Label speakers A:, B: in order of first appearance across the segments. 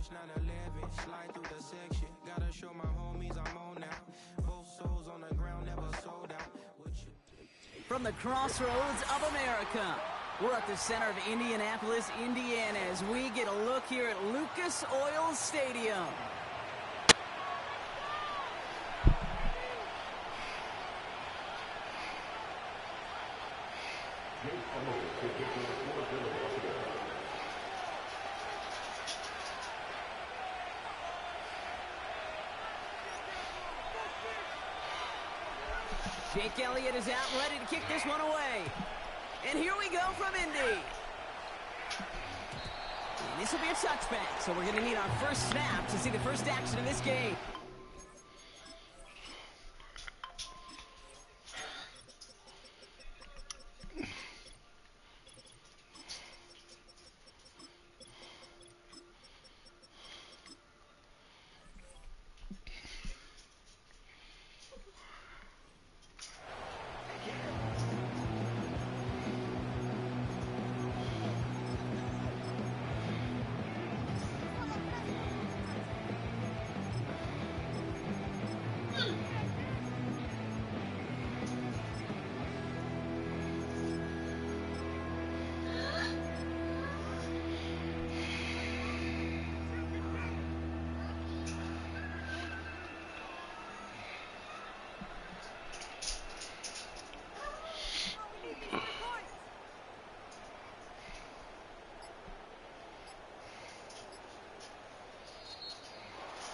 A: Porsche 911, slide through the section. Gotta show my homies I'm on now. Both souls on the ground, never sold out.
B: From the crossroads of America, we're at the center of Indianapolis, Indiana, as we get a look here at Lucas Oil Stadium. Jake Elliott is out, ready to kick this one away. And here we go from Indy. And this will be a touchback, so we're going to need our first snap to see the first action of this game.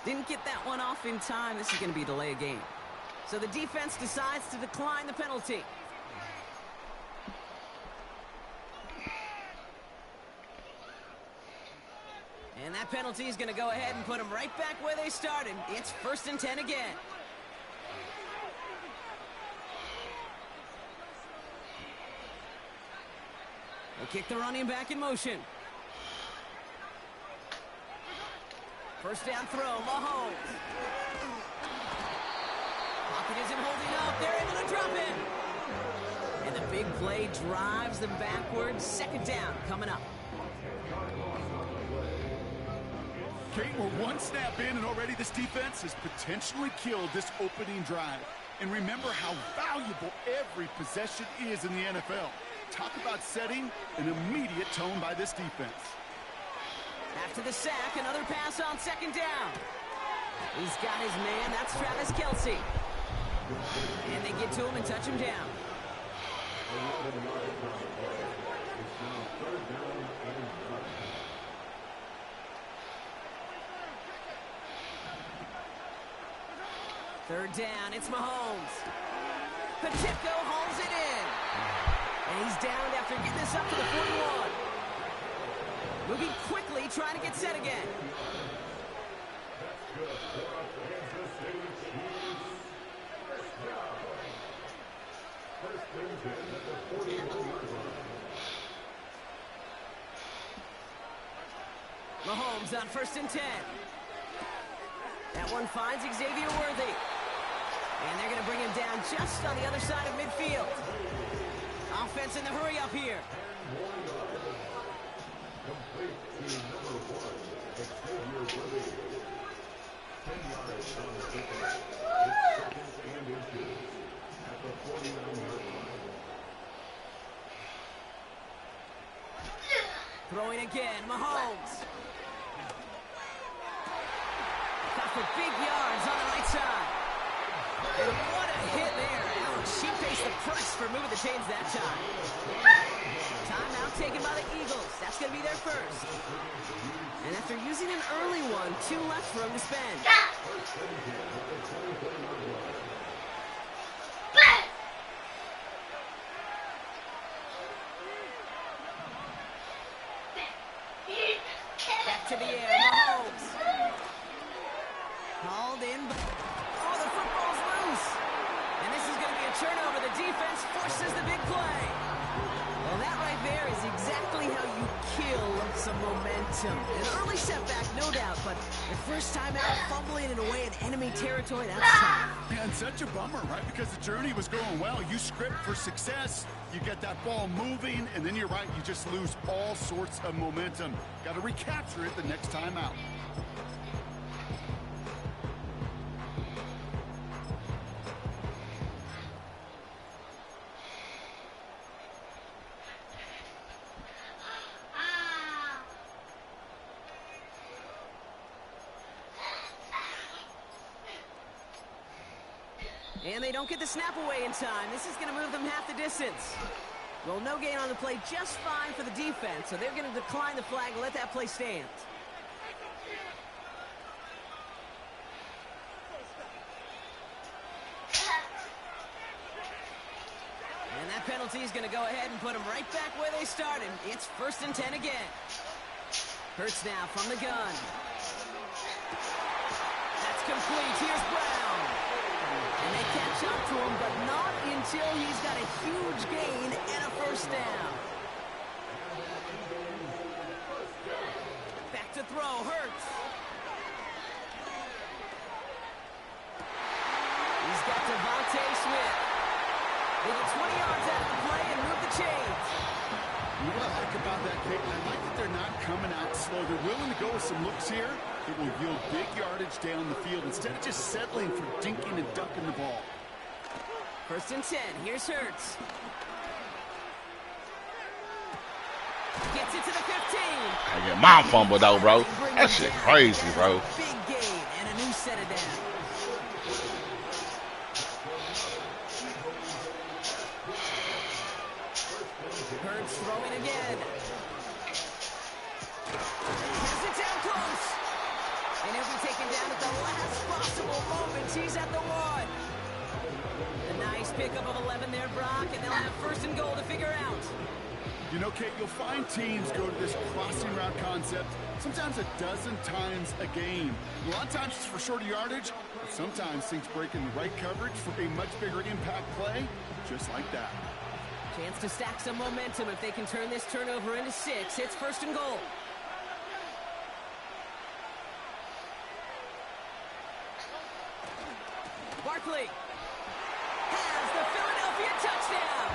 B: Didn't get that one off in time. This is going to be a delay of game. So the defense decides to decline the penalty. And that penalty is going to go ahead and put them right back where they started. It's 1st and 10 again. They kick the running back in motion. First down throw, Mahomes. Pocket isn't holding up. They're able to drop it. And the big play drives them backwards. 2nd down coming up.
C: Kate, we're one snap in, and already this defense has potentially killed this opening drive. And remember how valuable every possession is in the NFL. Talk about setting an immediate tone by this defense.
B: After the sack, another pass on 2nd down. He's got his man. That's Travis Kelce. And they get to him and touch him down. Third down, it's Mahomes. Pacheco hauls it in. And he's downed after getting this up to the 41. Moving quickly, trying to get set again. Mahomes on 1st and 10. That one finds Xavier Worthy. And they're going to bring him down just on the other side of midfield. Offense in the hurry up here. Throwing again, Mahomes. Got for big yards on the right side. And what a hit there. She faced the press for moving the chains that time. Timeout taken by the Eagles. That's going to be their first. And after using an early one, 2 left for him to spend. Back to the air, Mahomes. Hauled in. Oh, the football's loose. And this is going to be a turnover. The defense forces the big play. Well, that right there is exactly how you kill some momentum. An early setback, no doubt, but The first time out, fumbling it away in enemy territory, that's tough.
C: Man, such a bummer, right? Because the journey was going well. You script for success, you get that ball moving, and then you're right, you just lose all sorts of momentum. Got to recapture it the next time out.
B: And they don't get the snap away in time. This is going to move them half the distance. Well, no gain on the play, just fine for the defense, so they're going to decline the flag and let that play stand. And that penalty is going to go ahead and put them right back where they started. It's 1st and 10 again. Hurts now from the gun. That's complete. Here's Brown. And they catch up to him, but not until he's got a huge gain and a 1st down. Back to throw, Hurts. He's got Devontae Smith. They get 20 yards out of the play and move the chains.
C: You know what I like about that, Kate? I like that they're not coming out slow. They're willing to go with some looks here. It will yield big yardage down the field instead of just settling for dinking and ducking the ball.
B: 1st and 10. Here's Hurts. Gets it to the 15.
D: I get my fumble though, bro. That shit crazy, bro.
B: Big gain and a new set of downs. Hurts throwing again. Has it down close. And he'll be taken down at the last possible moment. He's at the 1. A nice pickup of 11 there, Brock, and they'll have 1st and goal to figure out.
C: You know, Kate, you'll find teams go to this crossing route concept sometimes a dozen times a game. A lot of times it's for shorter yardage, but sometimes things break in the right coverage for a much bigger impact play, just like that.
B: Chance to stack some momentum if they can turn this turnover into 6. It's 1st and goal. Barkley has the Philadelphia touchdown.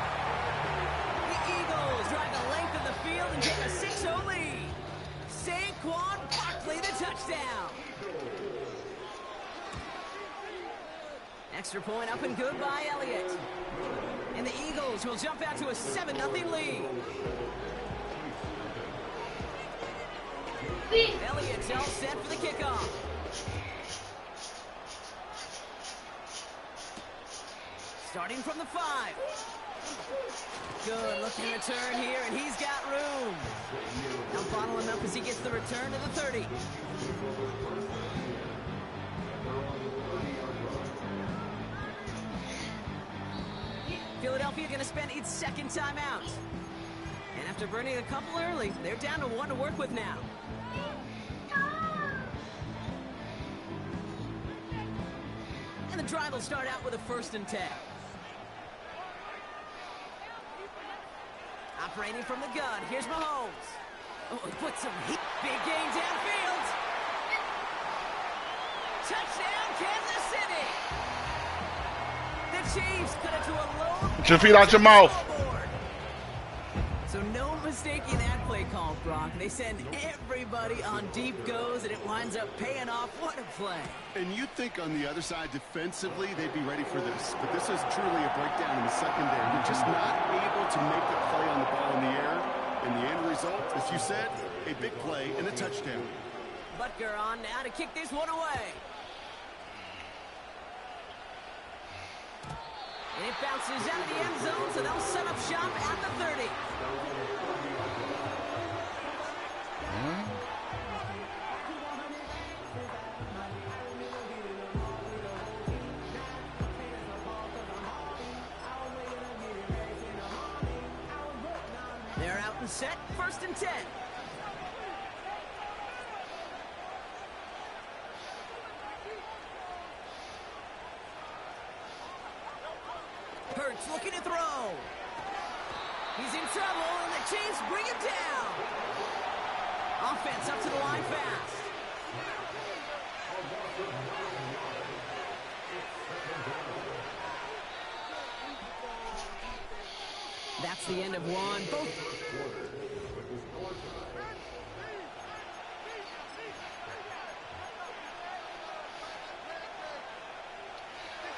B: The Eagles drive the length of the field and take a 6-0 lead. Saquon Barkley, the touchdown. Extra point up and good by Elliott. And the Eagles will jump out to a 7-0 lead. Elliott's all set for the kickoff. Starting from the 5. Good looking return here, and he's got room. Now bottle him up as he gets the return to the 30. Philadelphia going to spend its 2nd timeout. And after burning a couple early, they're down to 1 to work with now. And the drive will start out with a 1st and 10. Operating from the gun, here's Mahomes. Oh, he puts some heat. Big gain downfield. Touchdown, Kansas City. The Chiefs cut it to a low.
D: Get your feet out your mouth.
B: So no mistaking that play call, Brock. They send everybody on deep goes, and it winds up paying off. What a play.
C: And you'd think on the other side, defensively, they'd be ready for this. But this is truly a breakdown in the secondary. They're just not able to make the play on the ball in the air. And the end result, as you said, a big play and a touchdown.
B: Butker on now to kick this one away. And it bounces out of the end zone, so they'll set up shop at the 30. They're out and set, 1st and 10. Hurts looking to throw. He's in trouble, and the Chiefs bring him down. Offense up to the line fast. That's the end of one.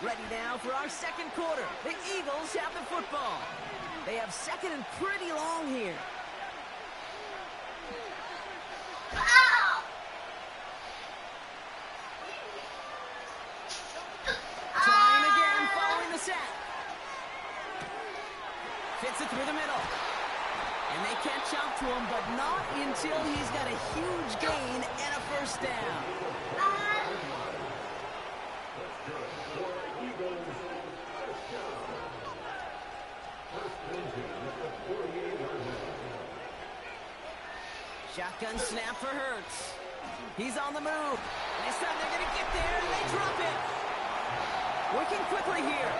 B: Ready now for our second quarter. The Eagles have the football. They have second and pretty long here. Trying again following the sack. Fits it through the middle. And they catch up to him, but not until he's got a huge gain and a first down. Shotgun snap for Hurts. He's on the move. This time they're going to get there, and they drop it. Working quickly here.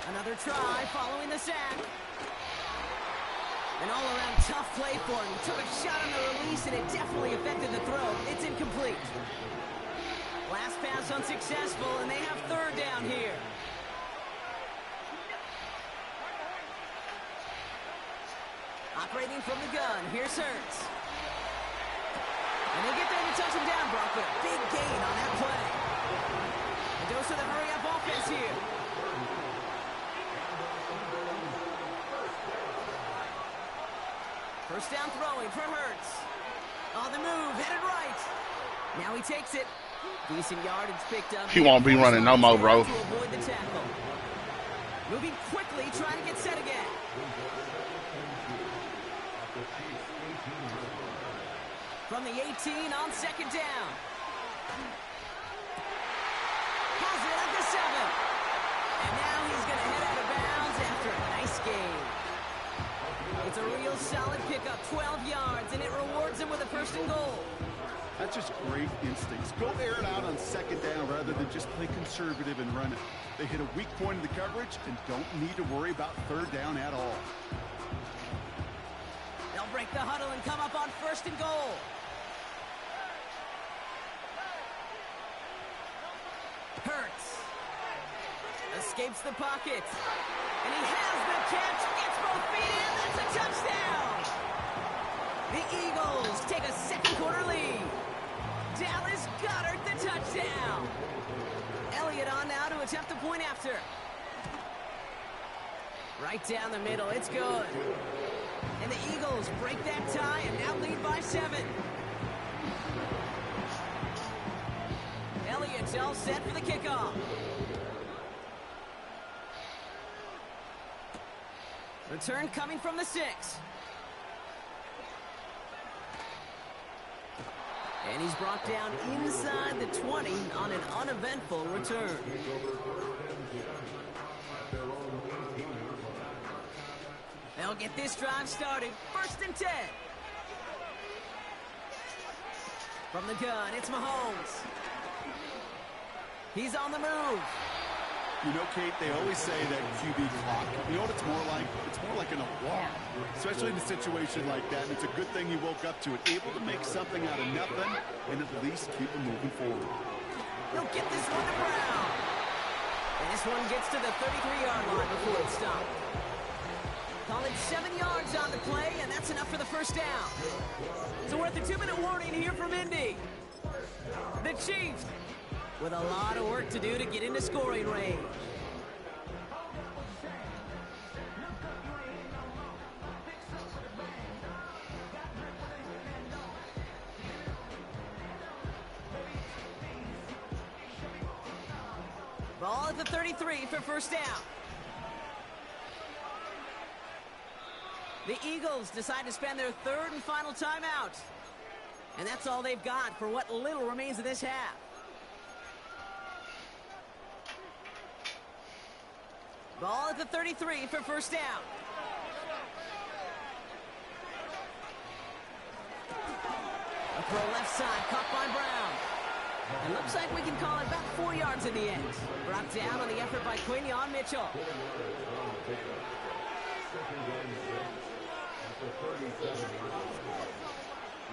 B: Another try following the sack. An all-around tough play for him. He took a shot on the release, and it definitely affected the throw. It's incomplete. Last pass unsuccessful, and they have third down here. Operating from the gun, here's Hurts. And they get there to touch him down, Brock, but a big gain on that play. A dose of the hurry-up offense here. First down throwing for Hurts. On the move, headed right. Now he takes it. Decent yardage picked up.
D: He won't be running no more, bro.
B: To avoid the tackle. Moving quickly, trying to get set again. From the 18 on second down. Has it at the 7. And now he's going to head out of bounds after a nice gain. It's a real solid pickup, 12 yards, and it rewards him with a first and goal.
C: That's just great instincts. Go air it out on second down rather than just play conservative and run it. They hit a weak point in the coverage and don't need to worry about third down at all.
B: They'll break the huddle and come up on first and goal. Hurts. Escapes the pocket. And he has the catch. Gets both feet in. That's a touchdown. The Eagles take a second quarter lead. Dallas Goedert the touchdown. Elliott on now to attempt the point after. Right down the middle. It's good. And the Eagles break that tie and now lead by 7. Elliott's all set for the kickoff. Return coming from the 6. And he's brought down inside the 20 on an uneventful return. They'll get this drive started. First and 10. From the gun, it's Mahomes. He's on the move.
C: You know, Kate, they always say that QB clock. You know what it's more like? It's more like an alarm, especially in a situation like that. And it's a good thing he woke up to it, able to make something out of nothing and at least keep him moving forward.
B: He'll get this one to Brown. And this one gets to the 33-yard line before it's stopped. Call it 7 yards on the play, and that's enough for the first down. So we're at the 2-minute warning here from Indy. The Chiefs with a lot of work to do to get into scoring range. Ball at the 33 for first down. The Eagles decide to spend their third and final timeout. And that's all they've got for what little remains of this half. Ball at the 33 for first down. A throw left side, caught by Brown. It looks like we can call it about 4 yards in the end. Brought down on the effort by Quinion Mitchell.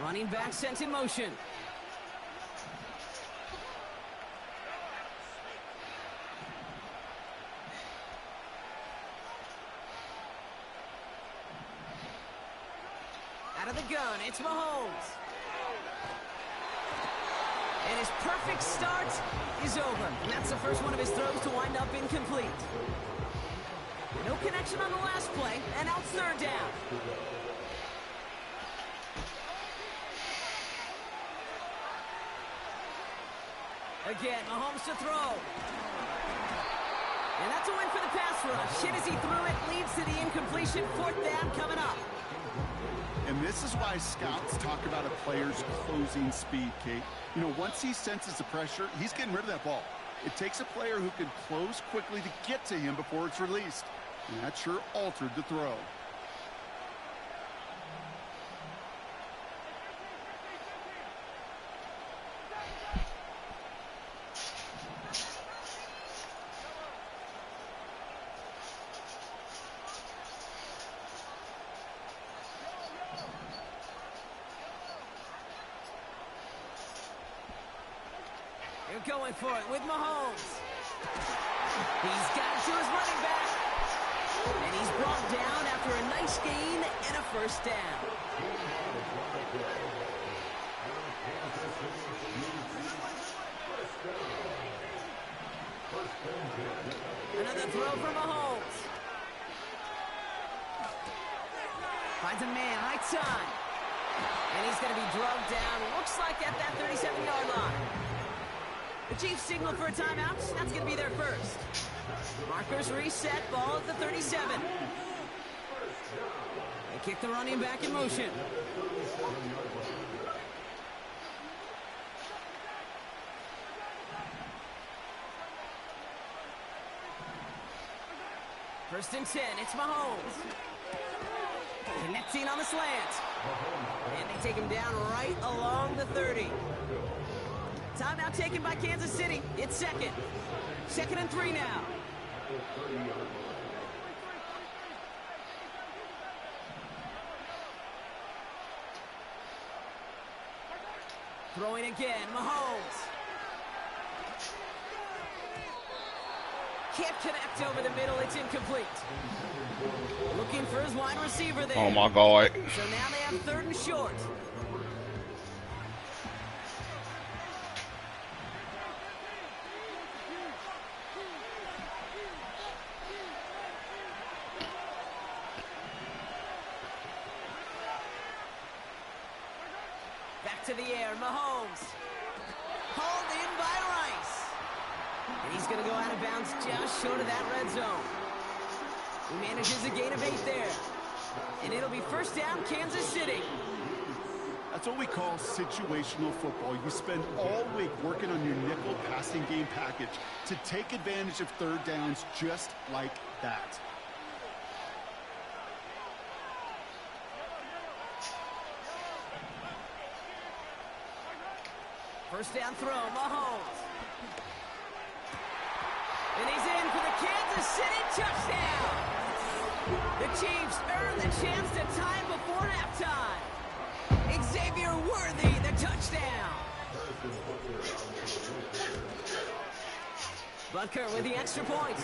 B: Running back sent in motion. Out of the gun, it's Mahomes. And his perfect start is over. And that's the first one of his throws to wind up incomplete. No connection on the last play, and now it's third down. Again, Mahomes to throw. And that's a win for the pass rush. Hit as he threw it, leads to the incompletion. Fourth down coming up.
C: And this is why scouts talk about a player's closing speed, Kate. You know, once he senses the pressure, he's getting rid of that ball. It takes a player who can close quickly to get to him before it's released. And that sure altered the throw.
B: They're going for it with Mahomes. He's got it to his running back. And he's brought down after a nice gain and a first down. Another throw for Mahomes. Finds a man right side. And he's going to be drugged down, looks like at that 37-yard line. The Chiefs signal for a timeout. That's going to be their first. Markers reset, ball at the 37. They kick the running back in motion. First and 10, it's Mahomes. Connecting on the slant. And they take him down right along the 30. Timeout taken by Kansas City. It's second. Second and 3 now. Throwing again, Mahomes. Can't connect over the middle. It's incomplete. Looking for his wide receiver there.
D: Oh my God.
B: So now they have third and short. Back to the air, Mahomes. Hauled in by Rice. And he's going to go out of bounds just short of that red zone. He manages a gain of 8 there. And it'll be first down, Kansas City.
C: That's what we call situational football. You spend all week working on your nickel passing game package to take advantage of third downs just like that.
B: First down throw, Mahomes. And he's in for the Kansas City touchdown. The Chiefs earn the chance to tie before halftime. Xavier Worthy, the touchdown. Butker with the extra point.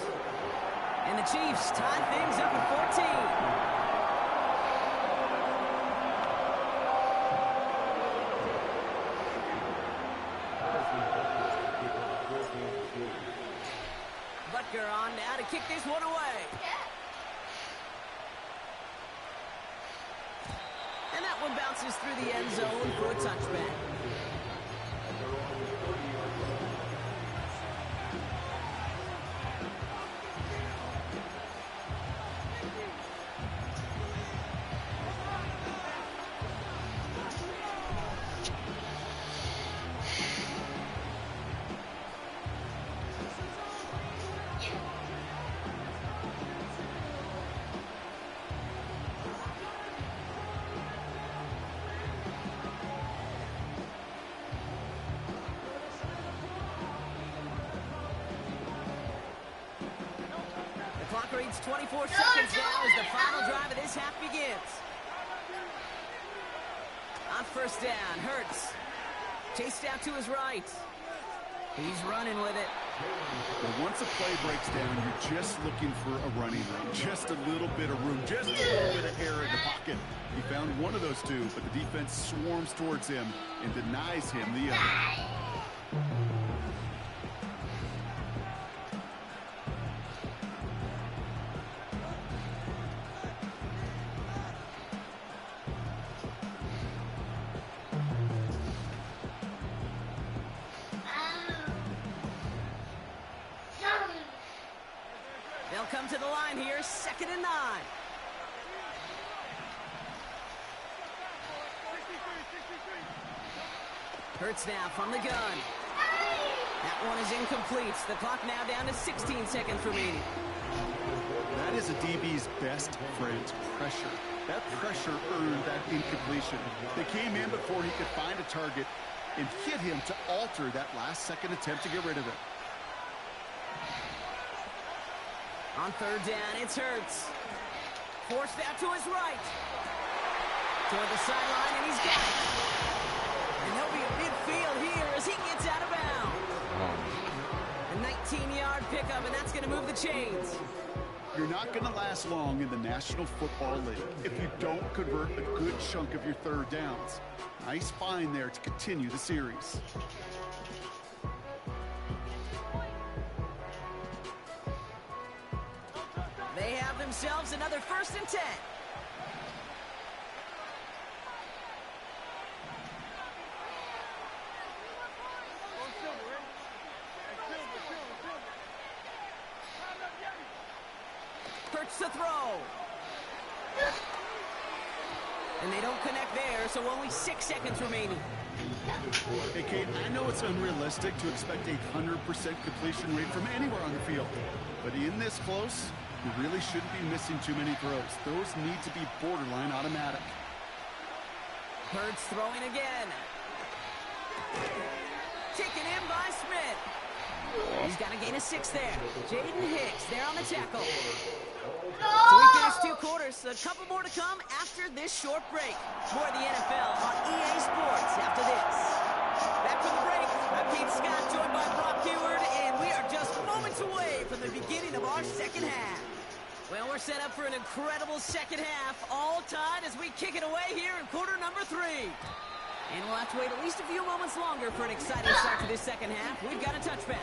B: And the Chiefs tie things up at 14. Butker on now to kick this one away. And that one bounces through the end zone for a touchback. Clock reads 24 seconds now as the final drive of this half begins. On first down, Hurts. Chased out to his right. He's running with it.
C: Well, once a play breaks down, you're just looking for a running lane. Just a little bit of room, just a little bit of air in the pocket. He found one of those two, but the defense swarms towards him and denies him the other.
B: They'll come to the line here, 2nd and 9. Hurts now from the gun. That one is incomplete. The clock now down to 16 seconds remaining.
C: That is a DB's best friend, pressure. That pressure earned that incompletion. They came in before he could find a target and hit him to alter that last-second attempt to get rid of it.
B: On third down, it's Hurts. Forced out to his right. Toward the sideline, and he's got it. And he'll be a midfield here as he gets out of bounds. A 19-yard pickup, and that's going to move the chains.
C: You're not going to last long in the National Football League if you don't convert a good chunk of your third downs. Nice find there to continue the series.
B: They have themselves another 1st and 10. Hurts to throw. And they don't connect there, so only 6 seconds remaining.
C: Hey, Kate, I know it's unrealistic to expect a 100% completion rate from anywhere on the field. But in this close, you really shouldn't be missing too many throws. Those need to be borderline automatic.
B: Hurts throwing again. Taken in by Smith. He's got a gain of 6 there. Jaden Hicks there on the tackle. So we finished 2 quarters. A couple more to come after this short break. More of the NFL on EA Sports after this. Back from the break, I'm Pete Scott, joined by Brock Heward, and we are just moments away from the beginning of our second half. Well, we're set up for an incredible second half, all tied as we kick it away here in quarter number 3. And we'll have to wait at least a few moments longer for an exciting start to this second half. We've got a touchback.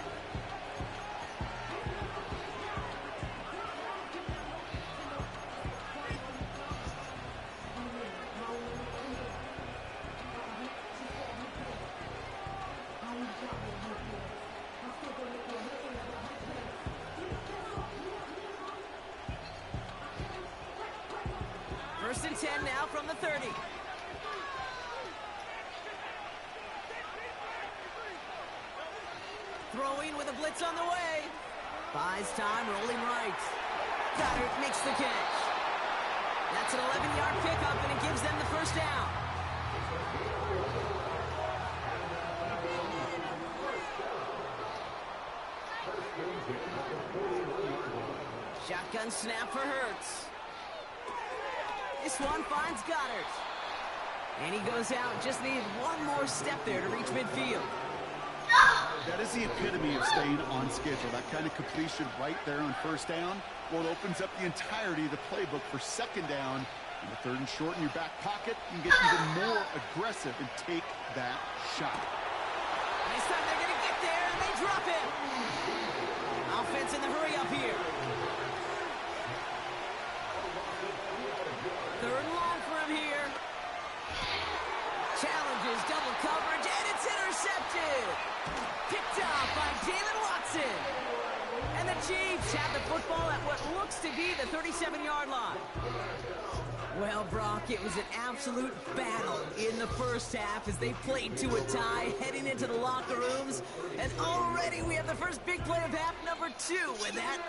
B: First and 10 now from the 30. Throwing with a blitz on the way. Buys time, rolling right. Goddard makes the catch. That's an 11-yard pickup, and it gives them the first down. Shotgun snap for Hurts. This one finds Goddard. And he goes out, just needed one more step there to reach midfield.
C: That is the epitome of staying on schedule. That kind of completion right there on first down. Well, it opens up the entirety of the playbook for second down. And the 3rd and short in your back pocket, you can get even more aggressive and take that shot.
B: This time they're going to get there, and they drop it. Offense in the hurry up here. 3rd and long for him here. Challenges double coverage, and it's intercepted. Picked off by Jalen Watson. And the Chiefs have the football at what looks to be the 37-yard line. Well, Brock, it was an absolute battle in the first half as they played to a tie, heading into the locker rooms. And already we have the first big play of half number 2 with that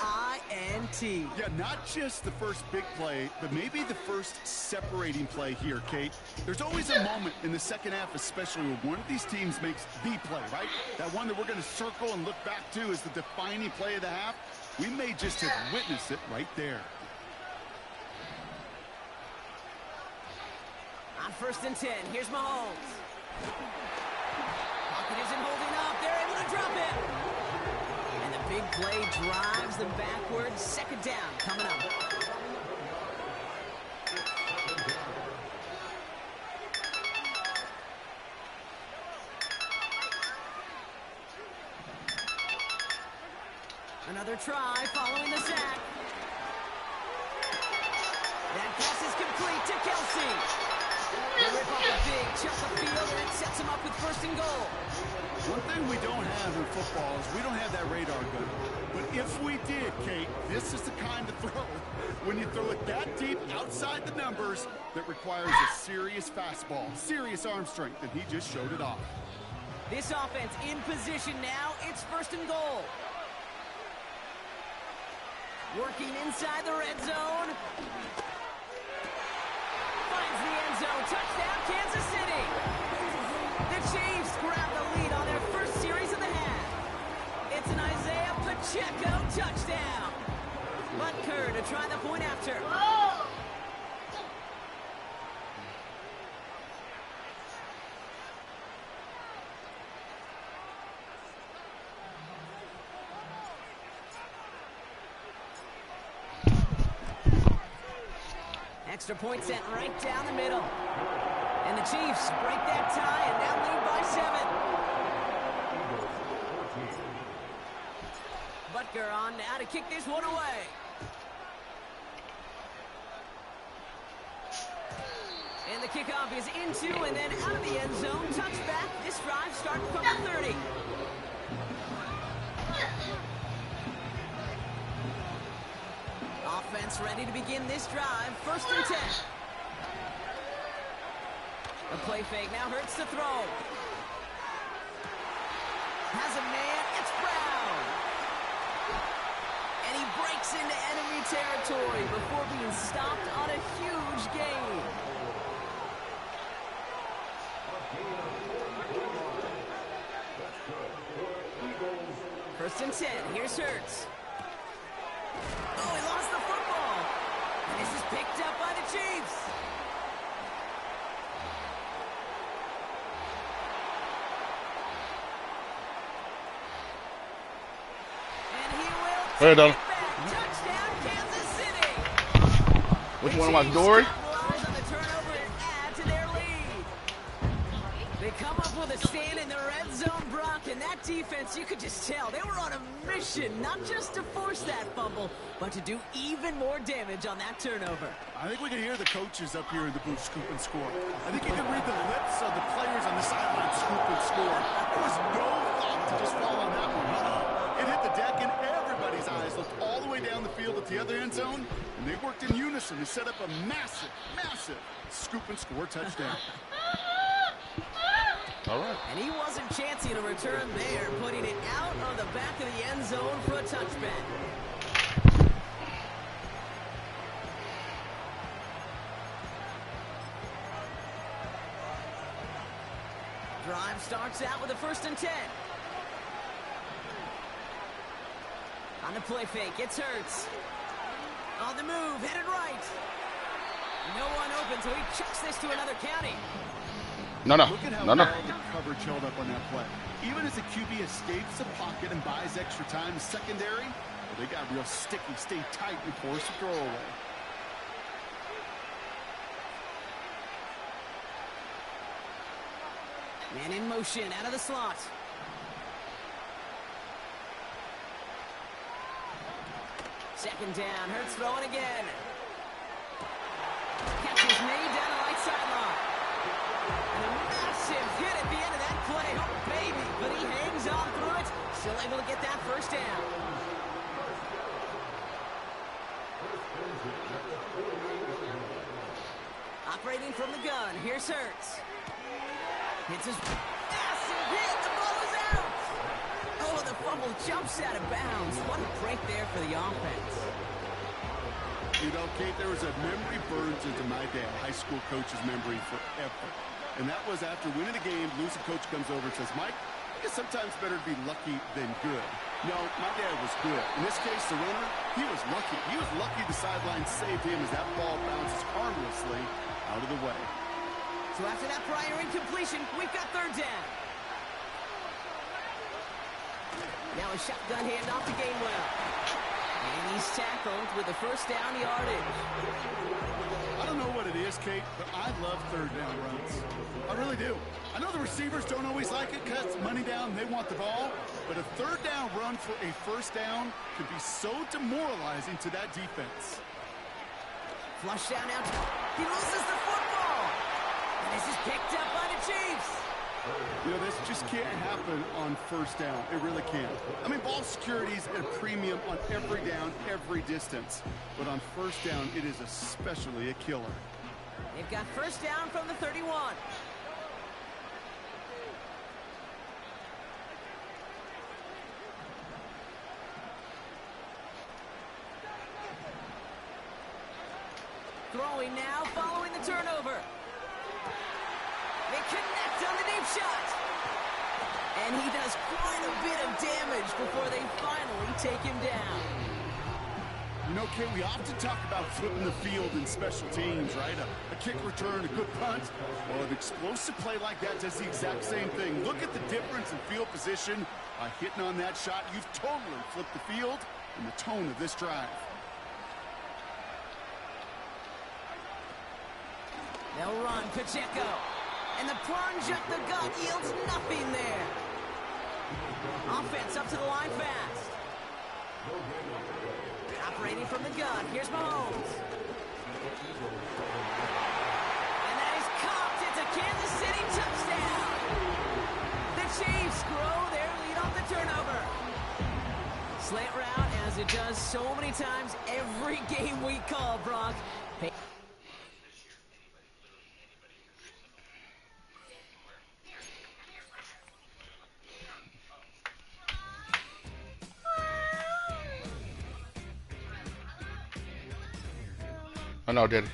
B: INT.
C: Yeah, not just the first big play, but maybe the first separating play here, Kate. There's always a moment in the second half, especially when one of these teams makes the play, right? That one that we're going to circle and look back to as the defining play of the half. We may just have witnessed it right there.
B: On 1st and 10, here's Mahomes. Pocket isn't holding up. They're able to drop it. And the big play drives them backwards. 2nd down coming up. Another try following the sack. That pass is complete to Kelsey. They rip off a big chunk of field, and it sets him up with 1st and goal.
C: One thing we don't have in football is we don't have that radar gun. But if we did, Kate, this is the kind of throw. When you throw it that deep outside the numbers, that requires a serious fastball, serious arm strength, and he just showed it off.
B: This offense in position now. It's 1st and goal. Working inside the red zone. Finds the end zone. Touchdown, Kansas City. The Chiefs grab the lead on their 1st series of the half. It's an Isaiah Pacheco touchdown. Butker to try the point after. Extra point sent right down the middle. And the Chiefs break that tie and now lead by 7. Butker on now to kick this one away. And the kickoff is into and then out of the end zone. Touchback. This drive starting from the 30. Offense ready to begin this drive. 1st and 10. The play fake now hurts the throw. Has a man. It's Brown. And he breaks into enemy territory before being stopped on a huge gain. First and 10. Here's Hurts. Oh, he lost the football. And this is picked up by the Chiefs. And he will
D: Hey,
B: take
D: Donald.
B: it back. Touchdown, Kansas City.
D: Which
B: The
D: one am I,
B: Chiefs
D: Dory?
B: capitalize on the turnover and add to their lead. They come up with a stand in the red zone, Brock, and that defense, you could just tell, they were on a mission, not just to force that fumble, but to do even more damage on that turnover.
C: I think we can hear the coaches up here in the booth scoop and score. I think you can read the lips of the players on the sideline scoop and score. There was no thought to just fall on that one. It hit the deck and everybody's eyes looked all the way down the field at the other end zone, and they worked in unison to set up a massive, massive scoop and score touchdown.
D: All right.
B: And he wasn't chancing a return there, putting it out on the back of the end zone for a touchback. Drive starts out with a 1st and 10. On the play fake, it's Hurts. On the move, headed right. No one open, so he chucks this to another county.
C: Look at how well the coverage held up on that play. Even as the QB escapes the pocket and buys extra time, the secondary, well, they got real sticky, stay tight, and force a throwaway.
B: Man in motion, out of the slot. Second down, Hurts throwing again. Catch is made down the right sideline. And a massive hit at the end of that play. Oh, baby. But he hangs on through it. Still able to get that 1st down. Operating from the gun. Here's Hurts. Hits his massive hit. The ball is out. Oh, the fumble jumps out of bounds. What a break there for the offense.
C: You know, Kate, there was a memory burns into my dad, high school coach's memory forever. And that was after winning a game, losing coach comes over and says, Mike, I guess sometimes better to be lucky than good. No, my dad was good. In this case, the runner, he was lucky. He was lucky the sideline saved him as that ball bounces harmlessly out of the way.
B: So after that prior incompletion, we've got third down. Now a shotgun handoff to Gainwell. And he's tackled with a first down yardage.
C: I don't know what it is, Kate, but I love third down runs. I really do. I know the receivers don't always like it because it's money down and they want the ball, but a third down run for a first down can be so demoralizing to that defense.
B: Flush down now. He loses the football. And this is picked up by the Chiefs.
C: You know, this just can't happen on first down. It really can't. I mean, ball security's at a premium on every down, every distance. But on first down, it is especially a killer.
B: They've got first down from the 31. Throwing now, following the turnover. They connect on the deep shot. And he does quite a bit of damage before they finally take him down.
C: You know, Kate, we often talk about flipping the field in special teams, right? A kick return, a good punt. Well, an explosive play like that does the exact same thing. Look at the difference in field position. By hitting on that shot, you've totally flipped the field and the tone of this drive.
B: They'll run Pacheco. And the plunge up the gut yields nothing there. Offense up to the line fast. Operating from the gun. Here's Mahomes. And that is caught. It's a Kansas City touchdown. The Chiefs grow their lead off the turnover. Slant route, as it does so many times every game we call, Brock. Hey.
D: I know, Daddy.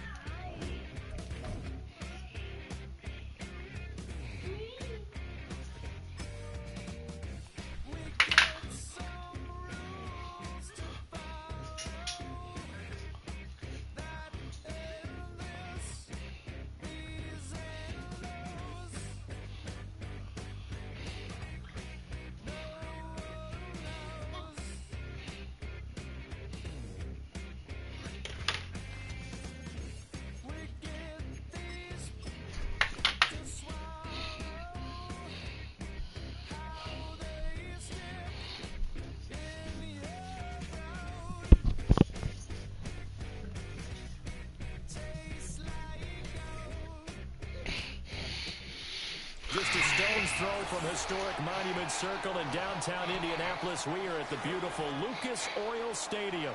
E: Just a stone's throw from historic Monument Circle in downtown Indianapolis. We are at the beautiful Lucas Oil Stadium.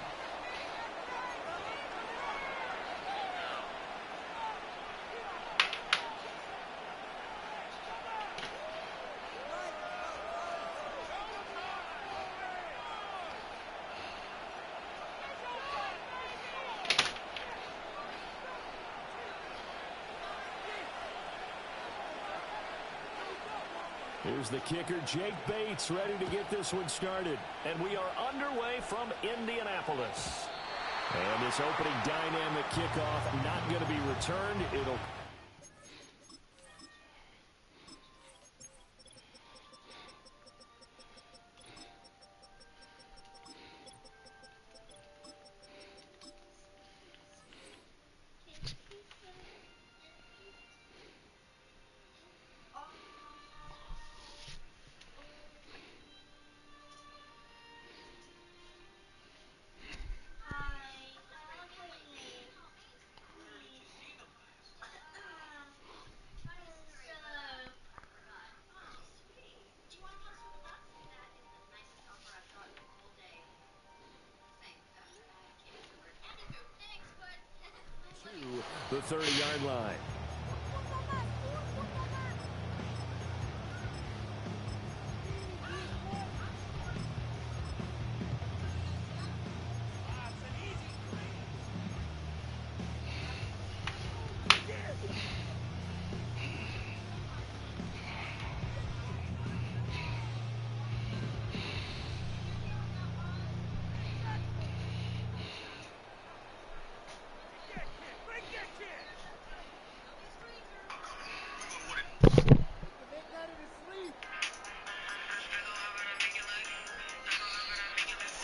E: Here's the kicker, Jake Bates, ready to get this one started. And we are underway from Indianapolis. And this opening dynamic kickoff not going to be returned. It'll... the 30-yard line.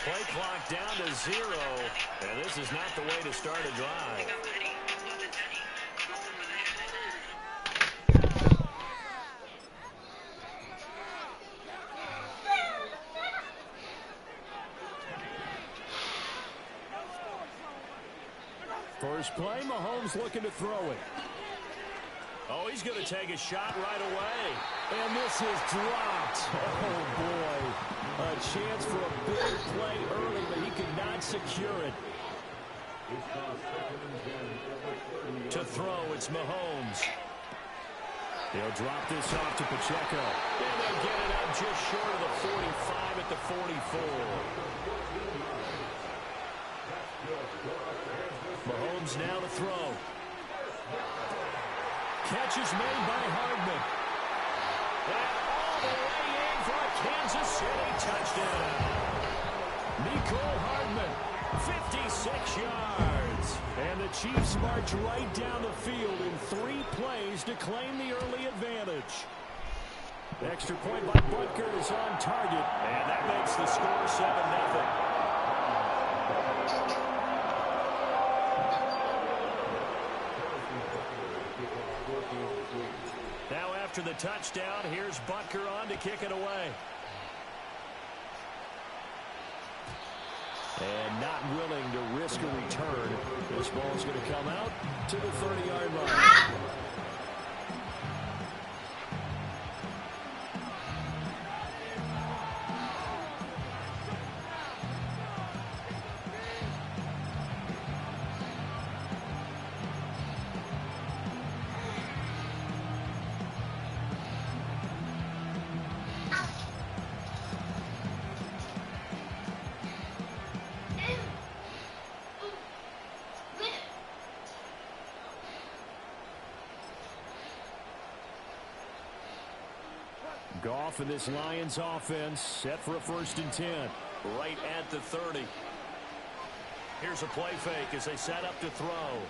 E: Play clock down to 0, and this is not the way to start a drive. First play, Mahomes looking to throw it. Oh, he's going to take a shot right away. And this is dropped. Oh, boy. A chance for a big play early, but he could not secure it. To throw, it's Mahomes. They'll drop this off to Pacheco. And they'll get it up just short of the 45 at the 44. Mahomes now to throw. Catch is made by Hardman. And all the way in for a Kansas City touchdown. Nicole Hardman, 56 yards. And the Chiefs march right down the field in 3 plays to claim the early advantage. Extra point by Butker is on target. And that makes the score 7-0. Now after the touchdown, here's Butker on to kick it away. And not willing to risk a return. This ball's going to come out to the 30-yard line. Goff and this Lions offense set for a 1st and 10. Right at the 30. Here's a play fake as they set up to throw.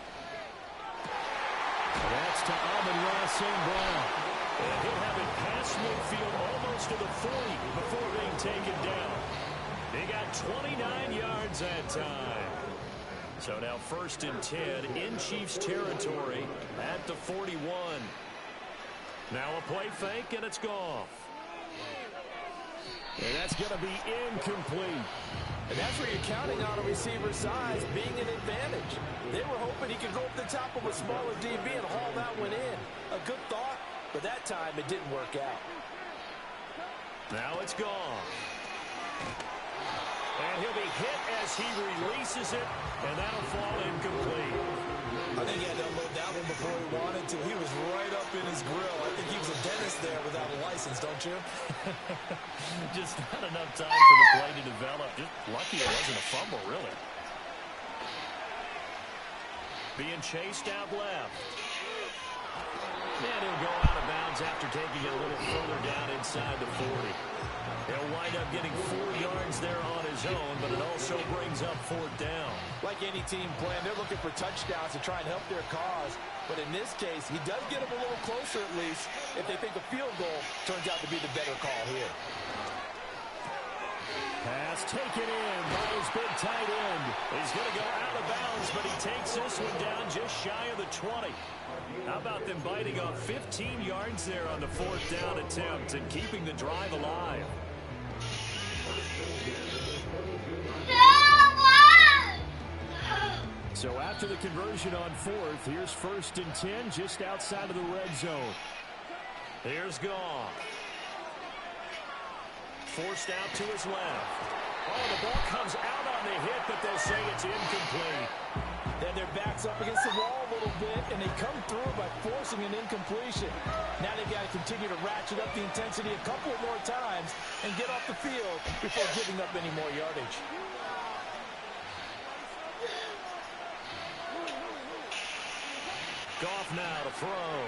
E: That's to Amon-Ra St. Brown. And he'll have it past midfield almost to the 40 before being taken down. They got 29 yards that time. So now 1st and 10 in Chiefs territory at the 41. Now a play fake, and it's Goff. And that's going to be incomplete.
F: And that's where you're counting on a receiver's size being an advantage. They were hoping he could go up the top of a smaller DB and haul that one in. A good thought, but that time it didn't work out.
E: Now it's Goff. And he'll be hit as he releases it, and that'll fall incomplete.
F: I think he had to unload that one before he wanted to. He was right up in his grill. I think he was a dentist there without a license, don't you?
E: Just not enough time for the play to develop. Just lucky it wasn't a fumble, really. Being chased out left. And he'll go out of bounds after taking it a little further down inside the 40. He'll wind up getting 4 yards there on his own, but it also brings up 4th down.
F: Like any team plan, they're looking for touchdowns to try and help their cause. But in this case, he does get them a little closer at least if they think a field goal turns out to be the better call here.
E: Pass taken in by his big tight end. He's going to go out of bounds, but he takes this one down just shy of the 20. How about them biting off 15 yards there on the 4th down attempt and keeping the drive alive? So after the conversion on 4th, here's 1st and 10 just outside of the red zone. Here's Goff. Forced out to his left. Oh, the ball comes out on the hit, but they'll say it's incomplete.
F: Then their backs up against the wall a little bit, and they come through by forcing an incompletion. Now they've got to continue to ratchet up the intensity a couple of more times and get off the field before giving up any more yardage.
E: Goff now to throw.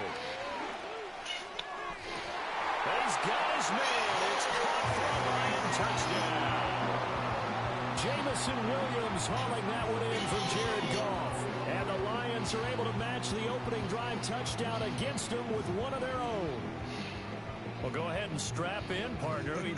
E: He's got his man. It's caught for a Lion touchdown. Jamison Williams hauling that one in from Jared Goff. And the Lions are able to match the opening drive touchdown against them with one of their own. Well, go ahead and strap in, partner. I mean,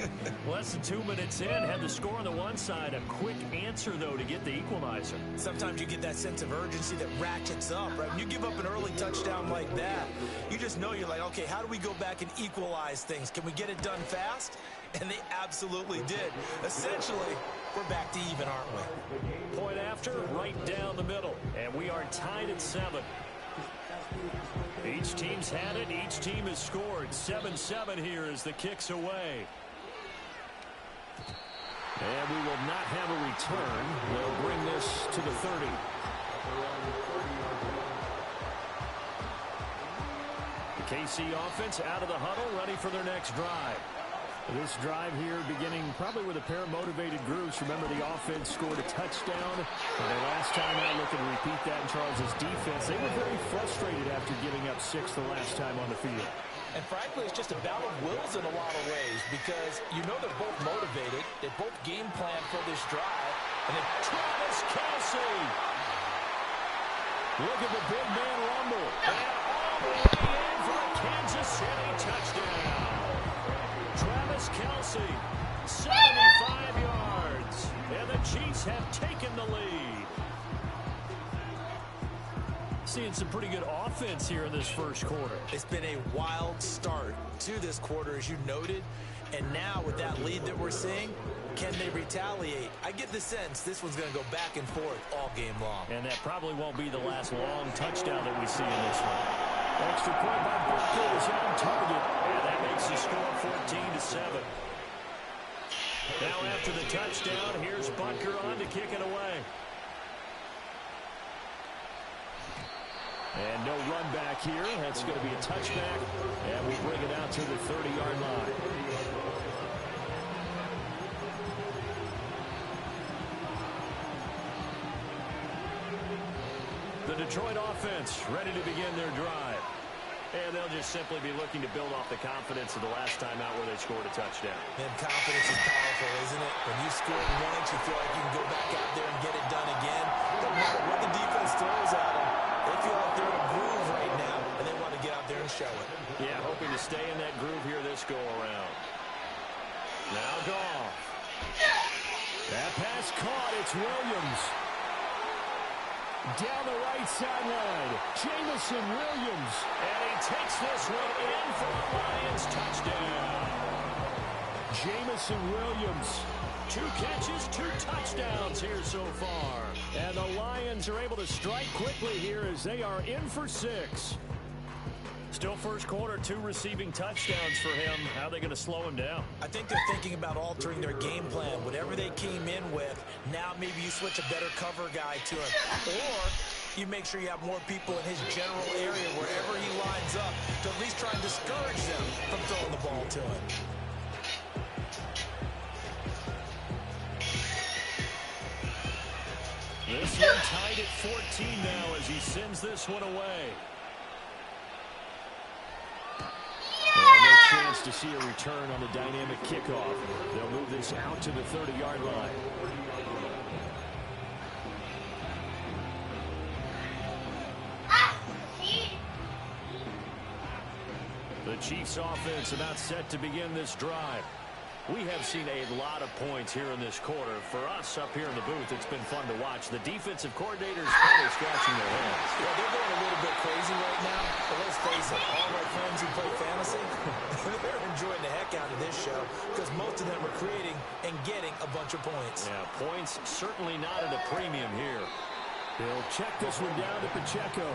E: less than 2 minutes in, had the score on the one side. A quick answer, though, to get the equalizer.
F: Sometimes you get that sense of urgency that ratchets up, right? When you give up an early touchdown like that, you just know you're like, okay, how do we go back and equalize things? Can we get it done fast? And they absolutely did. Essentially, we're back to even, aren't we?
E: Point after, right down the middle. And we are tied at 7. Each team's had it. Each team has scored. 7-7 here as the kick's away. And we will not have a return. They'll bring this to the 30. The KC offense out of the huddle, ready for their next drive. This drive here beginning probably with a pair of motivated groups. Remember, the offense scored a touchdown. Their last time out, looking to repeat that in Charles's defense. They were very frustrated after giving up 6 the last time on the field.
F: And frankly, it's just a battle of wills in a lot of ways because you know they're both motivated. They both game plan for this drive. And then Travis Kelce.
E: Look at the big man rumble. And all the way in for a Kansas City touchdown. Travis Kelce, 75 yards, and the Chiefs have taken the lead. Seeing some pretty good offense here in this first quarter.
F: It's been a wild start to this quarter, as you noted, and now with that lead that we're seeing, can they retaliate? I get the sense this one's going to go back and forth all game long.
E: And that probably won't be the last long touchdown that we see in this one. Extra point by Butker is on target, and that makes the score 14-7. Now after the touchdown, here's Butker on to kick it away. And no run back here. That's going to be a touchback, and we bring it out to the 30-yard line. The Detroit offense ready to begin their drive. And they'll just simply be looking to build off the confidence of the last time out where they scored a touchdown.
F: And confidence is powerful, isn't it? When you scored once, you feel like you can go back out there and get it done again. No matter what the defense throws at them, they feel like they're in a groove right now, and they want to get out there and show it.
E: Yeah, hoping to stay in that groove here this go-around. Now Goff. That pass caught. It's Williams. Down the right sideline, Jamison Williams. And he takes this one in for a Lions touchdown. Jamison Williams. 2 catches, 2 touchdowns here so far. And the Lions are able to strike quickly here as they are in for 6. Still first quarter, 2 receiving touchdowns for him. How are they going to slow him down?
F: I think they're thinking about altering their game plan. Whatever they came in with, now maybe you switch a better cover guy to him. Or you make sure you have more people in his general area wherever he lines up to at least try and discourage them from throwing the ball to him.
E: This one tied at 14 now as he sends this one away. No chance to see a return on the dynamic kickoff. They'll move this out to the 30-yard line. The Chiefs offense about set to begin this drive. We have seen a lot of points here in this quarter. For us up here in the booth, it's been fun to watch. The defensive coordinators probably scratching their heads.
F: Yeah, they're going a little bit crazy right now. But let's face it, all my friends who play fantasy, they're enjoying the heck out of this show because most of them are creating and getting a bunch of points.
E: Yeah, points certainly not at a premium here. He'll check this one down to Pacheco.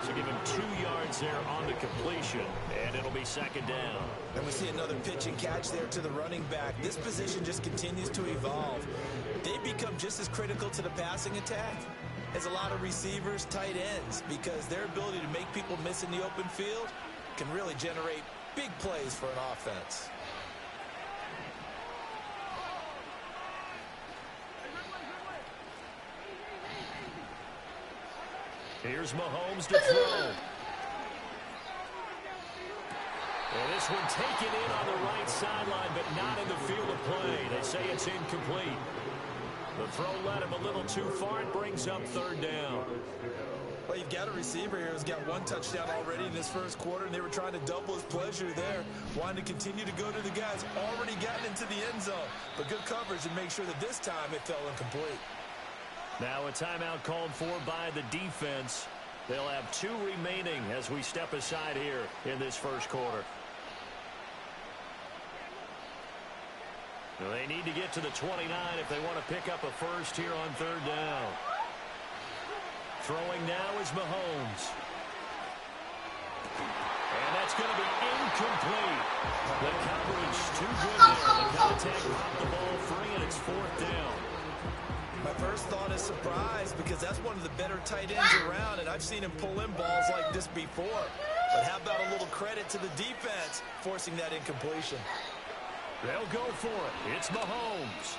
E: So give him 2 yards there on the completion, and it'll be second down.
F: And we see another pitch and catch there to the running back. This position just continues to evolve. They become just as critical to the passing attack as a lot of receivers, tight ends, because their ability to make people miss in the open field can really generate big plays for an offense.
E: Here's Mahomes to throw. And this one taken in on the right sideline, but not in the field of play. They say it's incomplete. The throw led him a little too far. It brings up third down.
F: Well, you've got a receiver here who's got one touchdown already in this first quarter, and they were trying to double his pleasure there, wanting to continue to go to the guys already gotten into the end zone. But good coverage and make sure that this time it fell incomplete.
E: Now a timeout called for by the defense. They'll have 2 remaining as we step aside here in this first quarter. They need to get to the 29 if they want to pick up a first here on 3rd down. Throwing now is Mahomes. And that's going to be incomplete. The coverage too good there. The contact popped the ball free, and it's 4th down.
F: My first thought is surprise, because that's one of the better tight ends around, and I've seen him pull in balls like this before. But how about a little credit to the defense forcing that incompletion?
E: They'll go for it. It's Mahomes.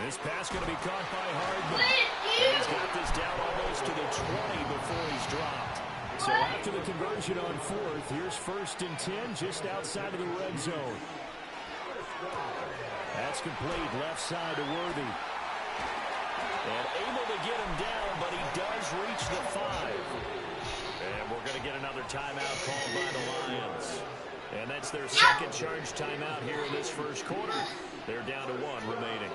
E: This pass going to be caught by Hardman. And he's got this down almost to the 20 before he's dropped. So after the conversion on 4th, here's 1st and 10 just outside of the red zone. That's complete left side to Worthy. And able to get him down, but he does reach the 5. And we're going to get another timeout called by the Lions. And that's their second charge timeout here in this first quarter. They're down to 1 remaining.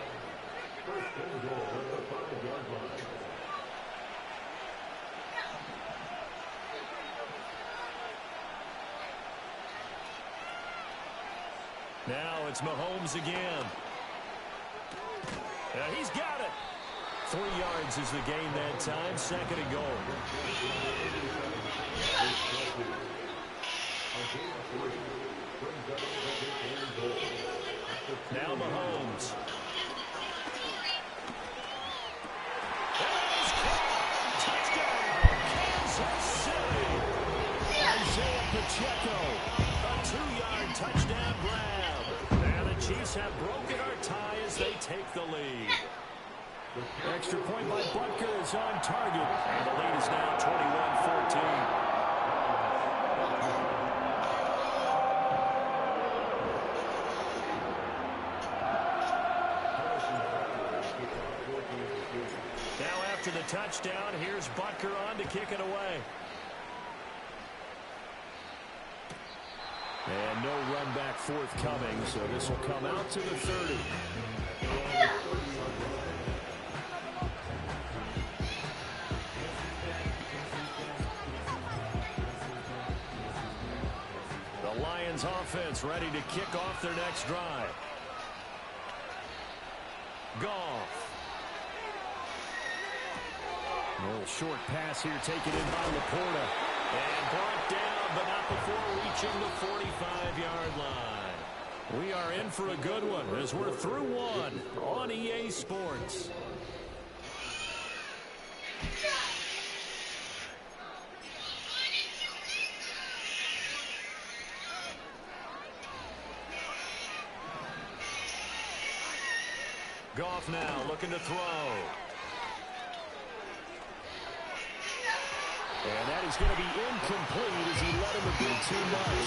E: Now it's Mahomes again. He's got it. 3 yards is the gain that time. 2nd and goal. Now Mahomes. Touchdown, Kansas City. Isaiah Pacheco, a 2-yard touchdown grab. And the Chiefs have broken our tie as they take the lead. Extra point by Butker is on target. And the lead is now 21-14. After the touchdown, here's Butker on to kick it away. And no run back forthcoming, so this will come out to the 30. The Lions offense ready to kick off their next drive. Goff. A little short pass here taken in by Laporta. And brought down, but not before reaching the 45-yard line. We are in for a good one as we're through 1 on EA Sports. Goff now looking to throw. And that is going to be incomplete as he let him a bit too much.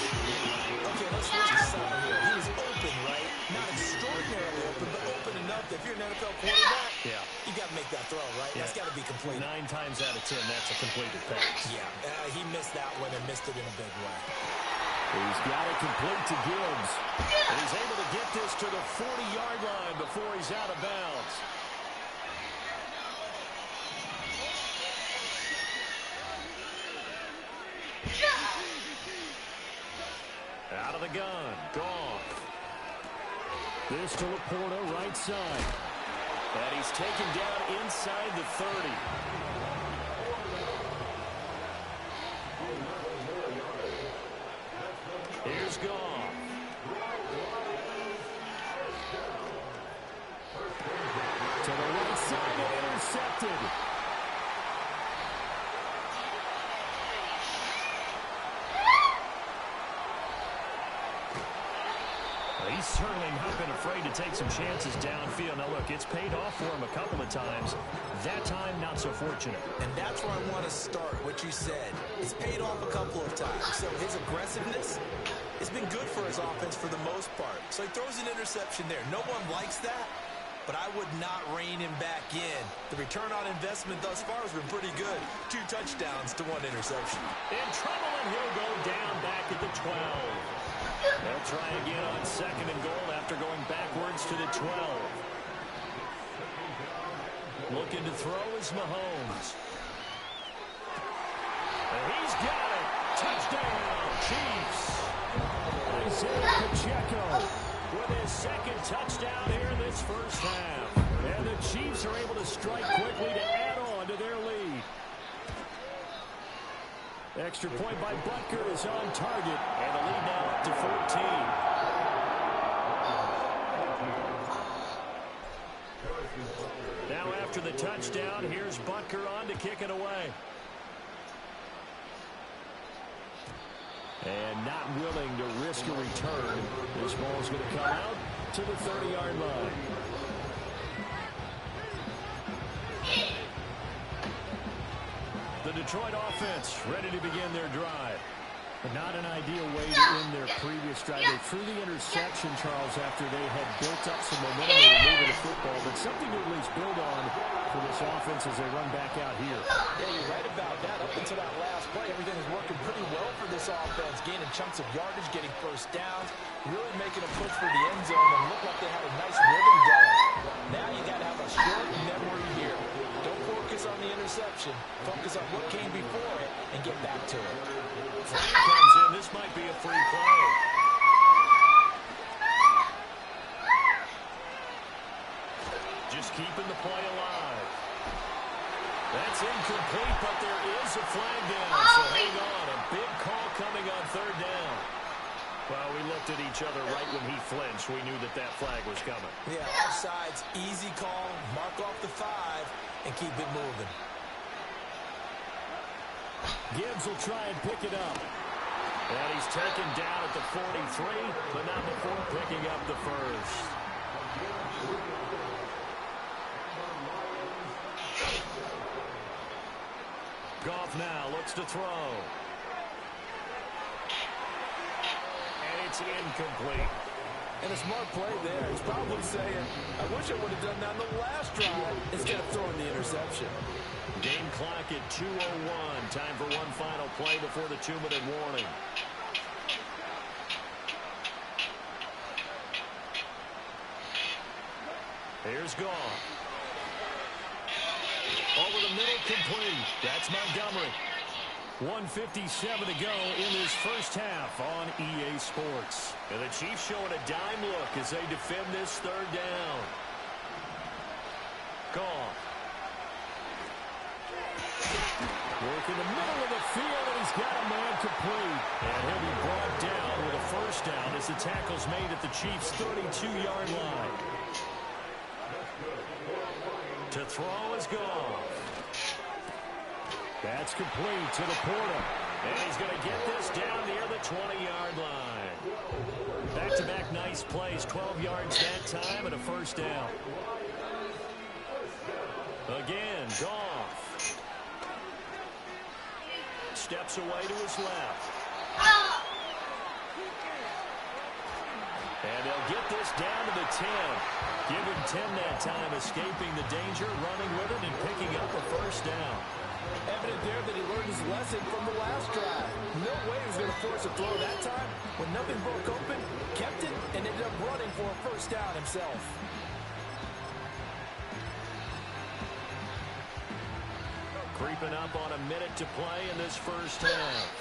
F: Okay, let's look at something here. He was open, right? Not extraordinarily open, but open enough that if you're an NFL quarterback, you got to make that throw, right? Yeah. That's got to be complete.
E: 9 times out of 10, that's a completed pass.
F: Yeah, he missed that one and missed it in a big way.
E: He's got it complete to Gibbs. And he's able to get this to the 40-yard line before he's out of bounds. Out of the gun, Goff. This to Laporta, right side. And he's taken down inside the 30. Here's Goff. To the right side and intercepted. He's certainly not been afraid to take some chances downfield. Now, look, it's paid off for him a couple of times. That time, not so fortunate.
F: And that's where I want to start, what you said. It's paid off a couple of times. So his aggressiveness has been good for his offense for the most part. So he throws an interception there. No one likes that. but I would not rein him back in. The return on investment thus far has been pretty good. 2 touchdowns to 1 interception.
E: In trouble, and he'll go down back at the 12. They'll try again on 2nd and goal after going backwards to the 12. Looking to throw is Mahomes. And he's got it. Touchdown, Chiefs. Isaiah Pacheco with his 2nd touchdown here in this first half. And the Chiefs are able to strike quickly to add on to their lead. Extra point by Butker is on target. And the lead now up to 14. Now after the touchdown, here's Butker on to kick it away. And not willing to risk a return. This ball's going to come out to the 30-yard line. The Detroit offense ready to begin their drive. But not an ideal way to end their previous drive. They threw the interception, Charles, after they had built up some momentum. They were moving the football, but something to at least build on for this offense as they run back out here.
F: Yeah, you're right about that. Up until that last play, everything is working pretty well for this offense. Gaining chunks of yardage, getting first downs, really making a push for the end zone, and looked like they had a nice rhythm going. Now you got to have a short memory here. Don't focus on the interception. Focus on what came before it and get back to it.
E: Comes in. This might be a free play. Just keeping the play alive. That's incomplete, but there is a flag down. So hang on. A big call coming on 3rd down. Well, we looked at each other right when he flinched. We knew that that flag was coming.
F: Yeah, offsides, easy call. Mark off the 5 and keep it moving.
E: Gibbs will try and pick it up. And he's taken down at the 43, but not before picking up the first. Goff now looks to throw. And it's incomplete.
F: And a smart play there. He's probably saying, I wish I would have done that on the last drive instead of throwing the interception.
E: Game clock at 2:01. Time for one final play before the 2-minute warning. Here's Goff. Over the middle, complete. That's Montgomery. 1:57 to go in this first half on EA Sports. And the Chiefs showing a dime look as they defend this 3rd down. Goff. Work in the middle of the field, and he's got a man complete. And he'll be brought down with a first down as the tackle's made at the Chiefs' 32-yard line. To throw is Goff. That's complete to Laporta. And he's going to get this down near the 20-yard line. Back-to-back nice plays, 12 yards that time, and a first down. Again, Goff. Steps away to his left. And they'll get this down to the 10. Give him 10 that time, escaping the danger, running with it, and picking up a first down.
F: Evident there that he learned his lesson from the last drive. No way he was going to force a throw that time. When nothing broke open, kept it, and ended up running for a first down himself.
E: Creeping up on a minute to play in this first half.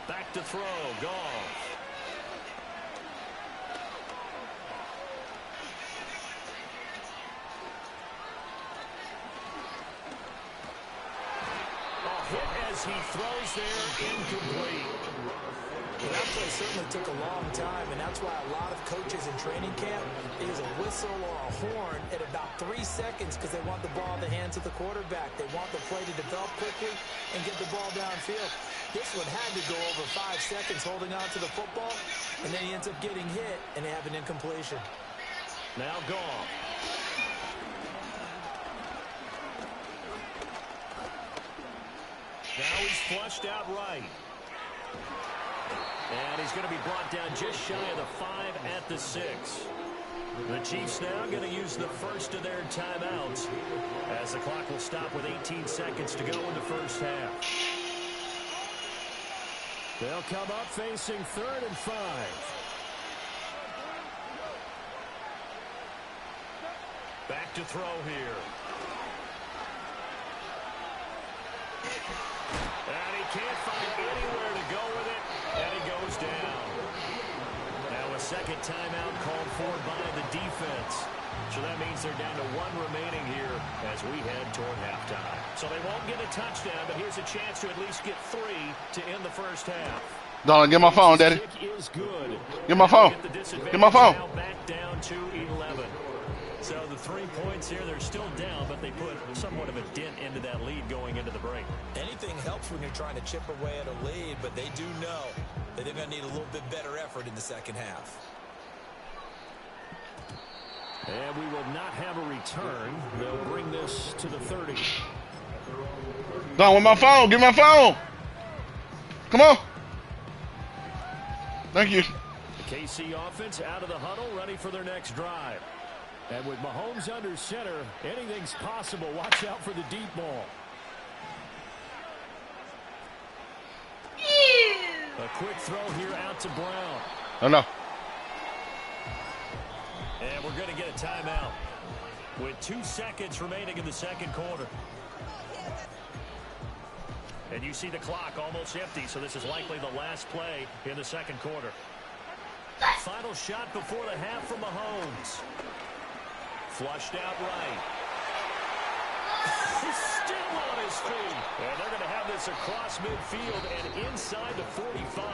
E: Back to throw, Goff. A hit as he throws there, incomplete.
F: Well, that play certainly took a long time, and that's why a lot of coaches in training camp use a whistle or a horn at about 3 seconds because they want the ball in the hands of the quarterback. They want the play to develop quickly and get the ball downfield. This one had to go over 5 seconds holding on to the football, and then he ends up getting hit, and they have an incompletion.
E: Now Goff. Now he's flushed out right. And he's going to be brought down just shy of the 5 at the 6. The Chiefs now going to use the first of their timeouts as the clock will stop with 18 seconds to go in the first half. They'll come up facing 3rd and 5. Back to throw here. And he can't find anywhere to go with it, and he goes down. Now a second timeout called for by the defense. So that means they're down to 1 remaining here as we head toward halftime. So they won't get a touchdown, but here's a chance to at least get 3 to end the first half.
D: Darling, get my phone, Daddy.
E: Is good.
D: Get my phone. Get my phone.
E: Now back down to 11. So the 3 points here, they're still down, but they put somewhat of a dent into that lead going into the break.
F: Anything helps when you're trying to chip away at a lead, but they do know that they're going to need a little bit better effort in the second half.
E: And we will not have a return. They'll bring this to the 30.
D: Don, with my phone. Get my phone. Come on. Thank you.
E: The KC offense out of the huddle, ready for their next drive. And with Mahomes under center, anything's possible. Watch out for the deep ball. A quick throw here out to Brown.
D: Oh, no.
E: And we're going to get a timeout with 2 seconds remaining in the second quarter. And you see the clock almost empty, so this is likely the last play in the second quarter. Final shot before the half from Mahomes. Flushed out right. He's still on his feet. And they're going to have this across midfield and inside the 45.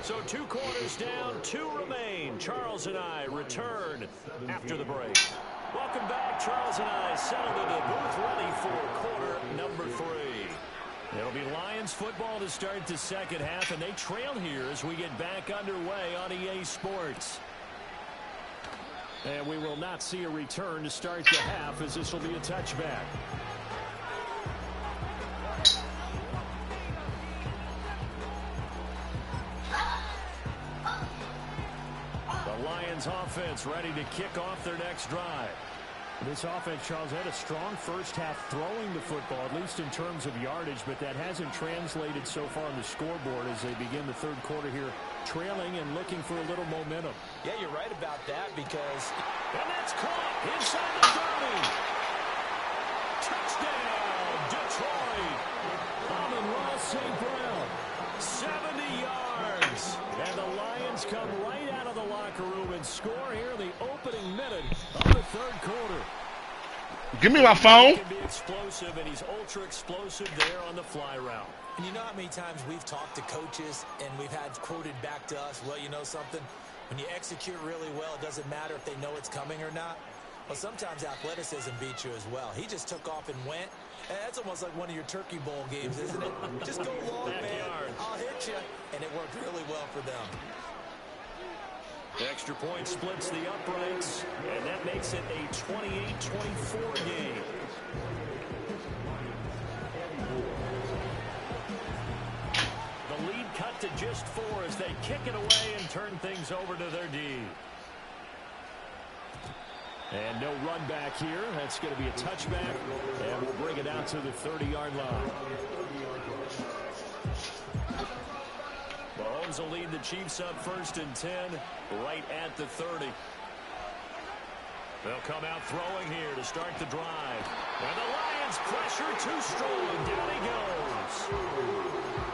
E: So 2 quarters down, 2 remain. Charles and I return after the break. Welcome back. Charles and I settled into the booth ready for quarter number 3. It'll be Lions football to start the second half, and they trail here as we get back underway on EA Sports. And we will not see a return to start the half, as this will be a touchback. The Lions offense ready to kick off their next drive. This offense, Charles, had a strong first half throwing the football, at least in terms of yardage, but that hasn't translated so far on the scoreboard as they begin the third quarter here, trailing and looking for a little momentum.
F: Yeah, you're right about that because...
E: And that's caught inside the 30. Touchdown, Detroit. Amon-Ra St. Brown, 70 yards. And the Lions come right out of the locker room and score here in the opening minute of the third quarter.
D: Give me my phone.
E: He can be explosive, and he's ultra explosive there on the fly route.
F: And you know how many times we've talked to coaches and we've had quoted back to us, well, you know something? When you execute really well, it doesn't matter if they know it's coming or not. Well, sometimes athleticism beats you as well. He just took off and went. And that's almost like one of your Turkey Bowl games, isn't it? Just go long, man. I'll hit you. And it worked really well for them.
E: The extra point splits the uprights, and that makes it a 28-24 game. The lead cut to just 4 as they kick it away and turn things over to their D. And no run back here. That's going to be a touchback, and we'll bring it out to the 30-yard line. Mahomes will lead the Chiefs up 1st and 10, right at the 30. They'll come out throwing here to start the drive. And the Lions pressure too strong. Down he goes.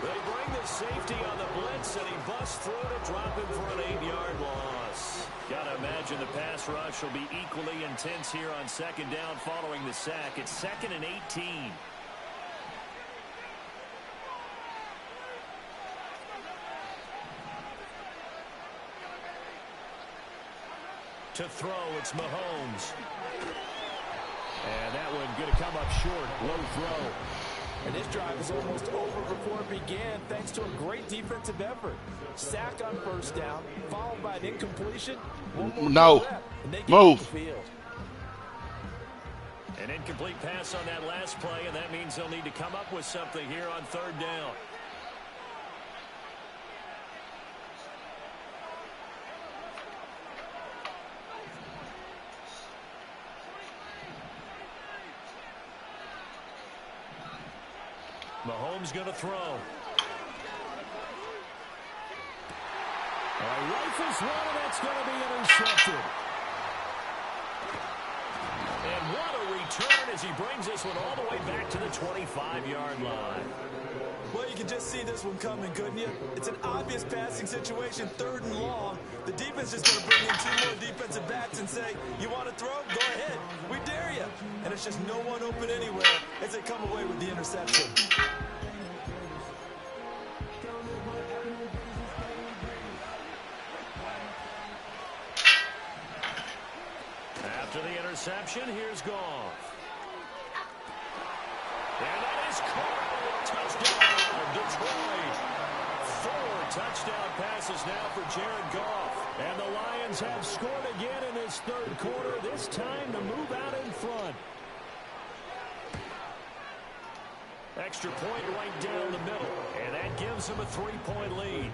E: They bring the safety on the blitz, and he busts through to drop him for an 8-yard loss. Gotta imagine the pass rush will be equally intense here on 2nd down following the sack. It's 2nd and 18. To throw, it's Mahomes. And that one going to come up short. Low throw.
F: And this drive was almost over before it began, thanks to a great defensive effort. Sack on 1st down, followed by an incompletion.
D: No. Move.
E: An incomplete pass on that last play, and that means they'll need to come up with something here on 3rd down. Mahomes going to throw. Rifles one, and that's going to be intercepted. And what a return as he brings this one all the way back to the 25-yard line.
F: Well, you can just see this one coming, couldn't you? It's an obvious passing situation, 3rd and long. The defense is going to bring in 2 more defensive backs and say, you want to throw? Go ahead. We dare you. And it's just no one open anywhere as they come away with the interception.
E: After the interception, here's Goff. And that is caught. Touchdown, Detroit. 4 touchdown passes now for Jared Goff. And the Lions have scored again in this 3rd quarter, this time to move out in front. Extra point right down the middle, and that gives them a 3-point lead.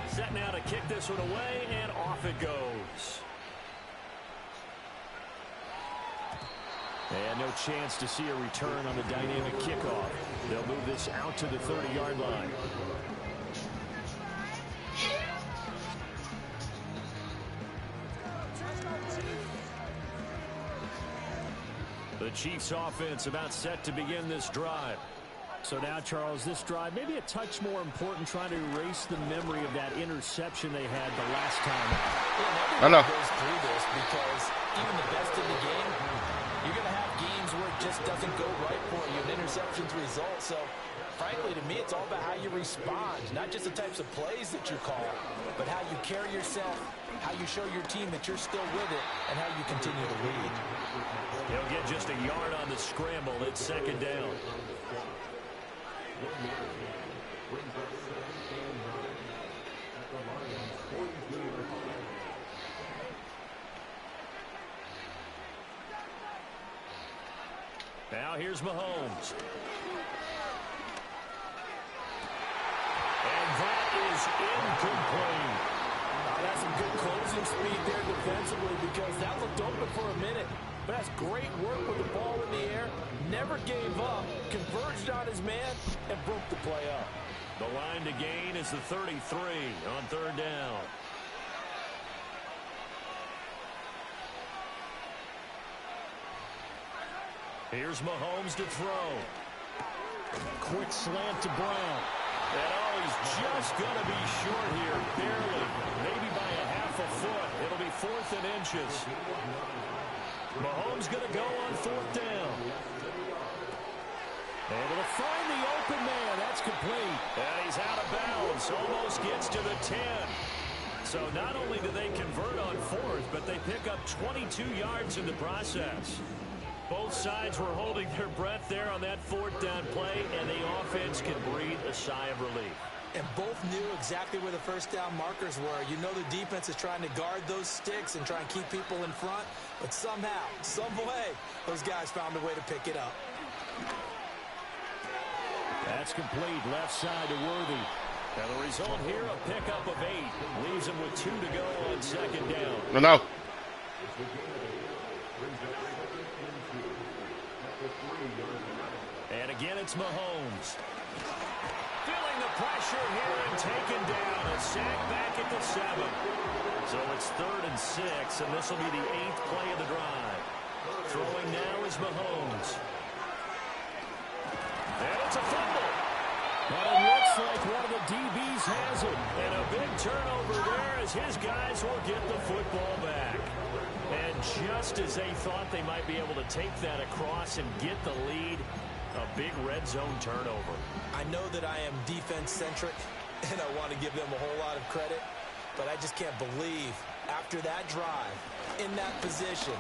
E: Set now to kick this one away, and off it goes. And no chance to see a return on the dynamic kickoff. They'll move this out to the 30-yard line. The Chiefs offense about set to begin this drive. So now, Charles, this drive maybe a touch more important, trying to erase the memory of that interception they had the last time.
F: Yeah, everyone goes through this because even the best in the game, you're going to have games where it just doesn't go right for you, and interceptions result. So, frankly, to me, it's all about how you respond, not just the types of plays that you call, but how you carry yourself, how you show your team that you're still with it, and how you continue to lead.
E: He'll get just a yard on the scramble. It's 2nd down. Now here's Mahomes. And that is incomplete.
F: That's some good closing speed there defensively because that looked open for a minute. But that's great work with the ball in the air. Never gave up, converged on his man, and broke the play up.
E: The line to gain is the 33 on 3rd down. Here's Mahomes to throw. Quick slant to Brown. And oh, he's just going to be short here, barely. Maybe by a half a foot. It'll be 4th and inches. Mahomes going to go on 4th down. Able to find the open man. That's complete. And he's out of bounds. Almost gets to the 10. So not only do they convert on 4th, but they pick up 22 yards in the process. Both sides were holding their breath there on that 4th down play, and the offense can breathe a sigh of relief.
F: And both knew exactly where the 1st down markers were. You know the defense is trying to guard those sticks and try and keep people in front, but somehow, some way, those guys found a way to pick it up.
E: That's complete. Left side to Worthy. Now the result here, a pickup of 8. Leaves him with 2 to go on 2nd down.
D: No.
E: And again, it's Mahomes. Feeling the pressure here and taken down. A sack back at the 7. So it's 3rd and 6, and this will be the 8th play of the drive. Throwing now is Mahomes. And it's a fumble. But it looks like one of the DBs has it. And a big turnover there as his guys will get the football back. And just as they thought they might be able to take that across and get the lead, a big red zone turnover.
F: I know that I am defense-centric, and I want to give them a whole lot of credit, but I just can't believe after that drive, in that position,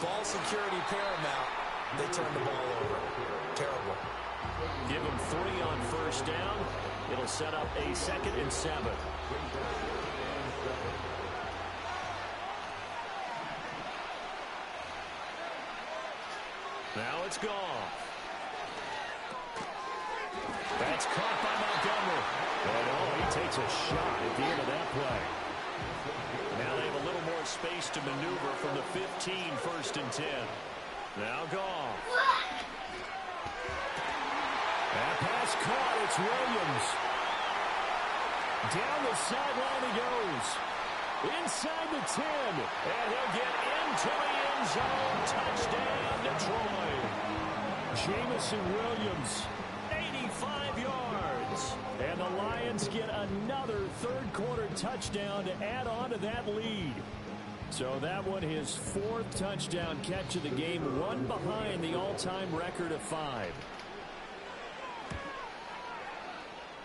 F: ball security paramount, they turned the ball over. Terrible.
E: Give them 3 on 1st down. It'll set up a 2nd and 7. Now it's Goff. That's caught by Montgomery. And he takes a shot at the end of that play. Now they have a little more space to maneuver from the 15, 1st and 10. Now Goff. That pass caught. It's Williams. Down the sideline he goes. Inside the 10. And he'll get into the end zone. Touchdown, Detroit. Jamison Williams, 85 yards. And the Lions get another third-quarter touchdown to add on to that lead. So that one, his 4th touchdown catch of the game, one behind the all-time record of 5.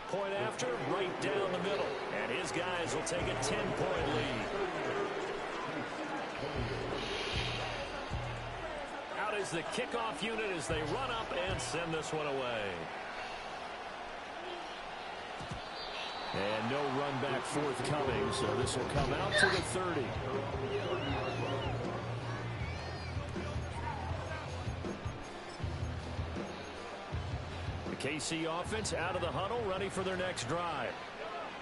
E: Point after, right down the middle. And his guys will take a 10-point lead. Out is the kickoff unit as they run up and send this one away. And no run back forthcoming, so this will come out to the 30. KC offense out of the huddle, ready for their next drive.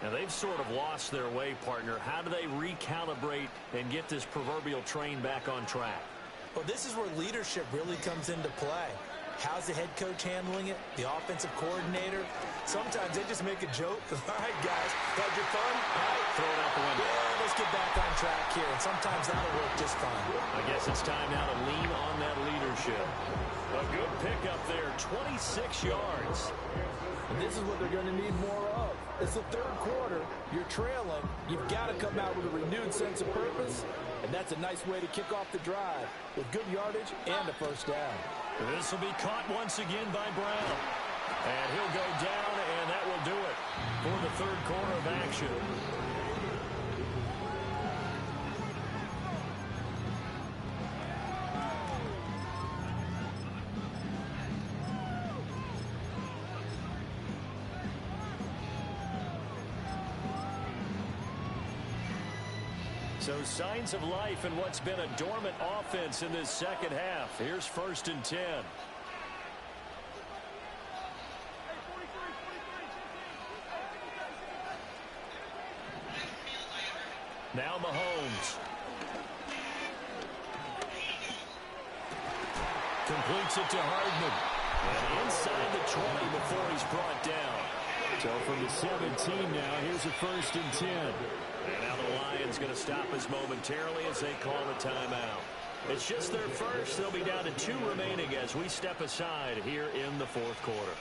E: Now, they've sort of lost their way, partner. How do they recalibrate and get this proverbial train back on track?
F: Well, this is where leadership really comes into play. How's the head coach handling it? The offensive coordinator? Sometimes they just make a joke. All right, guys, had your fun? All right, throw it out the window. Yeah, let's get back on track here. And sometimes that'll work just fine.
E: I guess it's time now to lean on that leadership. A good pickup there, 26 yards.
F: And this is what they're going to need more of. It's the third quarter. You're trailing. You've got to come out with a renewed sense of purpose. And that's a nice way to kick off the drive with good yardage and a first down.
E: This will be caught once again by Brown. And he'll go down, and that will do it for the third quarter of action. So signs of life in what's been a dormant offense in this second half. Here's 1st and 10. Now Mahomes. Completes it to Hardman. And inside the 20 before he's brought down. So from the 17 now, here's a 1st and 10. And now the Lions going to stop us momentarily as they call a timeout. It's just their first. They'll be down to 2 remaining as we step aside here in the 4th quarter.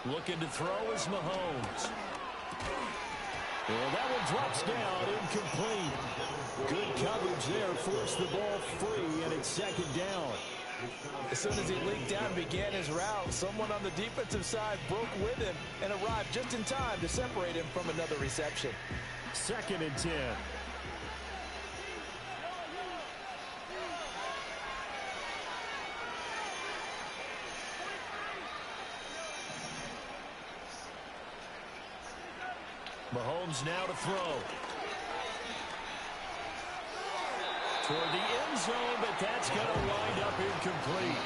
E: Looking to throw is Mahomes. And that one drops down, incomplete. Good coverage there, forced the ball free, and it's 2nd down.
F: As soon as he leaked out and began his route, someone on the defensive side broke with him and arrived just in time to separate him from another reception.
E: 2nd and 10. Mahomes now to throw. Toward the end zone, but that's going to wind up incomplete.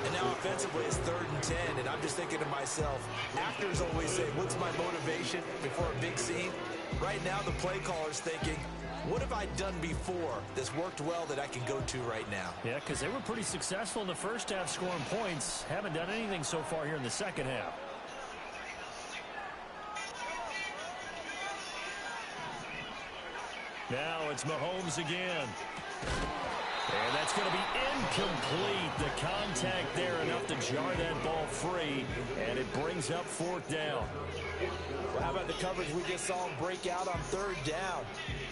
F: And now offensively it's 3rd and 10, and I'm just thinking to myself, actors always say, what's my motivation before a big scene? Right now the play caller's thinking, what have I done before that's worked well that I can go to right now?
E: Yeah, because they were pretty successful in the first half scoring points. Haven't done anything so far here in the second half. Now it's Mahomes again. And that's going to be incomplete. The contact there enough to jar that ball free, and it brings up 4th down.
F: Well, how about the coverage we just saw him break out on 3rd down?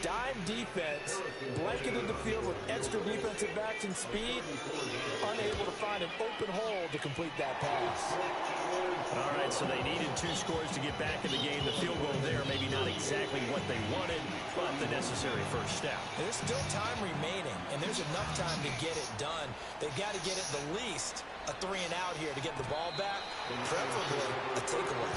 F: Dime defense, blanketed the field with extra defensive backs and speed, unable to find an open hole to complete that pass.
E: All right, so they needed 2 scores to get back in the game. The field goal there, maybe not exactly what they wanted, but the necessary first step.
F: There's still time remaining, and there's enough time to get it done. They've got to get it the least a 3-and-out here to get the ball back, preferably a takeaway.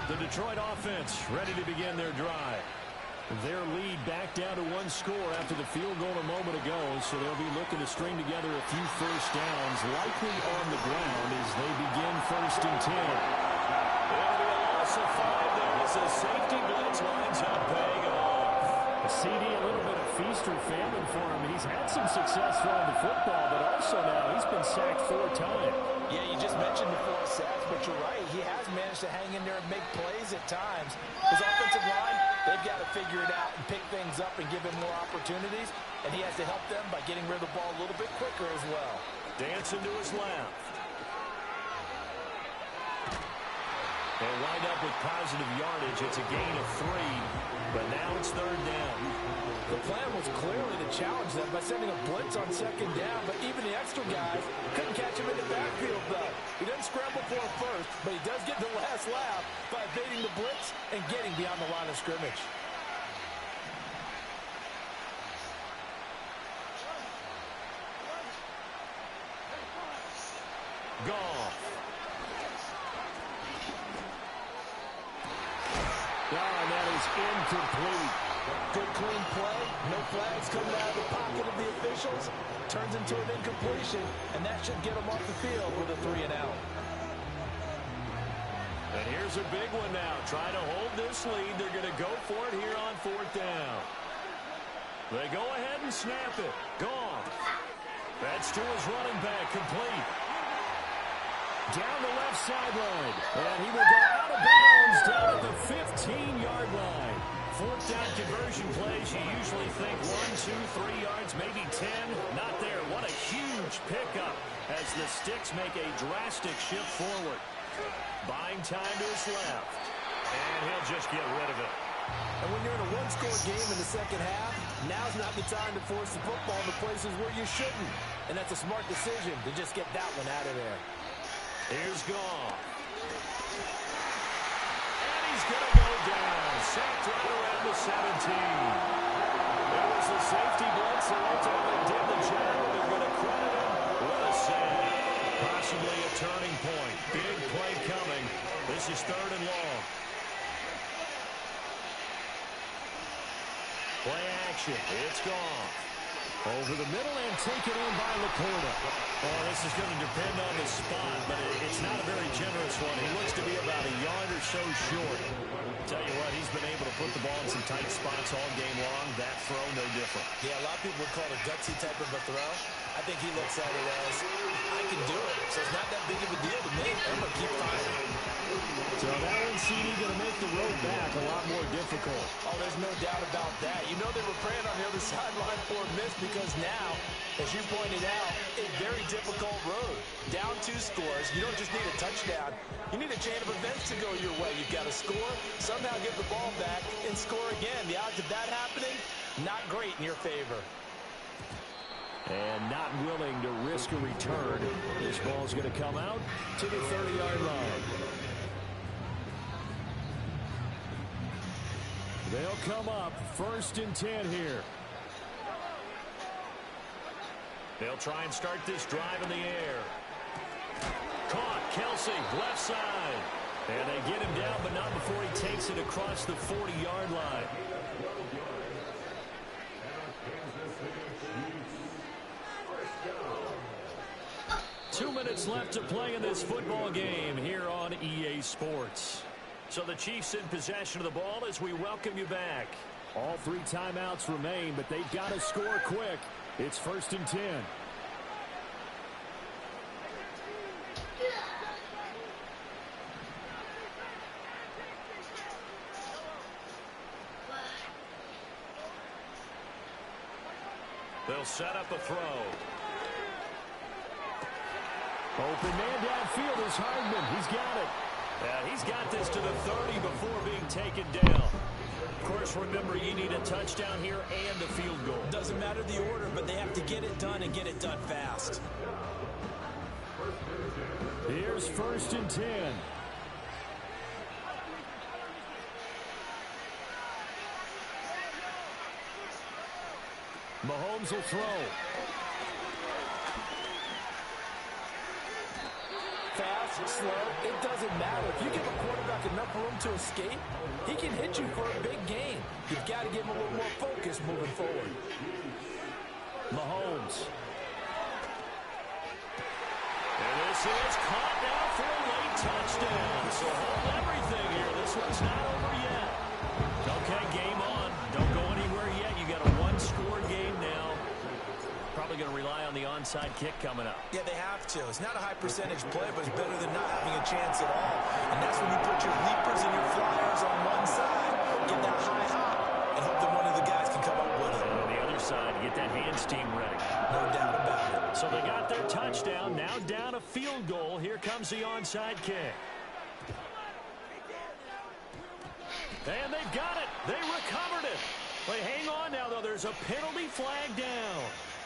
E: The Detroit offense ready to begin their drive. Their lead back down to 1 score after the field goal a moment ago, so they'll be looking to string together a few first downs, likely on the ground as they begin 1st and 10.
F: It'll be a loss of 5 there as the safety blitz lines up paying off.
E: A CD, a little bit of feast or famine for him. He's had some success throwing the football, but also now he's been sacked 4 times.
F: Yeah, you just mentioned the 4 sacks, but you're right. He has managed to hang in there and make plays at times. His offensive line, they've got to figure it out and pick things up and give him more opportunities, and he has to help them by getting rid of the ball a little bit quicker as well.
E: Dancing to his left. They'll wind up with positive yardage. It's a gain of 3, but now it's 3rd down.
F: The plan was clearly to challenge them by sending a blitz on 2nd down, but even the extra guys couldn't catch him in the backfield, though. He doesn't scramble for a first, but he does get the last laugh by evading the blitz and getting beyond the line of scrimmage.
E: Goff. And that is incomplete.
F: Good clean play. No flags coming out of the pocket of the officials. Turns into an incompletion, and that should get them off the field with a 3-and-out.
E: And here's a big one now. Trying to hold this lead. They're going to go for it here on 4th down. They go ahead and snap it. Goff. That's to his running back. Complete. Down the left sideline. And he will go out of bounds down at the 15-yard line. 4th down conversion plays, you usually think 1, 2, 3 yards, maybe 10. Not there. What a huge pickup as the Sticks make a drastic shift forward. Buying time to his left. And he'll just get rid of it.
F: And when you're in a 1-score game in the 2nd half, now's not the time to force the football to places where you shouldn't. And that's a smart decision to just get that one out of there.
E: Here's Goff. And he's going to go down. Sacked right around the 17. There was a safety blitz that ultimately did the job. They're going to credit him with a sack. Possibly a turning point. Big play coming. This is 3rd and long. Play action. It's Goff. Over the middle and taken in by Laporta. Oh, this is going to depend on the spot, but it's not a very generous one. He looks to be about a yard or so short. Tell you what, he's been able to put the ball in some tight spots all game long. That throw, no different.
F: Yeah, a lot of people would call it a gutsy type of a throw. I think he looks at it as, I can do it. So it's not that big of a deal to me. I'm going to keep firing.
E: So that one, CD, going to make the road back a lot more difficult.
F: Oh, there's no doubt about that. You know they were praying on the other sideline for a miss because now, as you pointed out, a very difficult road. Down 2 scores. You don't just need a touchdown. You need a chain of events to go your way. You've got to score, somehow get the ball back, and score again. The odds of that happening, not great in your favor.
E: And not willing to risk a return. This ball's going to come out to the 30-yard line. They'll come up 1st and 10 here. They'll try and start this drive in the air. Caught. Kelsey, left side. And they get him down, but not before he takes it across the 40-yard line. Two minutes left to play in this football game here on EA Sports. So the Chiefs in possession of the ball as we welcome you back. All 3 timeouts remain, but they've got to score quick. It's 1st and 10. They'll set up a throw. Open man downfield is Hardman. He's got it. He's got this to the 30 before being taken down. course, remember, you need a touchdown here and a field goal.
F: Doesn't matter the order, but they have to get it done and get it done fast.
E: Here's 1st and 10. Mahomes will throw.
F: Fast, slow, it doesn't matter. If you give a quarterback enough room to escape, he can hit you for a big gain. You've got to give him a little more focus moving forward.
E: Mahomes. And this is caught now for a late touchdown. So hold everything here. This one's not over yet. Okay, game on. Don't go anywhere yet. You got a one-score game now. Probably going to rely on the onside kick coming up.
F: Yeah, they have to. It's not a high percentage play, but it's better than not having a chance at all. And that's when you put your leapers and your flyers on one side, get that high hop, and hope that one of the guys can come up with it.
E: And on the other side, get that hands team ready.
F: No doubt about it.
E: So they got their touchdown. Now down a field goal. Here comes the onside kick. And they've got it. They recovered it. They hang on now, though. There's a penalty flag down.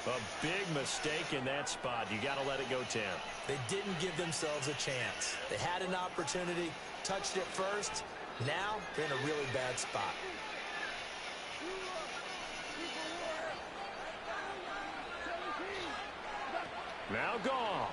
E: A big mistake in that spot. You got to let it go, Tim.
F: They didn't give themselves a chance. They had an opportunity, touched it first. Now they're in a really bad spot.
E: Now Goff.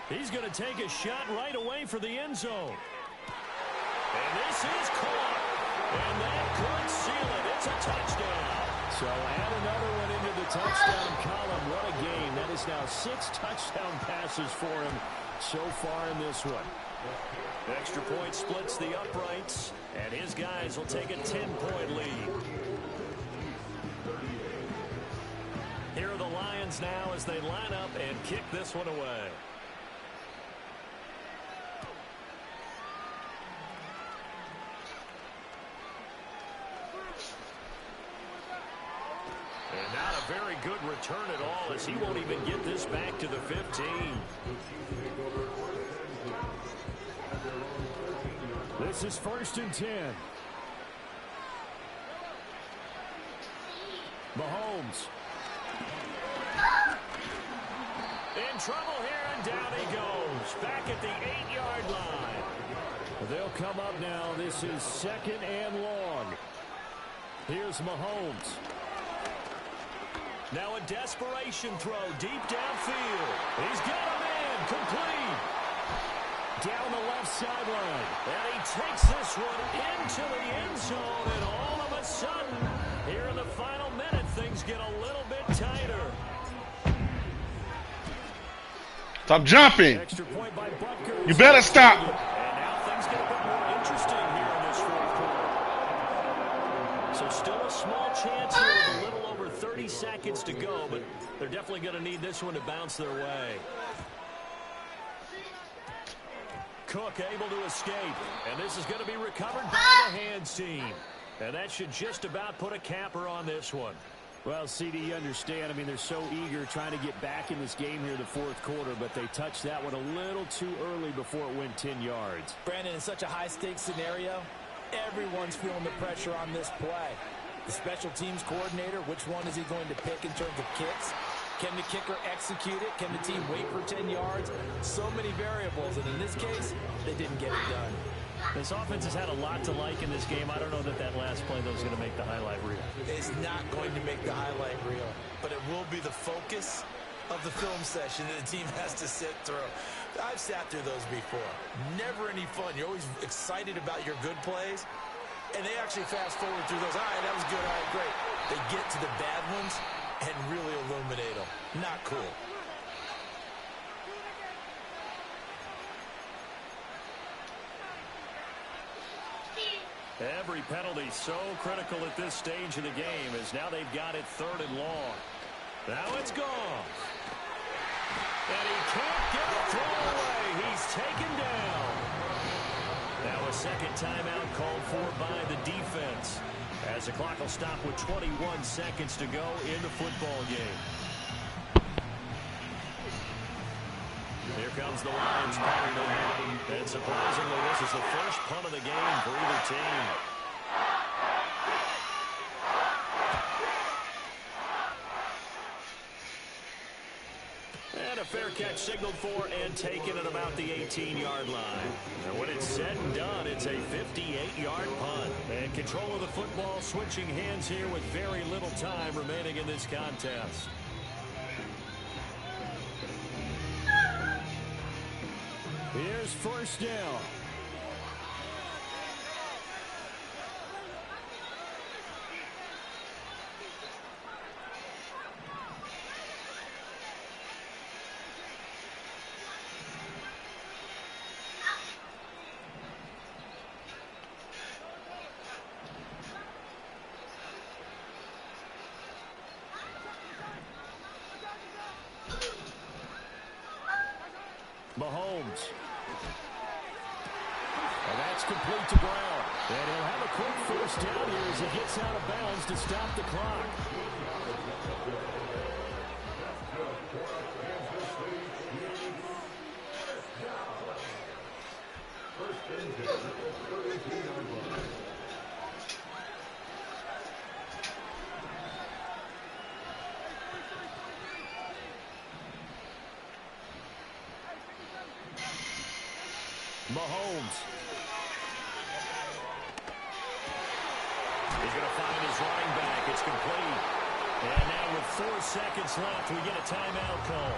E: He's going to take a shot right away for the end zone. And this is caught. And that could seal it. It's a touchdown. So add another one into the touchdown column. What a game. That is now 6 touchdown passes for him so far in this one. Extra point splits the uprights, and his guys will take a 10-point lead. Here are the Lions now as they line up and kick this one away. And not a very good return at all, as he won't even get this back to the 15. This is 1st and 10. Mahomes. In trouble here, and down he goes. Back at the 8-yard line. They'll come up now. This is 2nd and long. Here's Mahomes. Now a desperation throw deep downfield. He's got a man complete. Down the left sideline. And he takes this one into the end zone. And all of a sudden, here in the final minute, things get a little bit tighter.
D: Stop jumping.
E: Extra point by Butker.
D: You better stop.
E: And now things get a bit more interesting here in this 4th quarter. So still a small chance here with a little over 30 seconds to go, but they're definitely going to need this one to bounce their way. Cook able to escape, and this is going to be recovered by the hands team. And that should just about put a capper on this one.
G: Well, CD, you understand. I mean, they're so eager trying to get back in this game here in the 4th quarter, but they touched that one a little too early before it went 10 yards.
F: Brandon, in such a high-stakes scenario, everyone's feeling the pressure on this play. The special teams coordinator, which one is he going to pick in terms of kicks? Can the kicker execute it? Can the team wait for 10 yards? So many variables, and in this case, they didn't get it done.
E: This offense has had a lot to like in this game. I don't know that that last play, though, is going to make the highlight reel.
F: It's not going to make the highlight reel, but it will be the focus of the film session that the team has to sit through. I've sat through those before. Never any fun. You're always excited about your good plays, and they actually fast forward through those. All right, that was good. All right, great. They get to the bad ones and really illuminate them. Not cool.
E: Every penalty so critical at this stage of the game, as now they've got it 3rd and long. Now it's gone. And he can't get the throw away. He's taken down. Now a second timeout called for by the defense, as the clock will stop with 21 seconds to go in the football game. Here comes the Lions punting now. And surprisingly, this is the first punt of the game for either team. fair catch signaled for and taken at about the 18-yard line. And when it's said and done, it's a 58-yard punt. And control of the football switching hands here with very little time remaining in this contest. Here's first down. Mahomes. And that's complete to Brown. And he'll have a quick first down here as he gets out of bounds to stop the clock. Mahomes. He's going to find his running back. It's complete. And now with 4 seconds left, we get a timeout call.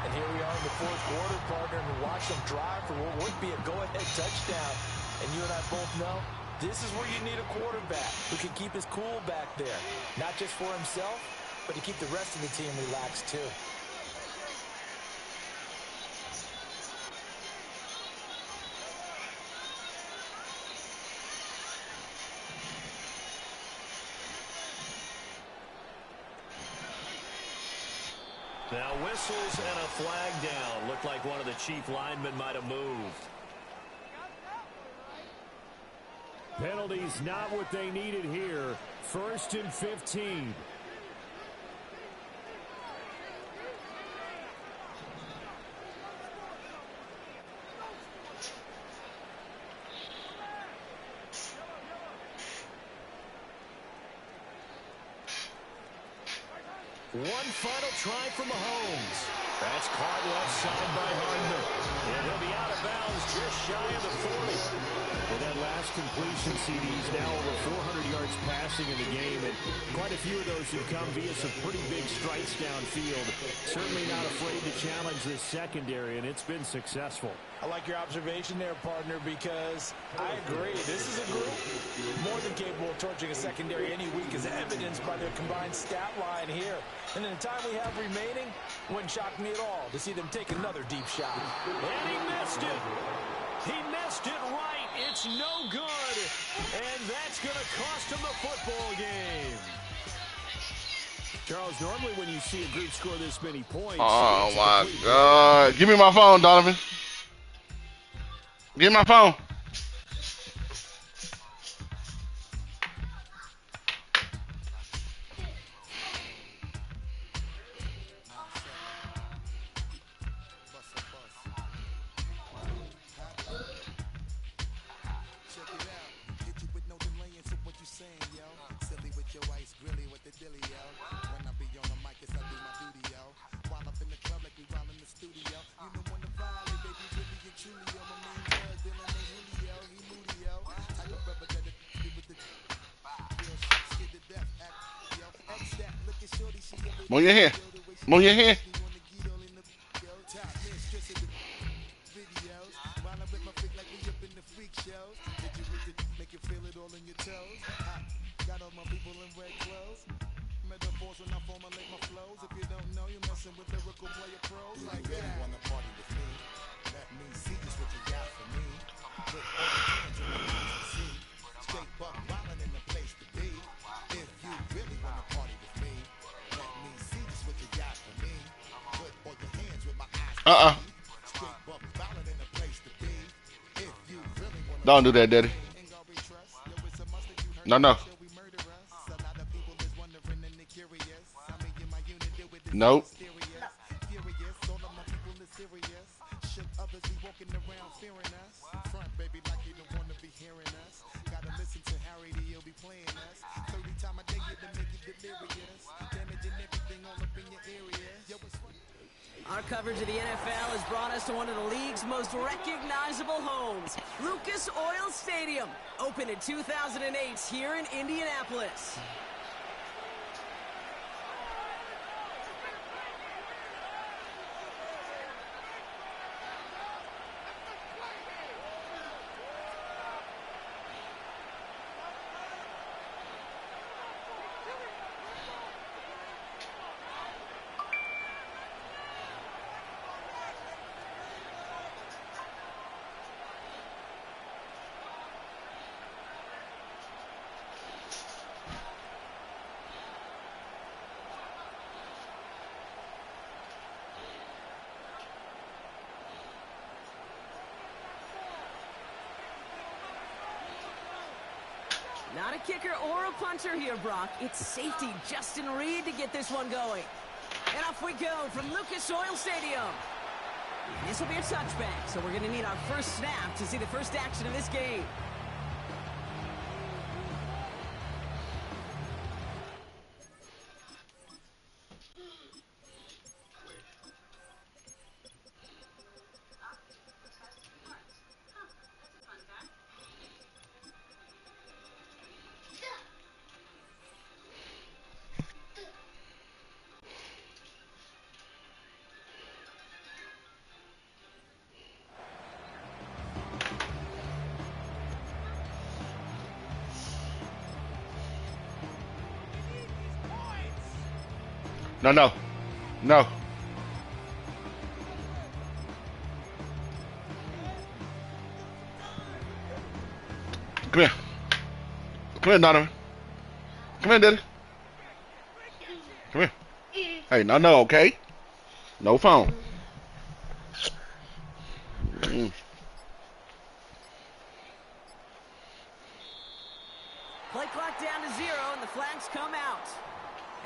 F: And here we are in the fourth quarter, partner, and watch them drive for what would be a go-ahead touchdown. And you and I both know this is where you need a quarterback who can keep his cool back there. Not just for himself, but to keep the rest of the team relaxed too.
E: Now whistles and a flag down. Looked like one of the chief linemen might have moved.
G: Penalties not what they needed here. 1st and 15.
E: One final try from Mahomes. That's caught left side by Hardman. And he'll be out of bounds just shy of the 40.
G: And that last completion, CD's now over 400 yards passing in the game. And quite a few of those have come via some pretty big strikes downfield. Certainly not afraid to challenge this secondary, and it's been successful.
F: I like your observation there, partner, because I agree. This is a group more than capable of torching a secondary any week, as evidenced by their combined stat line here. And in the time we have remaining, wouldn't shock me at all to see them take another deep shot.
E: And he missed it. He missed it right. It's no good. And that's going to cost him the football game.
G: Charles, normally when you see a group score this many points...
D: Oh, my God. Give me my phone, Donovan. Give me my phone. Move your hand. Move your hand. Don't do that, Daddy. No, no. Nope.
B: Our coverage of the NFL has brought us to one of the league's most recognizable homes, Lucas Oil Stadium, opened in 2008 here in Indianapolis. Not a kicker or a punter here, Brock. It's safety Justin Reed to get this one going. And off we go from Lucas Oil Stadium. This will be a touchback, so we're going to need our first snap to see the first action of this game.
D: No, no. No. Come here. Come here, Donovan. Come here, Daddy. Come here. Hey, no, okay? No phone.
B: Play clock down to 0, and the flags come out.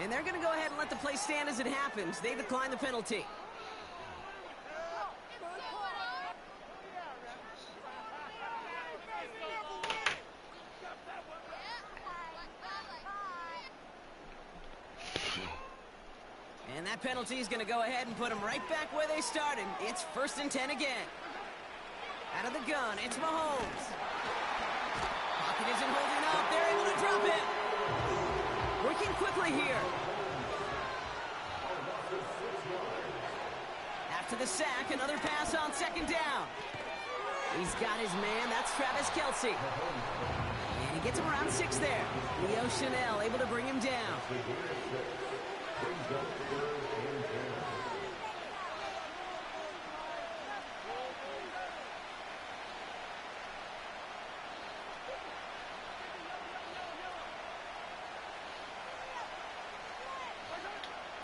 B: And they're going to go ahead and let the play stand as it happens. They decline the penalty. And that penalty is going to go ahead and put them right back where they started. It's 1st and 10 again. Out of the gun, it's Mahomes. Pocket isn't holding up. They're able to drop it. Working quickly here. After the sack, another pass on 2nd down. He's got his man. That's Travis Kelce. And he gets him around 6 there. Leo Chanel able to bring him down.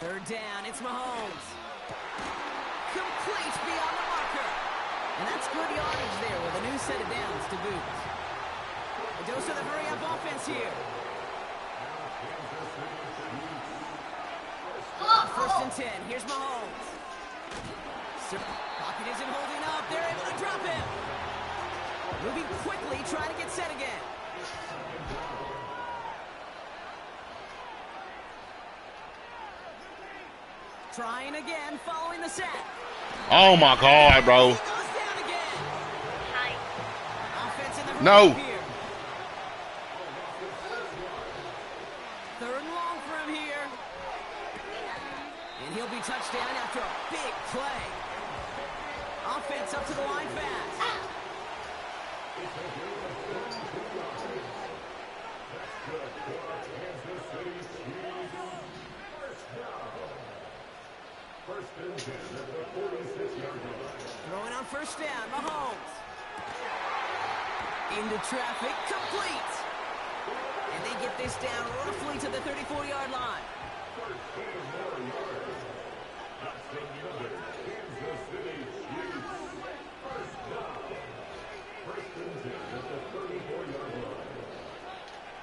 B: Third down, it's Mahomes. Complete beyond the marker. And that's good yardage there with a new set of downs to boot. A dose of the hurry-up offense here. 1st and 10, here's Mahomes. Pocket isn't holding up, they're able to drop him. Moving quickly, trying to get set again. Trying again, following the sack.
D: Oh my God, bro.
B: He goes down again. Offense in the
D: No.
B: here. 3rd and long for him here. And he'll be touched down after a big play. Offense up to the line fast. Throwing on 1st down, Mahomes. Into traffic, complete. And they get this down roughly to the 34-yard line.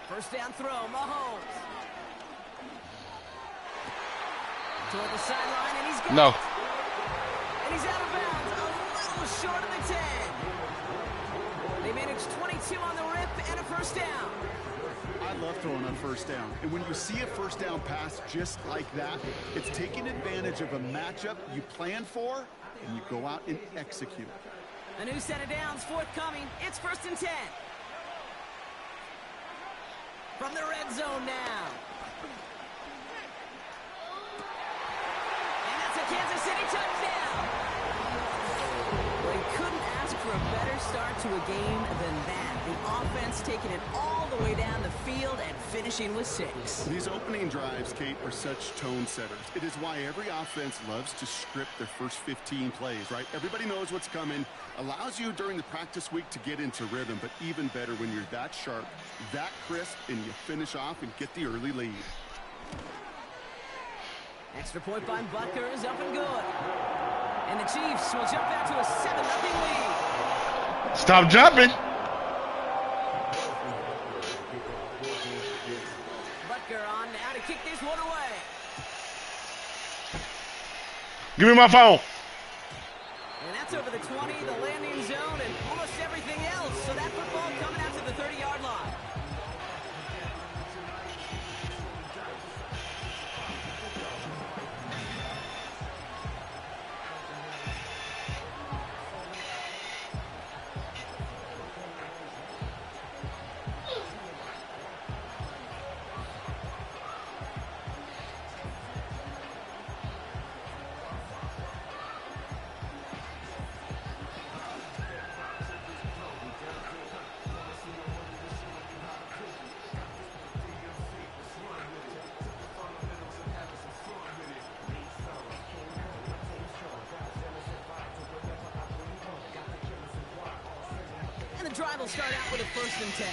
B: First down throw, Mahomes. Toward the sideline, and he's got
D: No.
B: it. And he's out of bounds, a little short of the 10. They managed 22 on the rip and a 1st down.
D: I
C: love throwing on first down. And when you see a first down pass just like that, it's taking advantage of a matchup you plan for, and you go out and execute.
B: A new set of downs forthcoming. It's 1st and 10. From the red zone now. And that's a Kansas City touchdown. Well, you couldn't ask for a better start to a game than that. The offense taking it all the way down the field and finishing with 6.
C: These opening drives, Kate, are such tone setters. It is why every offense loves to script their first 15 plays, right? Everybody knows what's coming. Allows you during the practice week to get into rhythm, but even better when you're that sharp, that crisp, and you finish off and get the early lead.
B: Extra point by Butker is up and good. And the Chiefs will jump out to a 7-0 lead.
D: Stop jumping.
B: Butker on now to kick this one away.
D: Give me my phone.
B: And that's over the 20, the landing zone, and almost everything else. So that football coming out to the 30-yard line. Drive will start out with a 1st and 10.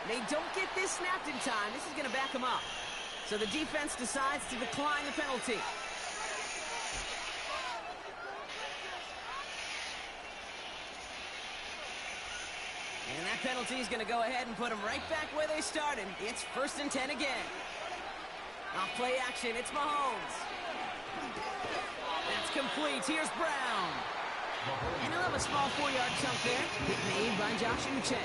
B: They don't get this snapped in time. This is going to back them up. So the defense decides to decline the penalty. And that penalty is going to go ahead and put them right back where they started. It's 1st and 10 again. Off play action, it's Mahomes. That's complete. Here's Brown. And he'll have a small 4-yard chunk there. Hit made by Josh Uche.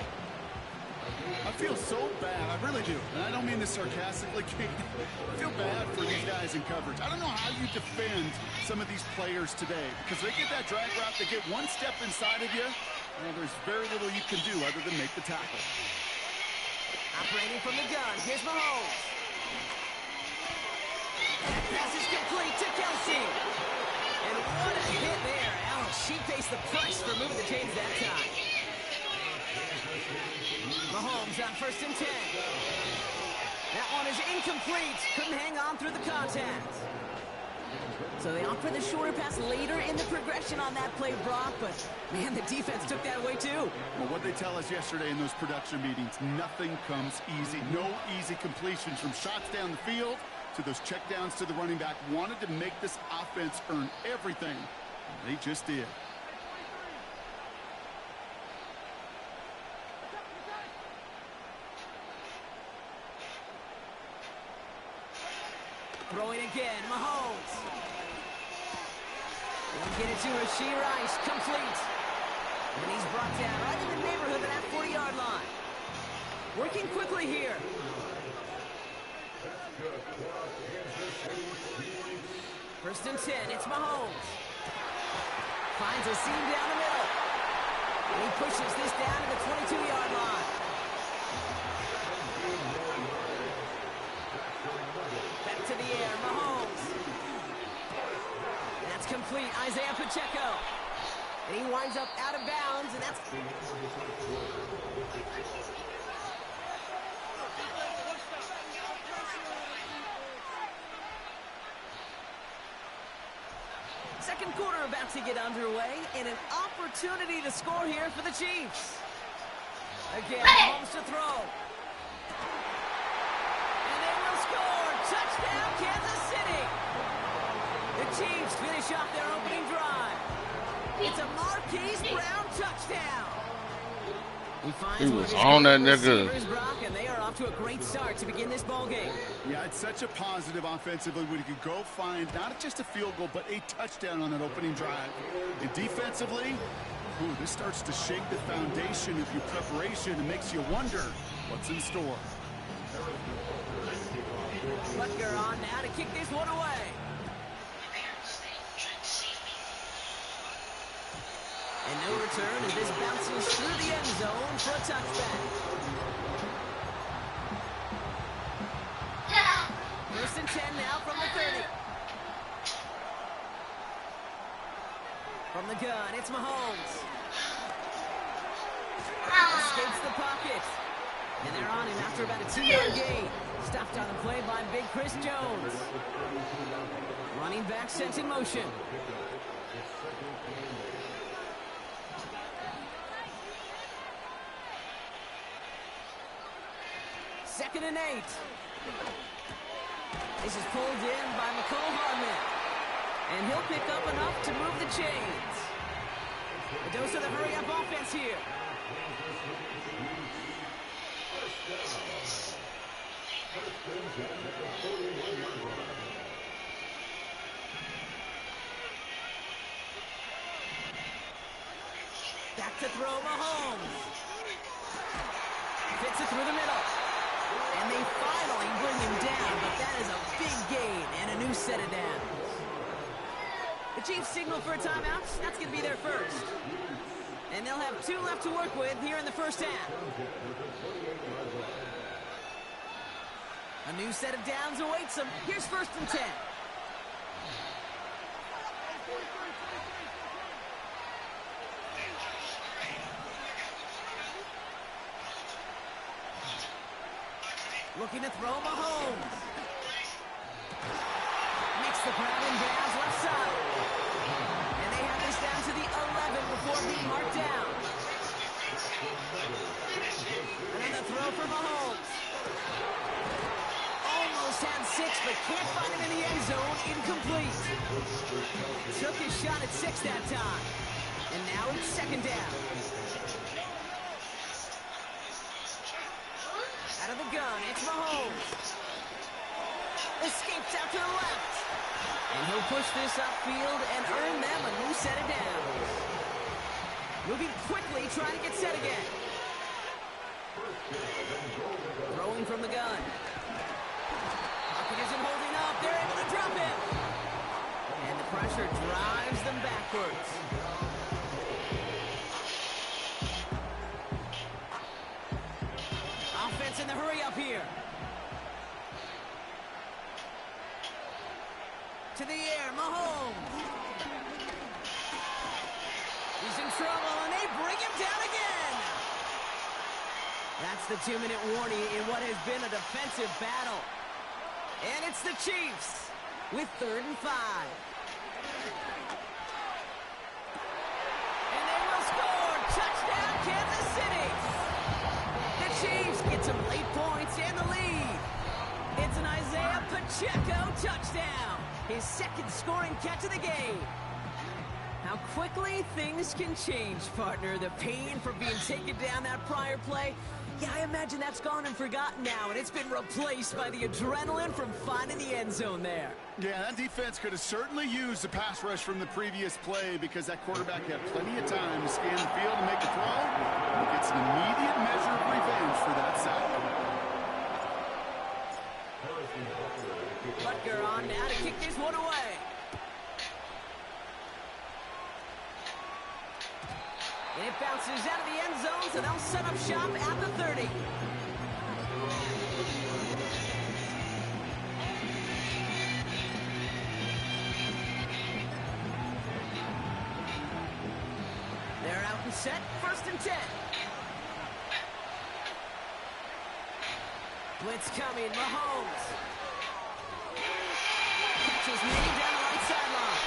C: I feel so bad. I really do. And I don't mean this sarcastically, Kate. I feel bad for these guys in coverage. I don't know how you defend some of these players today. Because they get that drag route, they get one step inside of you, and there's very little you can do other than make the tackle.
B: Operating from the gun. Here's Mahomes. That pass is complete to Kelsey. And what a hit there. Ouch, she faced the price for moving the chains that time. Mahomes on 1st and 10. That one is incomplete. Couldn't hang on through the contact. So they opt for the shorter pass later in the progression on that play, Brock. But, man, the defense took that away, too.
C: Well, what they tell us yesterday in those production meetings, nothing comes easy. No easy completions from shots down the field to those checkdowns to the running back. Wanted to make this offense earn everything. They just did.
B: Throwing again, Mahomes. They'll get it to Rashee Rice, complete. And he's brought down right in the neighborhood of that 40-yard line. Working quickly here. First and 10, it's Mahomes. Finds a seam down the middle. And he pushes this down to the 22-yard line. Back to the air, Mahomes. That's complete, Isaiah Pacheco. And he winds up out of bounds, and that's... Second quarter about to get underway, and an opportunity to score here for the Chiefs. Again, Mahomes to throw. And they will score. Touchdown, Kansas City. The Chiefs finish off their opening drive. It's a Marquise Brown touchdown.
D: He was on that nigga.
B: And they are off to a great start to begin this ball game.
C: Yeah, it's such a positive offensively when you can go find not just a field goal, but a touchdown on that opening drive. And defensively, ooh, this starts to shake the foundation of your preparation and makes you wonder what's in store.
B: Butker on now to kick this one away. And no return as this bounces through the end zone for a touchback. First and 10 now from the 30. From the gun, it's Mahomes. Escapes the pocket. And they're on him after about a 2-yard gain. Stopped on the play by big Chris Jones. Running back sent in motion. Second and 8. This is pulled in by McCole Hardman. And he'll pick up enough to move the chains. A dose of the hurry-up offense here. Back to throw Mahomes. Fits it through the middle. And they finally bring him down, but that is a big gain and a new set of downs. The Chiefs signal for a timeout. That's going to be their first. And they'll have 2 left to work with here in the first half. A new set of downs awaits them. Here's first and 10. Looking to throw Mahomes. Makes the grab and bounds left side. And they have this down to the 11 before being marked down. Another throw for Mahomes. Almost had 6, but can't find him in the end zone. Incomplete. Took his shot at 6 that time. And now it's second down. Out of the gun, it's Mahomes. Escapes out to the left. And he'll push this upfield and earn them a new set of downs. Moving quickly, trying to get set again. Throwing from the gun. Pocket isn't holding up. They're able to drop him. And the pressure drives them backwards. Offense in the hurry up here. To the air, Mahomes. He's in trouble, and they bring him down again. That's the 2-minute warning in what has been a defensive battle. And it's the Chiefs with 3rd and 5. And they will score. Touchdown, Kansas City. The Chiefs get some late points and the lead. It's an Isaiah Pacheco touchdown. His second scoring catch of the game. How quickly things can change, partner. The pain from being taken down that prior play. Yeah, I imagine that's gone and forgotten now, and it's been replaced by the adrenaline from finding the end zone there.
C: Yeah, that defense could have certainly used the pass rush from the previous play because that quarterback had plenty of time to scan the field and make a throw. He gets an immediate measure of revenge for that sack.
B: Butker on now to kick this one away. And it bounces out of the end zone, so they'll set up shop at the 30. They're out and set, 1st and 10. Blitz coming, Mahomes. Catches Manning down the right sideline.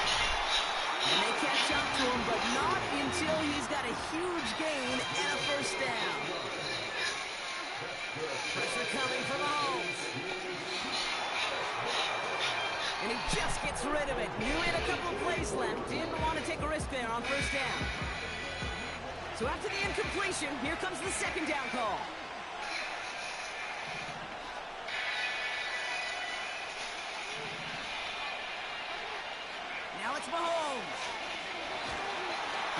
B: And they catch up to him, but not until he's got a huge gain and a first down. Pressure coming from Mahomes. And he just gets rid of it. Knew he had a couple of plays left. Didn't want to take a risk there on first down. So after the incompletion, here comes the second down call. Now it's Mahomes.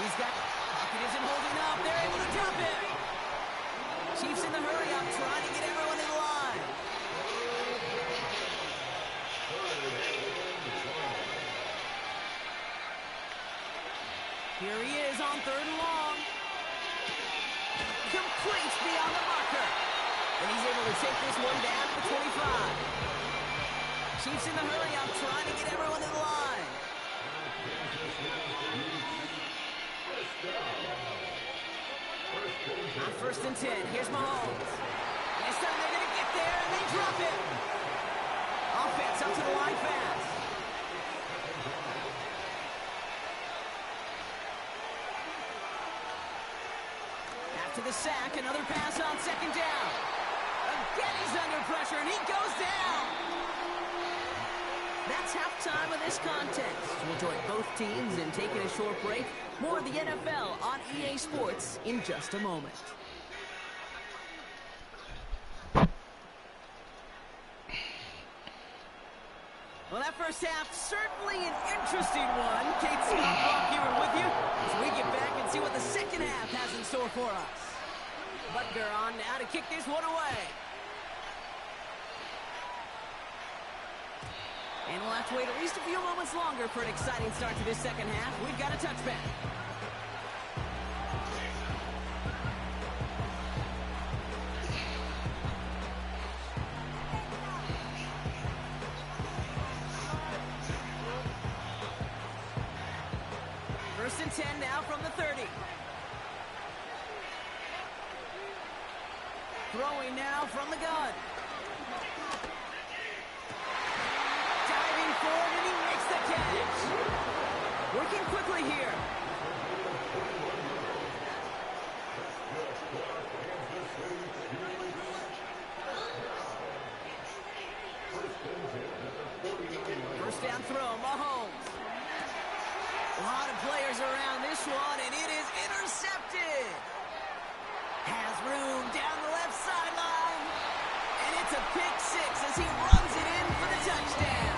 B: He's got... Pocket isn't holding up. They're able to drop it. Chiefs in the hurry-up, trying to get everyone in line. Here he is on 3rd and long. Completes beyond the marker. And he's able to take this one down to the 25. Chiefs in the hurry-up, trying to get everyone in line. On 1st and 10, here's Mahomes. This time they're going to get there, and they drop it. Offense up to the line fast. After the sack, another pass on 2nd down. Again, he's under pressure, and he goes down. That's halftime of this contest. We'll join both teams in taking a short break. More of the NFL on EA Sports in just a moment. Well, that first half, certainly an interesting one. Kate Scott here with you as we get back and see what the second half has in store for us. Butker on now to kick this one away. And we'll have to wait at least a few moments longer for an exciting start to this second half. We've got a touchback. First and 10 now from the 30. Throwing now from the gun. Diving forward, and he makes the catch. Working quickly here. First down throw, Mahomes. A lot of players around this one, and it is intercepted. Has room down the left sideline. And it's a pick six as he runs it in for the touchdown.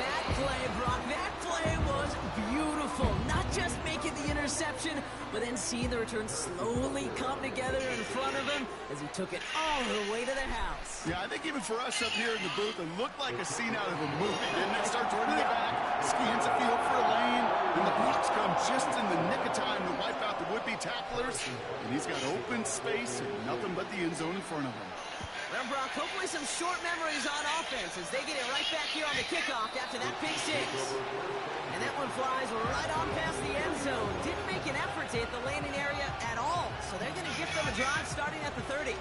B: That play, Brock, that play was beautiful. Not just making the interception, but then seeing the return slowly come together in front of him as he took it all the way to the house.
C: Yeah, I think even for us up here in the booth, it looked like a scene out of a movie. Didn't it? Starts running it back, scans the field for a lane, and the blocks come just in the nick of time to wipe out the would-be tacklers. And he's got open space and nothing but the end zone in front of him.
B: Well, Brock, hopefully some short memories on offense as they get it right back here on the kickoff after that pick six. And that one flies right on past the end zone. Didn't make an effort to hit the landing area at all. So they're going to give them a drive starting at the 30.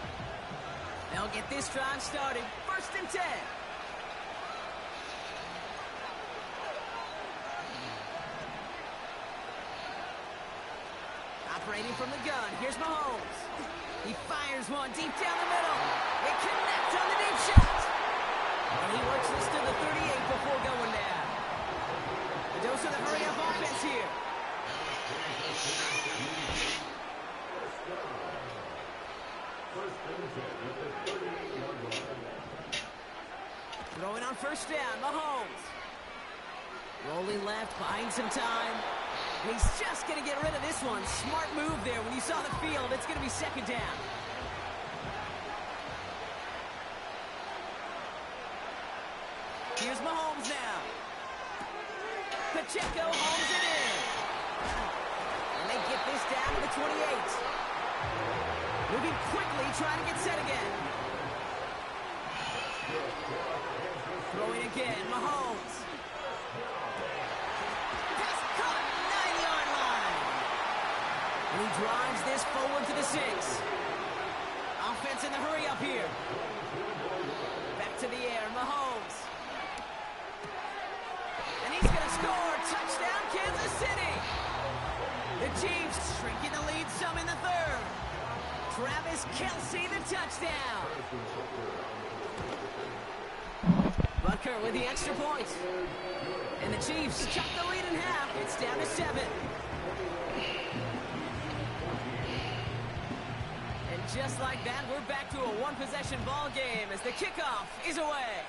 B: They'll get this drive started. 1st and 10. Operating from the gun. Here's Mahomes. He fires one deep down the middle. They connect on the deep shot. And he works this to the 38 before going down. A dose of the hurry-up offense here. Throwing on 1st down, Mahomes. Rolling left, buying some time. And he's just going to get rid of this one. Smart move there. When you saw the field, it's going to be 2nd down. Here's Mahomes now. Pacheco holds it in. And they get this down to the 28. Moving quickly, trying to get set again. Throwing again, Mahomes. Pass caught, 9-yard line. And he drives this forward to the 6. Offense in the hurry up here. Back to the air, Mahomes. And he's going to score. Touchdown, Kansas City. The Chiefs shrinking the lead some in the 3rd. Travis Kelce, the touchdown. Butker with the extra point. And the Chiefs cut the lead in half. It's down to 7. just like that, we're back to a one-possession ball game as the kickoff is away.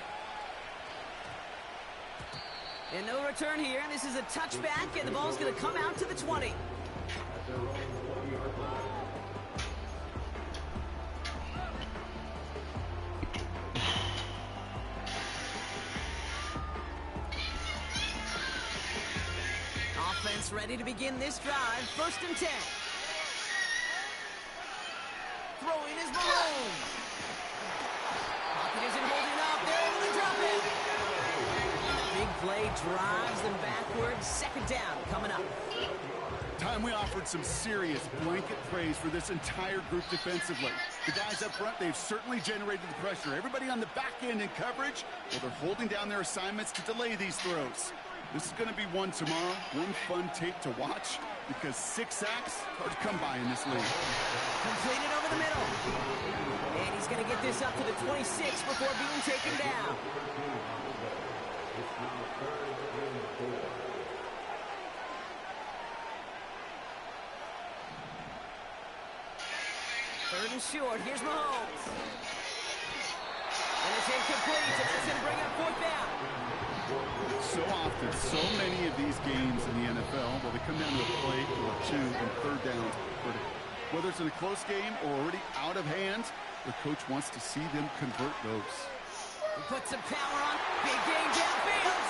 B: And no return here, and this is a touchback, and the ball's going to come out to the 20. Offense ready to begin this drive. 1st and 10. Throwing is Malone. Pocket isn't holding up. They're able to drop it. Big play drives them backwards. 2nd down coming up.
C: Time we offered some serious blanket praise for this entire group defensively. The guys up front, they've certainly generated the pressure. Everybody on the back end in coverage, well, they're holding down their assignments to delay these throws. This is going to be one tomorrow, one fun tape to watch, because 6 sacks, hard to come by in this league.
B: Completed over the middle. And he's going to get this up to the 26 before being taken down. Third and short. Here's Mahomes. And it's incomplete, and that's going to bring up 4th down.
C: So often, so many of these games in the NFL, well, they come down to a play or 2 and 3rd downs. Whether it's in a close game or already out of hand, the coach wants to see them convert those.
B: He puts some power on. Big game downfield.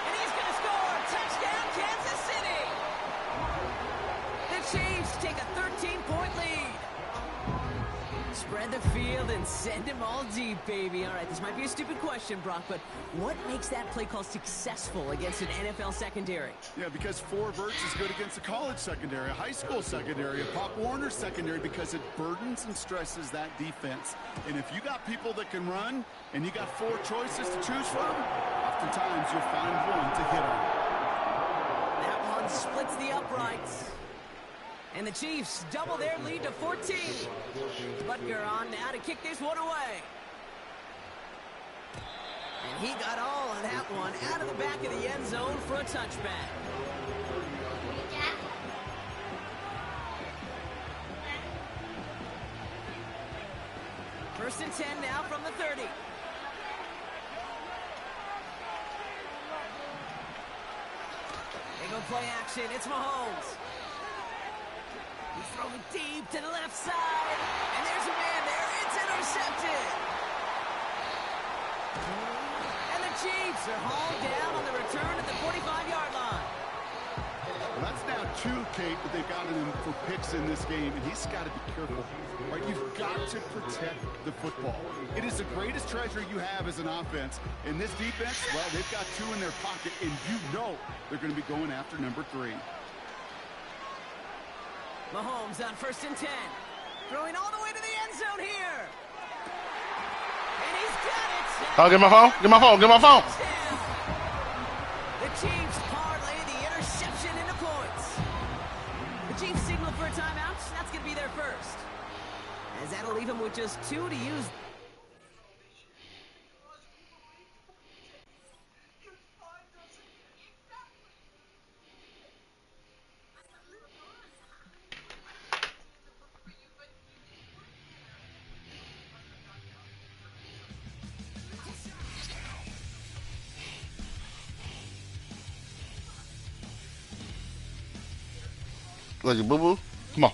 B: And he's going to score. Touchdown, Kansas City. The Chiefs take a 13-point lead. Spread the field and send him all deep, baby. All right, this might be a stupid question, Brock, but what makes that play call successful against an NFL secondary?
C: Yeah, because 4 verts is good against a college secondary, a high school secondary, a Pop Warner secondary, because it burdens and stresses that defense. And if you got people that can run and you got 4 choices to choose from, oftentimes you'll find one to hit on.
B: That one splits the uprights. And the Chiefs double their lead to 14. Butker on now to kick this one away. And he got all of that one out of the back of the end zone for a touchback. First and 10 now from the 30. They go play action. It's Mahomes. He's throwing deep to the left side. And there's a man there. It's intercepted. And the Chiefs are hauled down on the return at the 45-yard line.
C: Well, that's now 2, Kate, that they've gotten him for picks in this game, and he's got to be careful. Right? You've got to protect the football. It is the greatest treasure you have as an offense. And this defense, well, they've got 2 in their pocket, and you know they're going to be going after number 3.
B: Mahomes on 1st and 10. Throwing all the way to the end zone here. And he's got it.
D: Oh, get my phone. Get my phone. Get my phone.
B: The Chiefs parlay the interception into points. The Chiefs signal for a timeout. That's going to be their first. As that'll leave them with just 2 to use.
D: Like you boo-boo? Come on.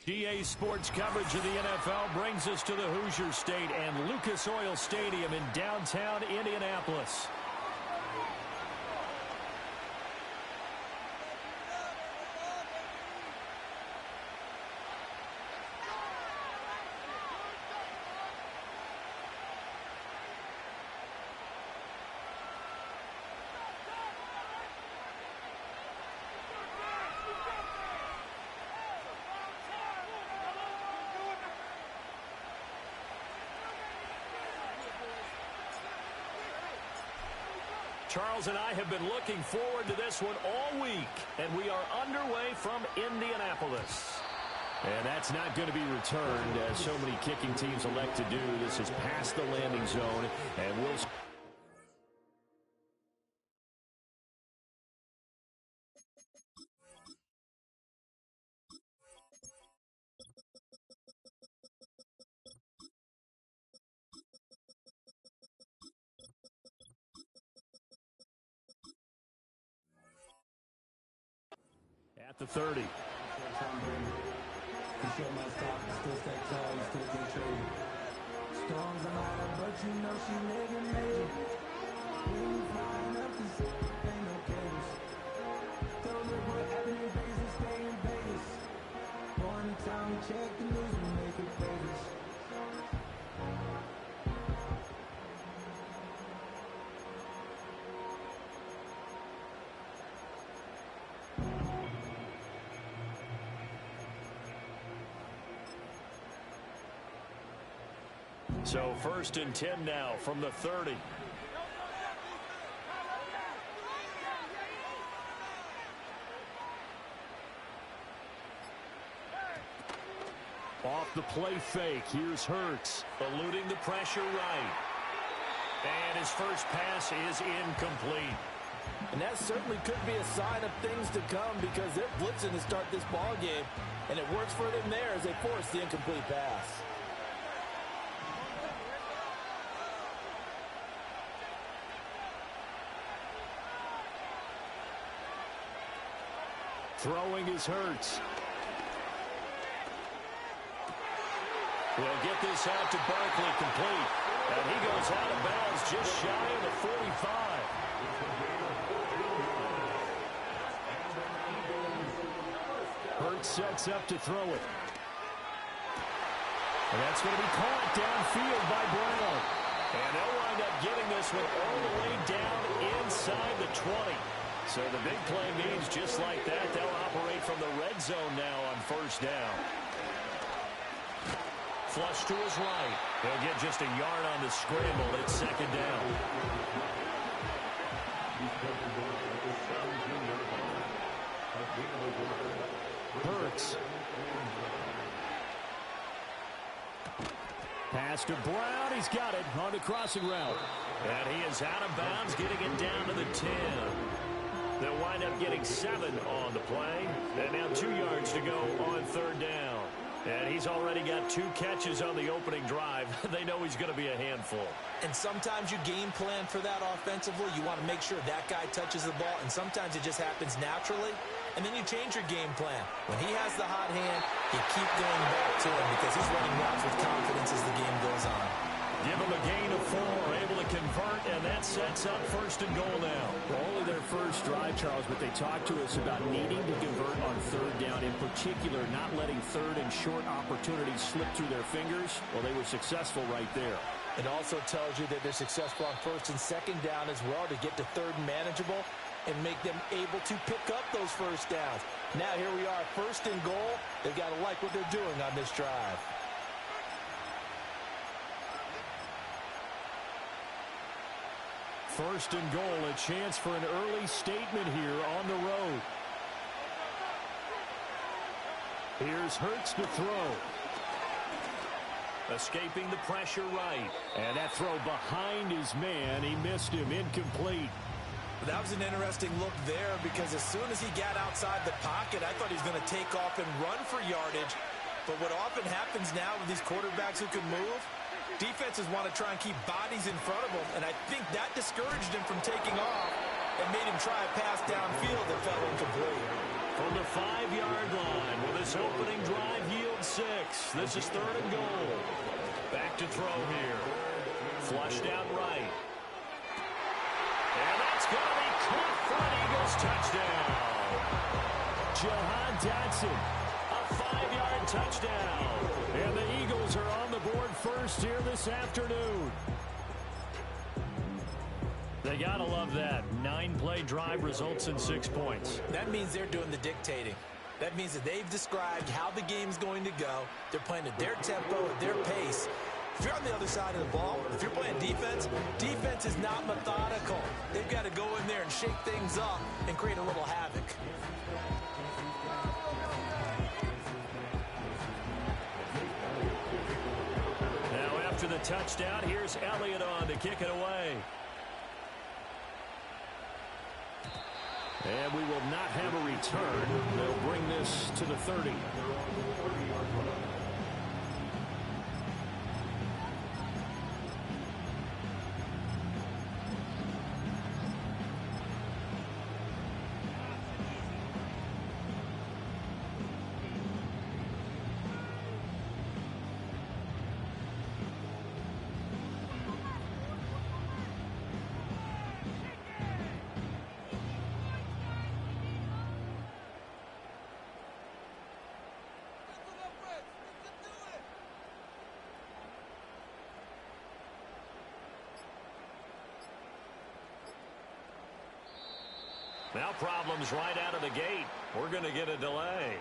E: GA Sports coverage of the NFL brings us to the Hoosier State and Lucas Oil Stadium in downtown Indianapolis. Charles and I have been looking forward to this one all week, and we are underway from Indianapolis. And that's not going to be returned, as so many kicking teams elect to do. This is past the landing zone, and we'll... At the 30.
A: Storms are mine, but you know she living major. When you flying up, this ain't no case. Told her what happened in Vegas, stay in Vegas. Born in town, check the news, we make it famous.
E: So 1st and 10 now from the 30. Off the play fake. Here's Hurts, eluding the pressure right. And his first pass is incomplete.
F: And that certainly could be a sign of things to come, because they're blitzing to start this ball game, and it works for them there as they force the incomplete pass.
E: Throwing is Hurts. We'll get this out to Barkley, complete. And he goes out of bounds just shy of the 45. Hurts sets up to throw it. And that's going to be caught downfield by Brown. And they'll wind up getting this one all the way down inside the 20. So the big play means just like that, they'll operate from the red zone now on 1st down. Flush to his right. He'll get just a yard on the scramble. It's 2nd down. Hurts. Pass to Brown. He's got it on the crossing route. And he is out of bounds, getting it down to the 10. They'll wind up getting 7 on the play. And now 2 yards to go on 3rd down. And he's already got 2 catches on the opening drive. They know he's going to be a handful.
F: And sometimes you game plan for that offensively. You want to make sure that guy touches the ball, and sometimes it just happens naturally. And then you change your game plan. When he has the hot hand, you keep going back to him because he's running routes with confidence as the game goes on.
E: Give him a gain of 4, able to convert, and that sets up 1st and goal now.
G: Well, only their first drive, Charles, but they talked to us about needing to convert on 3rd down, in particular, not letting 3rd and short opportunities slip through their fingers. Well, they were successful right there.
F: It also tells you that they're successful on 1st and 2nd down as well to get to 3rd and manageable and make them able to pick up those 1st downs. Now here we are, 1st and goal. They've got to like what they're doing on this drive.
E: First and goal, a chance for an early statement here on the road. Here's Hurts to throw. Escaping the pressure right. And that throw behind his man. He missed him. Incomplete.
F: That was an interesting look there because as soon as he got outside the pocket, I thought he was going to take off and run for yardage. But what often happens now with these quarterbacks who can move, defenses want to try and keep bodies in front of them, and I think that discouraged him from taking off and made him try a pass downfield that fell incomplete.
E: From the 5-yard line, will this opening drive yield 6? This is 3rd and goal. Back to throw here. Flushed out right. And that's going to be caught for an Eagles touchdown. Jahan Dotson, a 5-yard touchdown. And the Eagles are on the board first here this afternoon. They got to love that. 9-play drive results in 6 points.
F: That means they're doing the dictating. That means that they've described how the game's going to go. They're playing at their tempo, at their pace. If you're on the other side of the ball, if you're playing defense, defense is not methodical. They've got to go in there and shake things up and create a little havoc.
E: Now after the touchdown, here's Elliott on to kick it away. And we will not have a return. They'll bring this to the 30. Now problems right out of the gate. We're going to get a delay.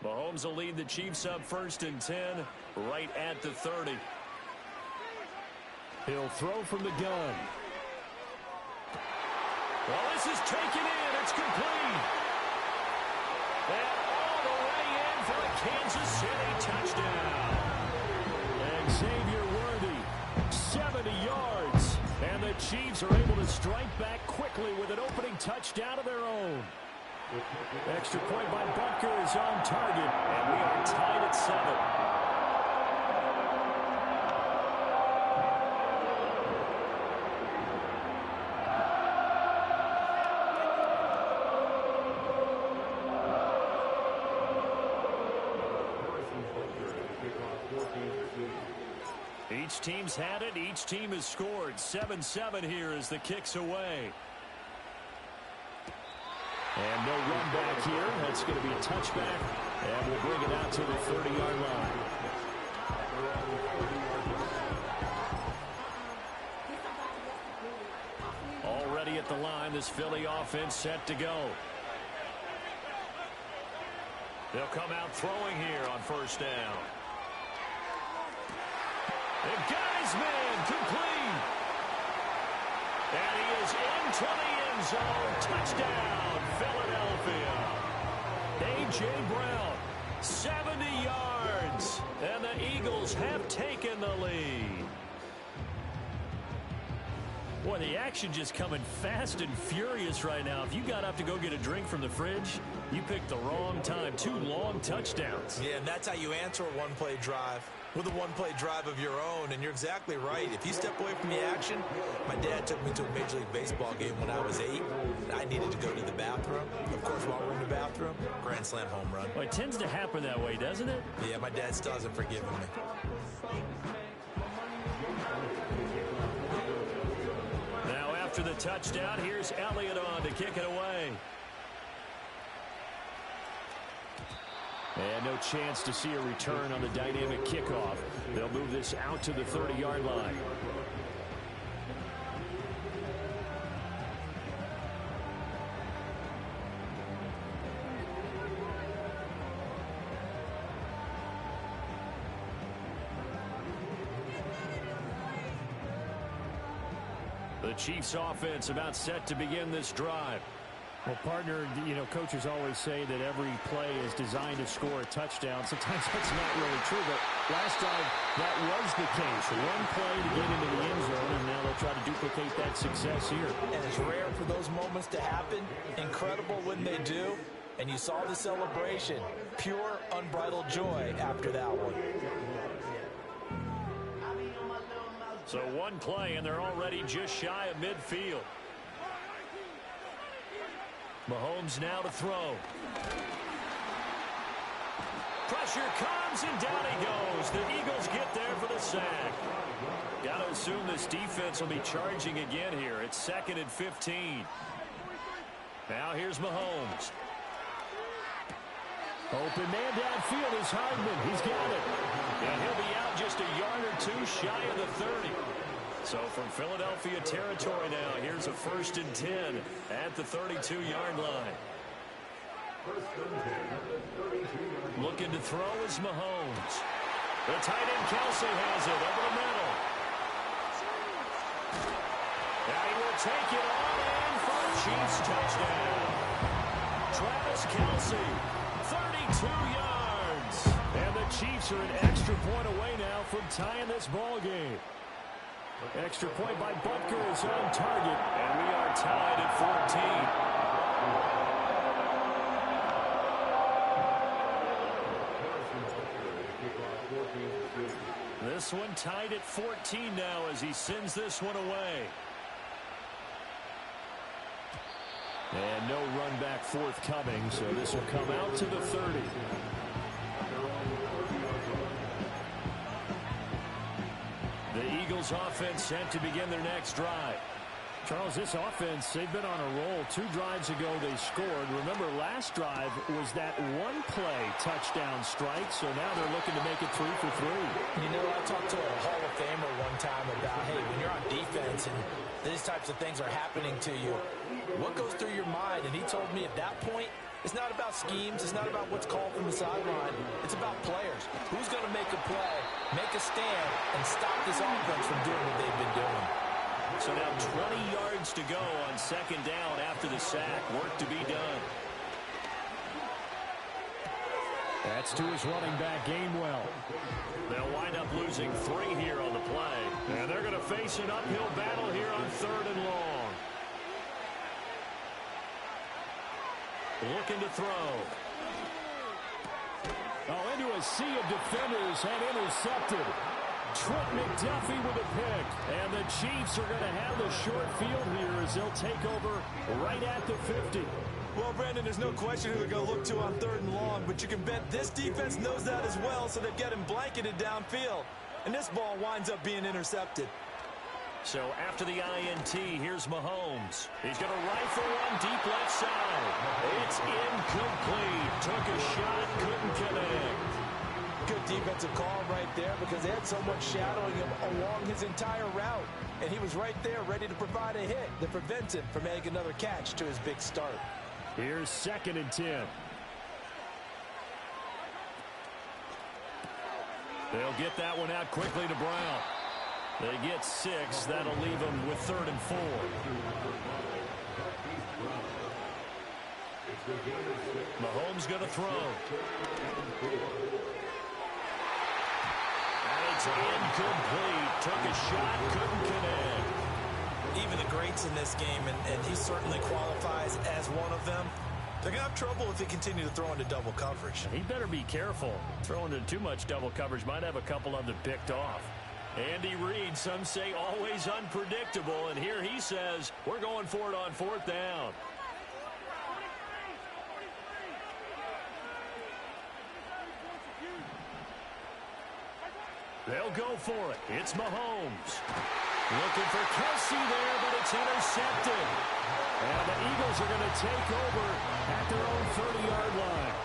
E: Mahomes will lead the Chiefs up 1st and 10 right at the 30. He'll throw from the gun. Well, this is taken in. It's complete. And all the way in for a Kansas City touchdown. Xavier Worthy, 70 yards. And the Chiefs are able to strike back quickly with an opening touchdown of their own. Extra point by Butker is on target. And we are tied at 7. Each team's had it. Each team has scored. 7-7 here as the kick's away. And no run back here. That's going to be a touchback. And we'll bring it out to the 30-yard line. Already at the line, this Philly offense set to go. They'll come out throwing here on 1st down. And got his man complete. And he is into the end zone. Touchdown, Philadelphia. A.J. Brown, 70 yards. And the Eagles have taken the lead. Boy, the action just coming fast and furious right now. If you got up to go get a drink from the fridge, you picked the wrong time. 2 long touchdowns.
F: Yeah, and that's how you answer a one-play drive. With a one-play drive of your own, and you're exactly right. If you step away from the action, my dad took me to a Major League Baseball game when I was 8. I needed to go to the bathroom. Of course, while we're in the bathroom, grand slam home run.
E: Well, it tends to happen that way, doesn't it?
F: Yeah, my dad still hasn't forgiven me.
E: Now after the touchdown, here's Elliott on to kick it away. And no chance to see a return on the dynamic kickoff. They'll move this out to the 30-yard line. The Chiefs offense about set to begin this drive. Well, partner, you know, coaches always say that every play is designed to score a touchdown. Sometimes that's not really true, but last time that was the case. One play to get into the end zone, and now they'll try to duplicate that success here.
F: And it's rare for those moments to happen. Incredible when they do. And you saw the celebration. Pure, unbridled joy after that one.
E: So one play, and they're already just shy of midfield. Mahomes now to throw. Pressure comes, and down he goes. The Eagles get there for the sack. Got to assume this defense will be charging again here. It's 2nd and 15. Now here's Mahomes. Open man downfield is Hardman. He's got it. And he'll be out just a yard or two shy of the 30. So from Philadelphia territory now, here's a 1st and 10 at the 32-yard line. Looking to throw is Mahomes. The tight end Kelsey has it over the middle. Now he will take it on in for a Chiefs touchdown. Travis Kelsey, 32 yards. And the Chiefs are an extra point away now from tying this ball game. Extra point by Butker is on target, and we are tied at 14. This one tied at 14 now as he sends this one away. And no run back forthcoming, so this will come out to the 30. The Eagles offense set to begin their next drive. Charles, this offense, they've been on a roll. 2 drives ago they scored. Remember, last drive was that one-play touchdown strike, so now they're looking to make it 3 for 3.
F: You know, I talked to a Hall of Famer one time about, hey, when you're on defense and these types of things are happening to you, what goes through your mind? And he told me at that point, it's not about schemes. It's not about what's called from the sideline. It's about players. Who's going to make a play, make a stand, and stop this offense from doing what they've been doing.
E: So now 20 yards to go on 2nd down after the sack. Work to be done. That's to his running back, Gainwell. They'll wind up losing 3 here on the play. And they're going to face an uphill battle here on 3rd and long. Looking to throw. Oh, into a sea of defenders and intercepted. Trent McDuffie with a pick. And the Chiefs are going to have the short field here as they'll take over right at the 50.
F: Well, Brandon, there's no question who they're going to look to on 3rd and long, but you can bet this defense knows that as well, so they've got him blanketed downfield. And this ball winds up being intercepted.
E: So after the INT, here's Mahomes. He's going to rifle one deep left side. It's incomplete. Took a shot, couldn't connect.
F: Good defensive call right there because they had someone shadowing him along his entire route. And he was right there ready to provide a hit that prevents him from making another catch to his big start.
E: Here's 2nd and 10. They'll get that one out quickly to Brown. They get 6. That'll leave them with 3rd and 4. Mahomes going to throw. And it's incomplete. Took a shot, couldn't connect.
F: Even the greats in this game, and he certainly qualifies as one of them, they're going to have trouble if they continue to throw into double coverage.
E: He better be careful. Throwing into too much double coverage might have a couple of them picked off. Andy Reid, some say always unpredictable, and here he says, we're going for it on 4th down. They'll go for it. It's Mahomes. Looking for Kelsey there, but it's intercepted. And the Eagles are going to take over at their own 30-yard line.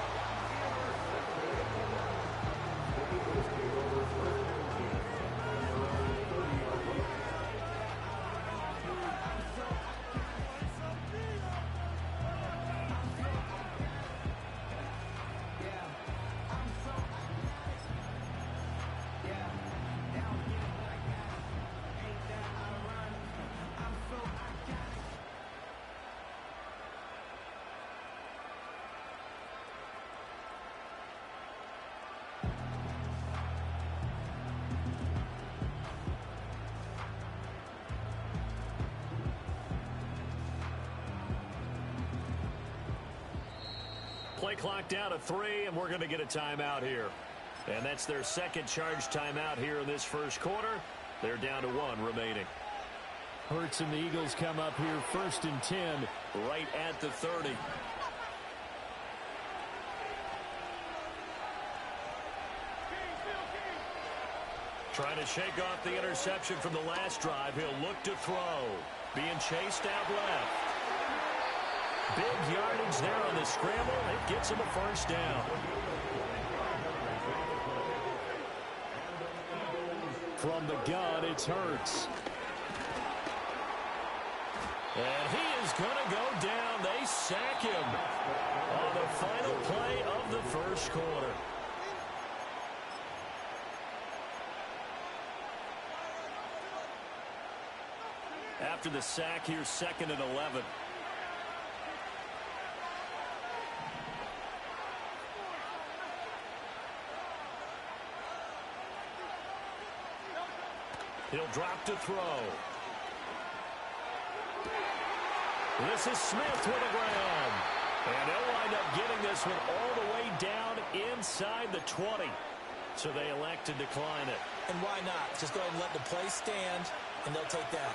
E: Play clock down to 3, and we're going to get a timeout here. And that's their second charge timeout here in this first quarter. They're down to 1 remaining.
G: Hurts and the Eagles come up here 1st and 10,
E: right at the 30. Trying to shake off the interception from the last drive. He'll look to throw. Being chased out left. Big yardage there on the scramble. It gets him a first down.
G: From the gun, it's Hurts.
E: And he is going to go down. They sack him on the final play of the first quarter. After the sack, here's 2nd and 11. He'll drop to throw. This is Smith with a grab. And they'll wind up getting this one all the way down inside the 20. So they elect to decline it.
F: And why not? Just go ahead and let the play stand, and they'll take that.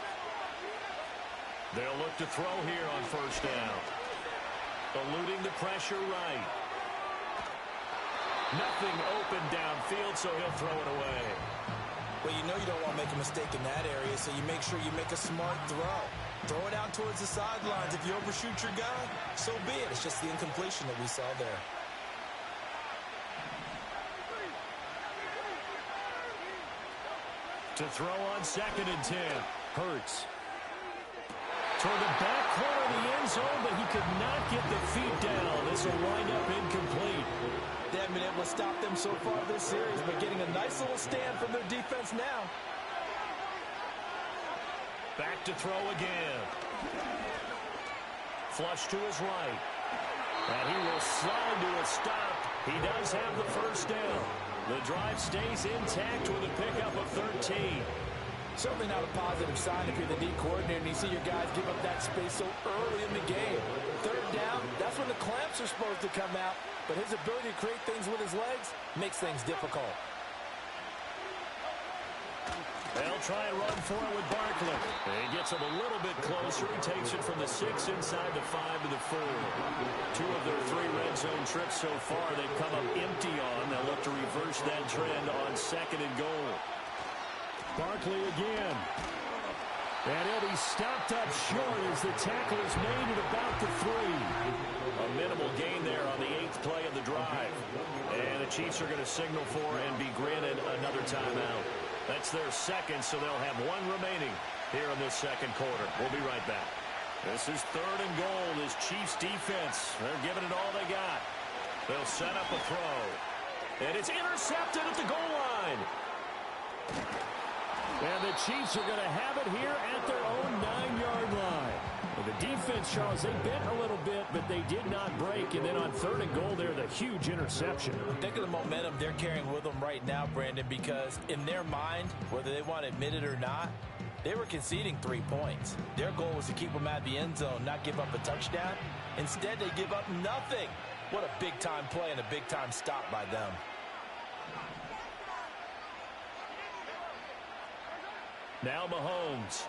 E: They'll look to throw here on first down. Eluding the pressure right. Nothing open downfield, so he'll throw it away.
F: Well, you know you don't want to make a mistake in that area, so you make sure you make a smart throw. Throw it out towards the sidelines. If you overshoot your guy, so be it. It's just the incompletion that we saw there.
E: To throw on 2nd and 10.
G: Hurts.
E: Toward the back corner of the end zone, but he could not get the feet down. This will wind up incomplete.
F: They haven't been able to stop them so far this series, but getting a nice little stand from their defense now.
E: Back to throw again. Flush to his right. And he will slide to a stop. He does have the first down. The drive stays intact with a pickup of 13.
F: Certainly not a positive sign if you're the D coordinator and you see your guys give up that space so early in the game. 3rd down, that's when the clamps are supposed to come out. But his ability to create things with his legs makes things difficult.
E: They'll try and run for it with Barkley. He gets him a little bit closer. He takes it from the 6 inside the 5 to the 4. 2 of their 3 red zone trips so far they've come up empty on. They'll look to reverse that trend on 2nd and goal.
G: Barkley again. And he'll be stopped up short as the tackle is made at about the 3.
E: A minimal gain there on the 8th play of the drive. And the Chiefs are going to signal for and be granted another timeout. That's their 2nd, so they'll have 1 remaining here in this 2nd quarter. We'll be right back. This is 3rd and goal. This Chiefs defense, they're giving it all they got. They'll set up a throw. And it's intercepted at the goal line.
G: And the Chiefs are going to have it here at their own 9-yard line. Well, the defense, Charles, they bent a little bit, but they did not break. And then on 3rd and goal there, the huge interception.
F: Think of the momentum they're carrying with them right now, Brandon, because in their mind, whether they want to admit it or not, they were conceding 3 points. Their goal was to keep them out of the end zone, not give up a touchdown. Instead, they give up nothing. What a big-time play and a big-time stop by them.
E: Now Mahomes.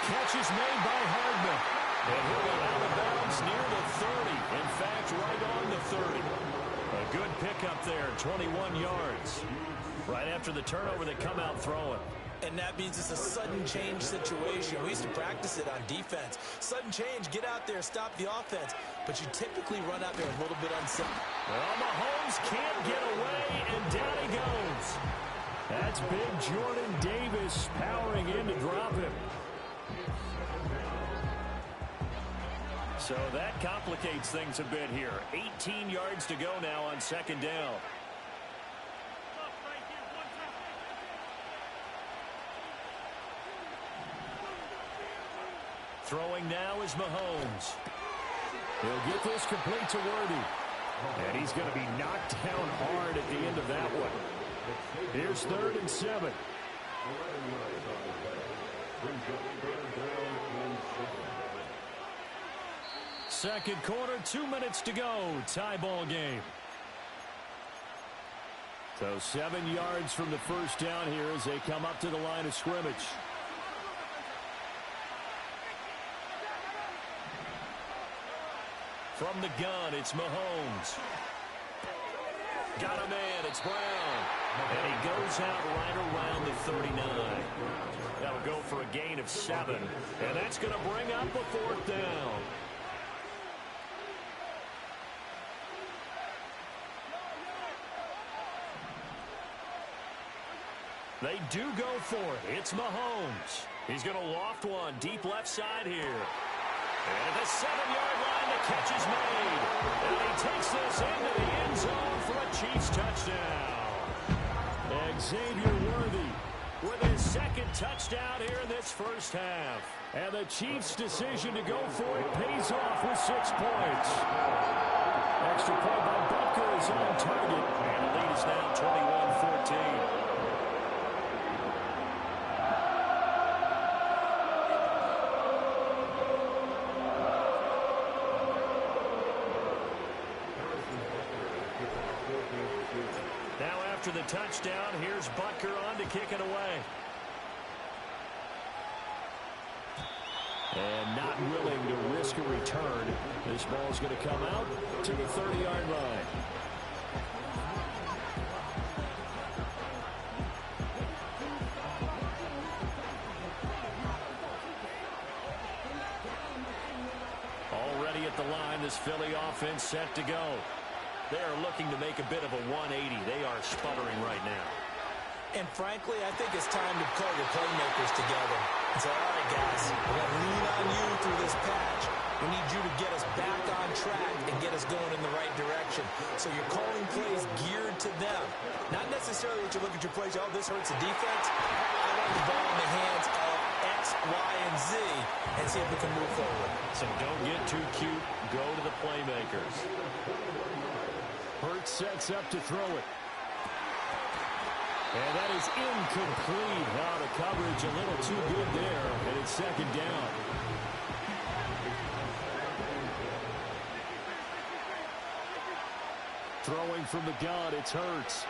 E: Catch is made by Hardman. And he'll go out of bounds near the 30. In fact, right on the 30. A good pickup there, 21 yards. Right after the turnover, they come out throwing.
F: And that means it's a sudden change situation. We used to practice it on defense. Sudden change, get out there, stop the offense. But you typically run out there a little bit unsafe.
E: Well, Mahomes can't get away, and down he goes.
G: That's big Jordan Davis powering in to drop him.
E: So that complicates things a bit here. 18 yards to go now on 2nd down. Throwing now is Mahomes.
G: He'll get this complete to Worthy. And he's going to be knocked down hard at the end of that one. Here's 3rd and 7.
E: Second quarter, 2 minutes to go. Tie ball game. So 7 yards from the first down here as they come up to the line of scrimmage. From the gun, it's Mahomes. Got a man, it's Brown. And he goes out right around the 39. That'll go for a gain of 7. And that's going to bring up a 4th down. They do go for it. It's Mahomes. He's going to loft one deep left side here. And at the 7-yard line, the catch is made. And he takes this into the end zone for a Chiefs touchdown. Xavier Worthy with his second touchdown here in this first half. And the Chiefs' decision to go for it pays off with 6 points. Extra point by Butker is on target. And the lead is now 21-14. After the touchdown, here's Butker on to kick it away. And not willing to risk a return. This ball's going to come out to the 30-yard line. Already at the line, this Philly offense set to go. They are looking to make a bit of a 180. They are sputtering right now.
F: And frankly, I think it's time to call your playmakers together and say, all right, guys, we're going to lean on you through this patch. We need you to get us back on track and get us going in the right direction. So you're calling plays geared to them. Not necessarily that you look at your plays, oh, this hurts the defense. I want the ball in the hands of X, Y, and Z and see if we can move forward.
E: So don't get too cute. Go to the playmakers. Hurts sets up to throw it. And that is incomplete. Out of coverage, a little too good there, and it's second down. Throwing from the gun, it's Hurts.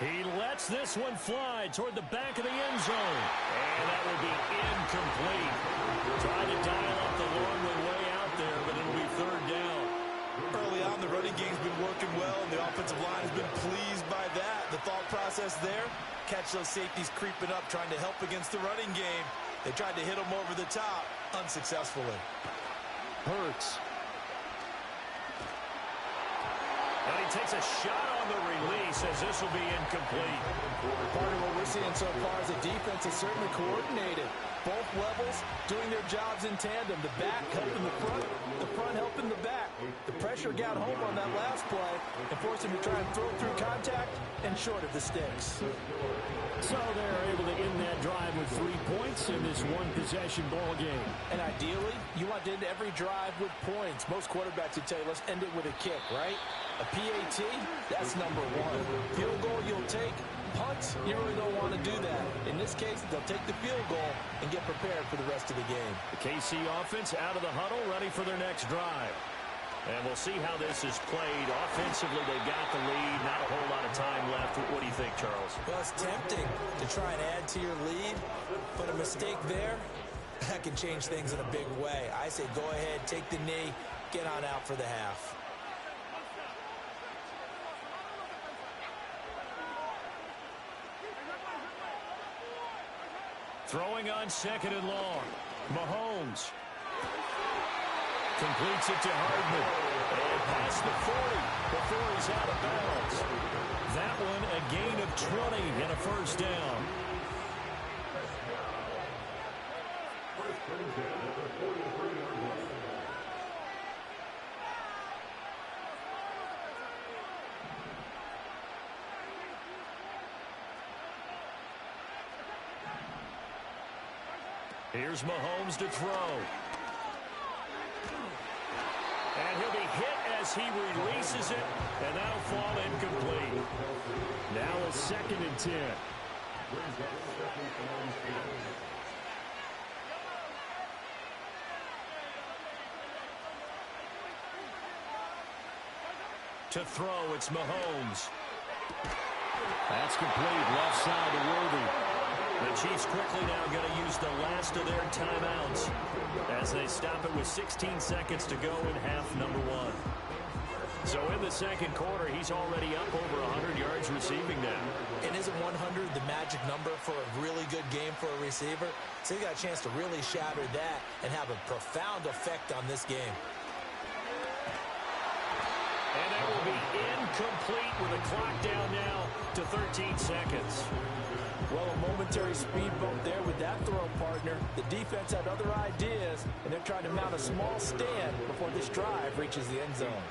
E: He lets this one fly toward the back of the end zone. And that will be incomplete. Trying to dial up the long way out there, but it'll be third down.
F: Early on, the running game's been working well, and the offensive line has been pleased by that. The thought process there, catch those safeties creeping up, trying to help against the running game. They tried to hit them over the top, unsuccessfully.
E: Hurts. And he takes a shot on the release as this will be incomplete.
F: Part of what we're seeing so far is the defense is certainly coordinated. Both levels doing their jobs in tandem. The back helping the front helping the back. The pressure got home on that last play and forced him to try and throw through contact and short of the sticks.
E: So they're able to end that drive with 3 points in this one-possession ball game.
F: And ideally, you want to end every drive with points. Most quarterbacks would tell you, let's end it with a kick, right? A PAT, that's number one. Field goal you'll take. Punt, you really don't want to do that. In this case, they'll take the field goal and get prepared for the rest of the game.
E: The KC offense out of the huddle, ready for their next drive. And we'll see how this is played. Offensively, they've got the lead. Not a whole lot of time left. What do you think, Charles?
F: Well, it's tempting to try and add to your lead, but a mistake there, that can change things in a big way. I say go ahead, take the knee, get on out for the half.
E: Throwing on second and long. Mahomes. Completes it to Hardman. And past the 40 before he's out of bounds. That one a gain of 20 and a first down. Here's Mahomes to throw. And he'll be hit as he releases it, and that'll fall incomplete. Now a 2nd and 10. To throw, it's Mahomes. That's complete. Left side to Worthy. The Chiefs quickly now going to use the last of their timeouts as they stop it with 16 seconds to go in half number one. So in the second quarter, he's already up over 100 yards receiving now.
F: And isn't 100 the magic number for a really good game for a receiver? So he got a chance to really shatter that and have a profound effect on this game.
E: And that will be incomplete with the clock down now to 13 seconds.
F: Well, a momentary speed bump there with that throw, partner. The defense had other ideas, and they're trying to mount a small stand before this drive reaches the end zone.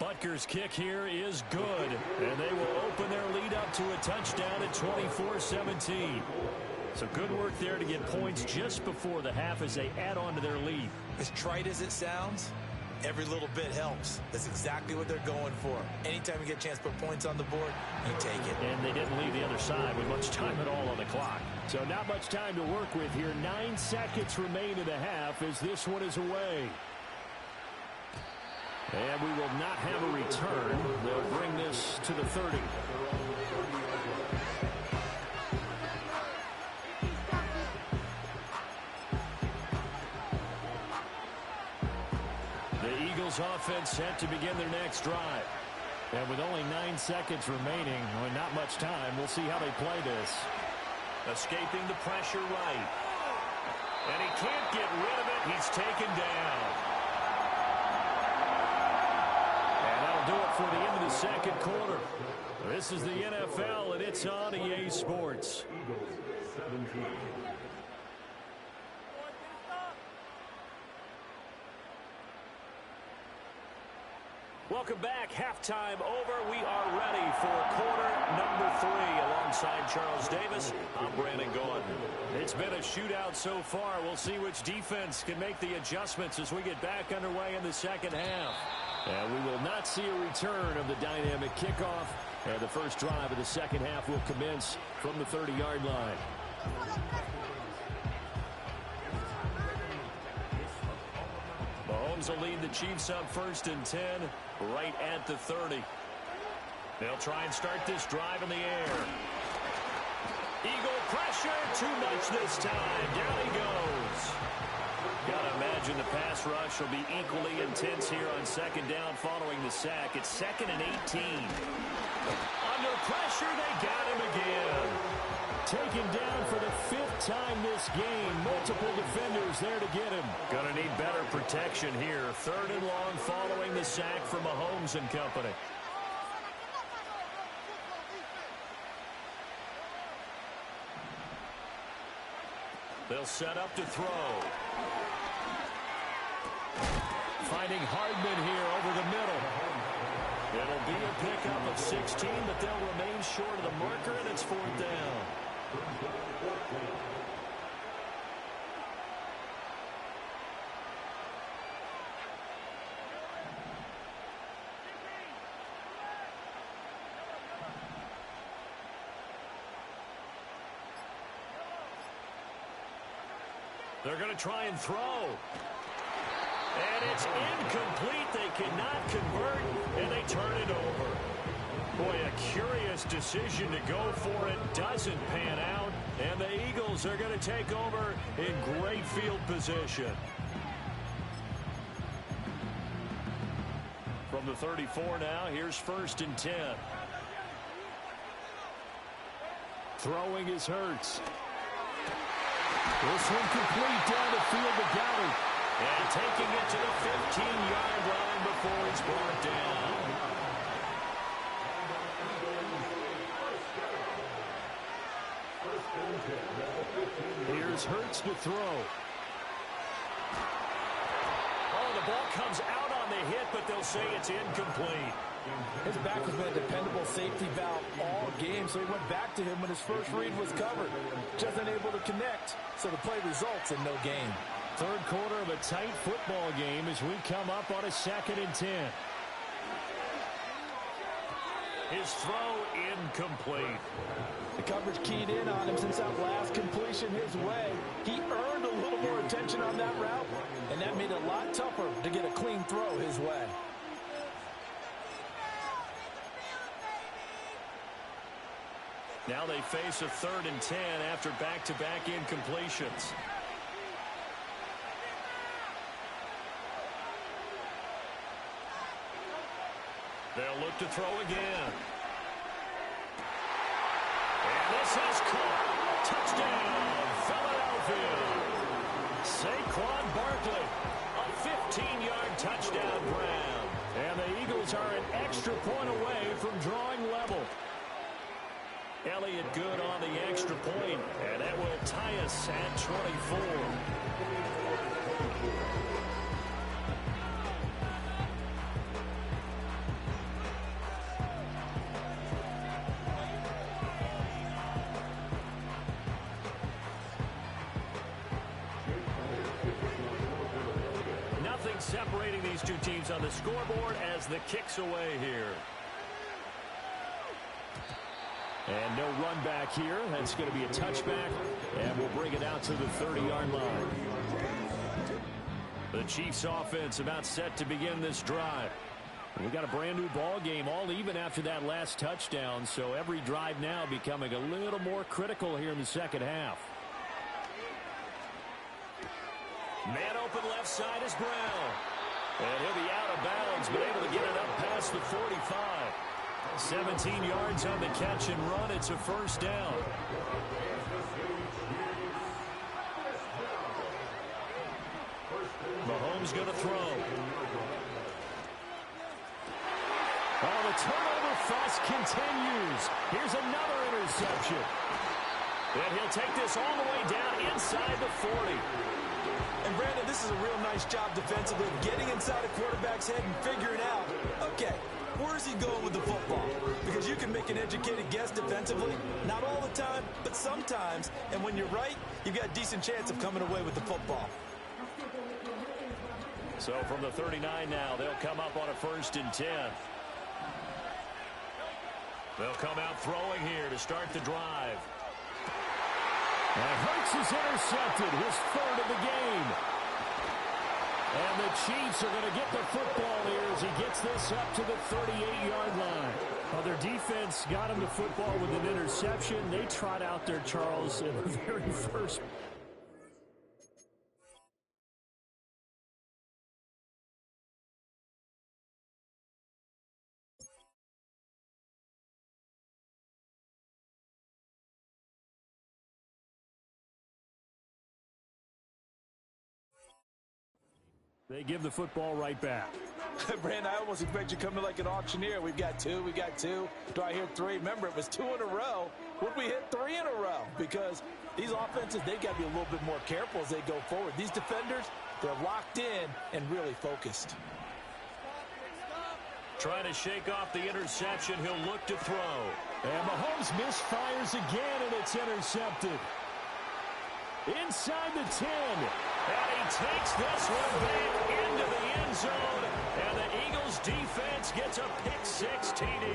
E: Butker's kick here is good, and they will open their lead up to a touchdown at 24-17. So good work there to get points just before the half as they add on to their lead.
F: As trite as it sounds, every little bit helps. That's exactly what they're going for. Anytime you get a chance to put points on the board, you take it.
E: And they didn't leave the other side with much time at all on the clock. So not much time to work with here. 9 seconds remain in the half as this one is away. And we will not have a return. They'll bring this to the 30. Offense set to begin their next drive. And with only 9 seconds remaining, not much time, we'll see how they play this. Escaping the pressure right. And he can't get rid of it. He's taken down. And that'll do it for the end of the second quarter. This is the NFL, and it's on EA Sports. Welcome back. Halftime over. We are ready for quarter number 3. Alongside Charles Davis, I'm Brandon Gordon. It's been a shootout so far. We'll see which defense can make the adjustments as we get back underway in the second half. And we will not see a return of the dynamic kickoff. And the first drive of the second half will commence from the 30-yard line. Mahomes will lead the Chiefs up 1st and 10, right at the 30. They'll try and start this drive in the air. Eagle pressure, too much this time. Down he goes. Gotta imagine the pass rush will be equally intense here on second down following the sack. It's 2nd and 18. Under pressure, they got him again. Taken down for the 5th time this game. Multiple defenders there to get him. Gonna need better protection here. 3rd and long following the sack from Mahomes and company. They'll set up to throw. Finding Hardman here over the middle. It'll be a pickup of 16, but they'll remain short of the marker, and it's 4th down. They're going to try and throw. And it's incomplete. They cannot convert, and they turn it over. Boy, a curious decision to go for it. Doesn't pan out, and the Eagles are going to take over in great field position. From the 34 now, here's 1st and 10. Throwing is Hurts. This one complete down the field to Gowdy. And taking it to the 15-yard line before it's brought down. Here's Hurts to throw. Oh, the ball comes out on the hit, but they'll say it's incomplete.
F: His back has been a dependable safety valve all game, so he went back to him when his first read was covered. Just unable to connect, so the play results in no gain.
E: 3rd quarter of a tight football game as we come up on a 2nd and 10. His throw incomplete.
F: The coverage keyed in on him since that last completion his way. He earned a little more attention on that route, and that made it a lot tougher to get a clean throw his way.
E: Now they face a 3rd and 10 after back-to-back incompletions. They'll look to throw again. And this is caught. Touchdown, Philadelphia. Saquon Barkley, a 15-yard touchdown grab. And the Eagles are an extra point away from drawing level. Elliott good on the extra point, and that will tie us at 24. Nothing separating these two teams on the scoreboard as the kick's away here. And no run back here. That's going to be a touchback, and we'll bring it out to the 30-yard line. The Chiefs offense about set to begin this drive. We got a brand new ball game, all even after that last touchdown, so every drive now becoming a little more critical here in the second half. Man open left side is Brown. And he'll be out of bounds, but able to get it up past the 45. 17 yards on the catch and run. It's a first down. Mahomes going to throw. Oh, the turnover fuss continues. Here's another interception. And he'll take this all the way down inside the 40.
F: And Brandon, this is a real nice job defensively, getting inside a quarterback's head and figuring out, okay, where is he going with the football? Because you can make an educated guess defensively, not all the time, but sometimes. And when you're right, you've got a decent chance of coming away with the football.
E: So from the 39 now, they'll come up on a 1st and 10. They'll come out throwing here to start the drive. And Hurts is intercepted, his 3rd of the game. And the Chiefs are going to get the football here as he gets this up to the 38-yard line. Well, their defense got him the football with an interception. They trot out there, Charles, in the very first. They give the football right back.
F: Brand, I almost expect you to come in like an auctioneer. We've got two. Do I hear 3? Remember, it was 2 in a row. Would we hit 3 in a row? Because these offenses, they've got to be a little bit more careful as they go forward. These defenders, they're locked in and really focused.
E: Trying to shake off the interception. He'll look to throw. And Mahomes misfires again, and it's intercepted. Inside the 10. And he takes this one back into the end zone. And the Eagles defense gets a pick-6 TD.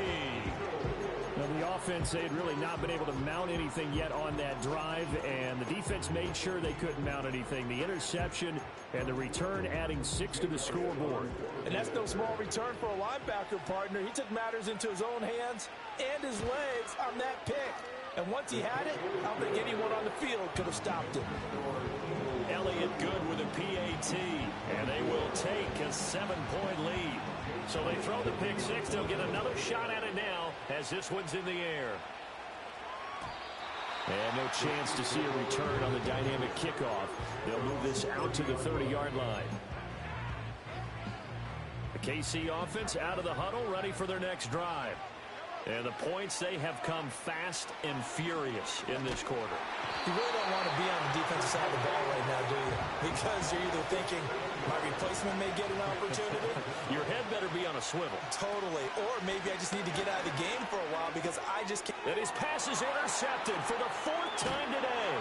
E: Now, the offense, they had really not been able to mount anything yet on that drive, and the defense made sure they couldn't mount anything. The interception and the return adding 6 to the scoreboard.
F: And that's no small return for a linebacker partner. He took matters into his own hands and his legs on that pick. And once he had it, I don't think anyone on the field could have stopped him.
E: Elliott good with a PAT, and they will take a 7-point lead. So they throw the pick-6. They'll get another shot at it now as this one's in the air. And no chance to see a return on the dynamic kickoff. They'll move this out to the 30-yard line. The KC offense out of the huddle, ready for their next drive. And the points, they have come fast and furious in this quarter.
F: You really don't want to be on the defensive side of the ball right now, do you? Because you're either thinking, my replacement may get an opportunity.
E: Your head better be on a swivel.
F: Totally. Or maybe I just need to get out of the game for a while because I just can't.
E: And his pass is intercepted for the 4th time today.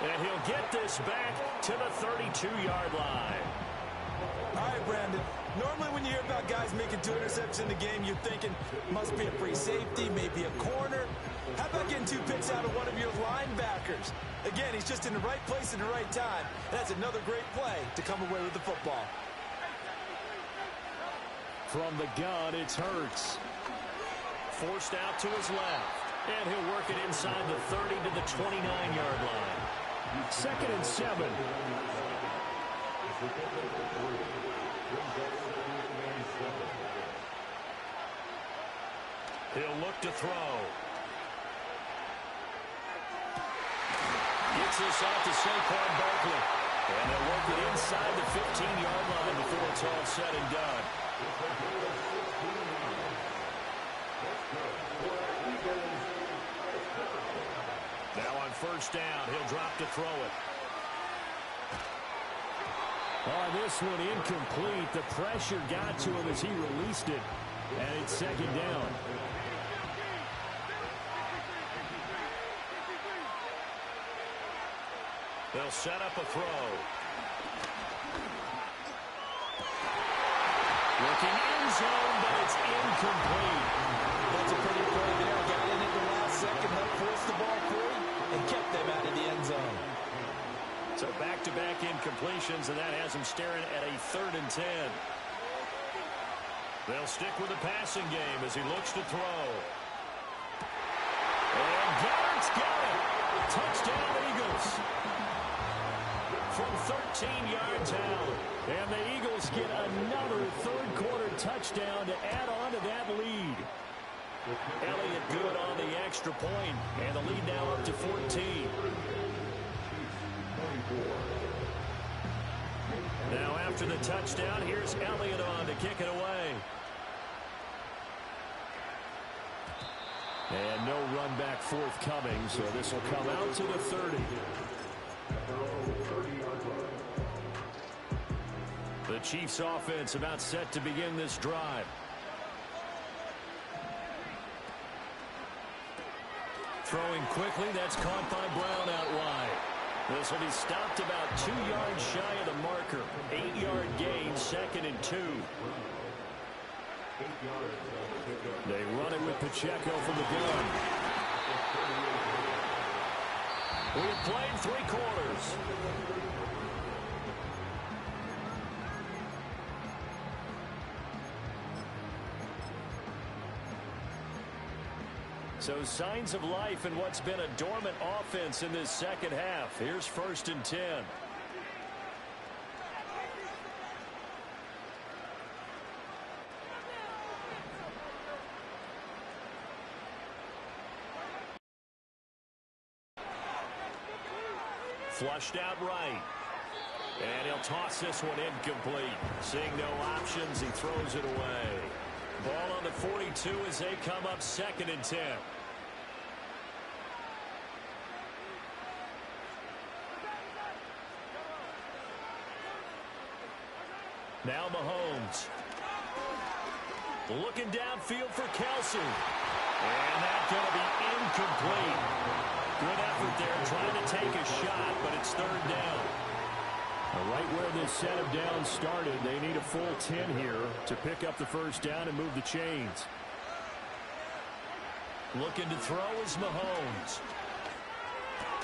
E: And he'll get this back to the 32-yard line.
F: All right, Brandon. Normally when you hear about guys making 2 interceptions in the game, you're thinking must be a free safety, maybe a corner. How about getting 2 picks out of one of your linebackers? Again, he's just in the right place at the right time. That's another great play to come away with the football.
E: From the gun, it's Hurts. Forced out to his left. And he'll work it inside the 30 to the 29-yard line. 2nd and 7. He'll look to throw. Gets this out to Saquon Barkley. And they'll work it inside the 15-yard line before it's all said and done. Now on 1st down, he'll drop to throw it. This one incomplete. The pressure got to him as he released it. And it's 2nd down. They'll set up a throw. Looking end zone, but it's incomplete.
F: That's a pretty play there. Got in at the last second, helped force the ball free, and kept them out of the end zone.
E: So back-to-back incompletions, and that has him staring at a 3rd and 10. They'll stick with the passing game as he looks to throw. And Garrett's got it. Touchdown, Eagles. From 13 yards out. And the Eagles get another 3rd-quarter touchdown to add on to that lead. Elliott good on the extra point, and the lead now up to 14. Now after the touchdown, here's Elliott on to kick it away. And no run back forthcoming, so this will come out to the 30. The Chiefs offense about set to begin this drive. Throwing quickly, that's caught by Brown out wide. This will be stopped about 2 yards shy of the marker. 8-yard gain, 2nd and 2. They run it with Pacheco from the gun. We've played 3 quarters. So signs of life in what's been a dormant offense in this 2nd half. Here's 1st and 10. Flushed out right. And he'll toss this one incomplete. Seeing no options, he throws it away. Ball on the 42 as they come up 2nd and 10. Now Mahomes. Looking downfield for Kelsey. And that's going to be incomplete. Good effort there trying to take a shot, but it's 3rd down. Right where this set of downs started, they need a full 10 here to pick up the 1st down and move the chains. Looking to throw is Mahomes.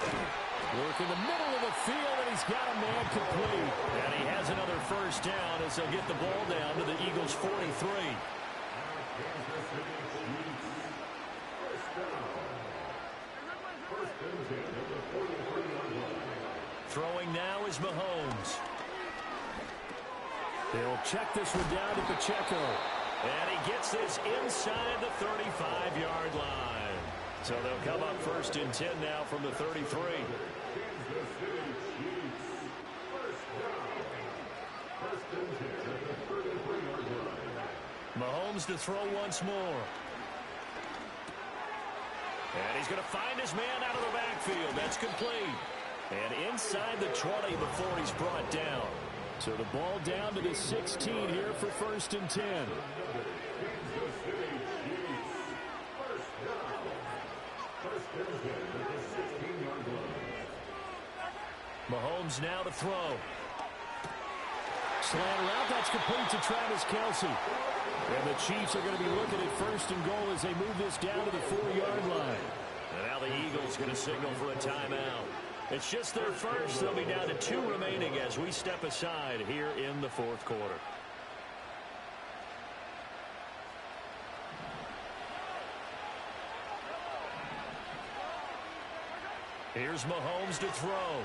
E: Work in the middle of the field, and he's got a man complete. And he has another 1st down as they'll get the ball down to the Eagles' 43. Throwing now is Mahomes. They'll check this one down to Pacheco. And he gets this inside the 35-yard line. So they'll come up 1st and 10 now from the 33. Mahomes to throw once more. And he's going to find his man out of the backfield. That's complete. And inside the 20 before he's brought down. So the ball down to the 16 here for 1st and 10. Mahomes now to throw. Slant route, that's complete to Travis Kelsey. And the Chiefs are going to be looking at 1st and goal as they move this down to the 4-yard line. And now the Eagles going to signal for a timeout. It's just their first. They'll be down to 2 remaining as we step aside here in the fourth quarter. Here's Mahomes to throw.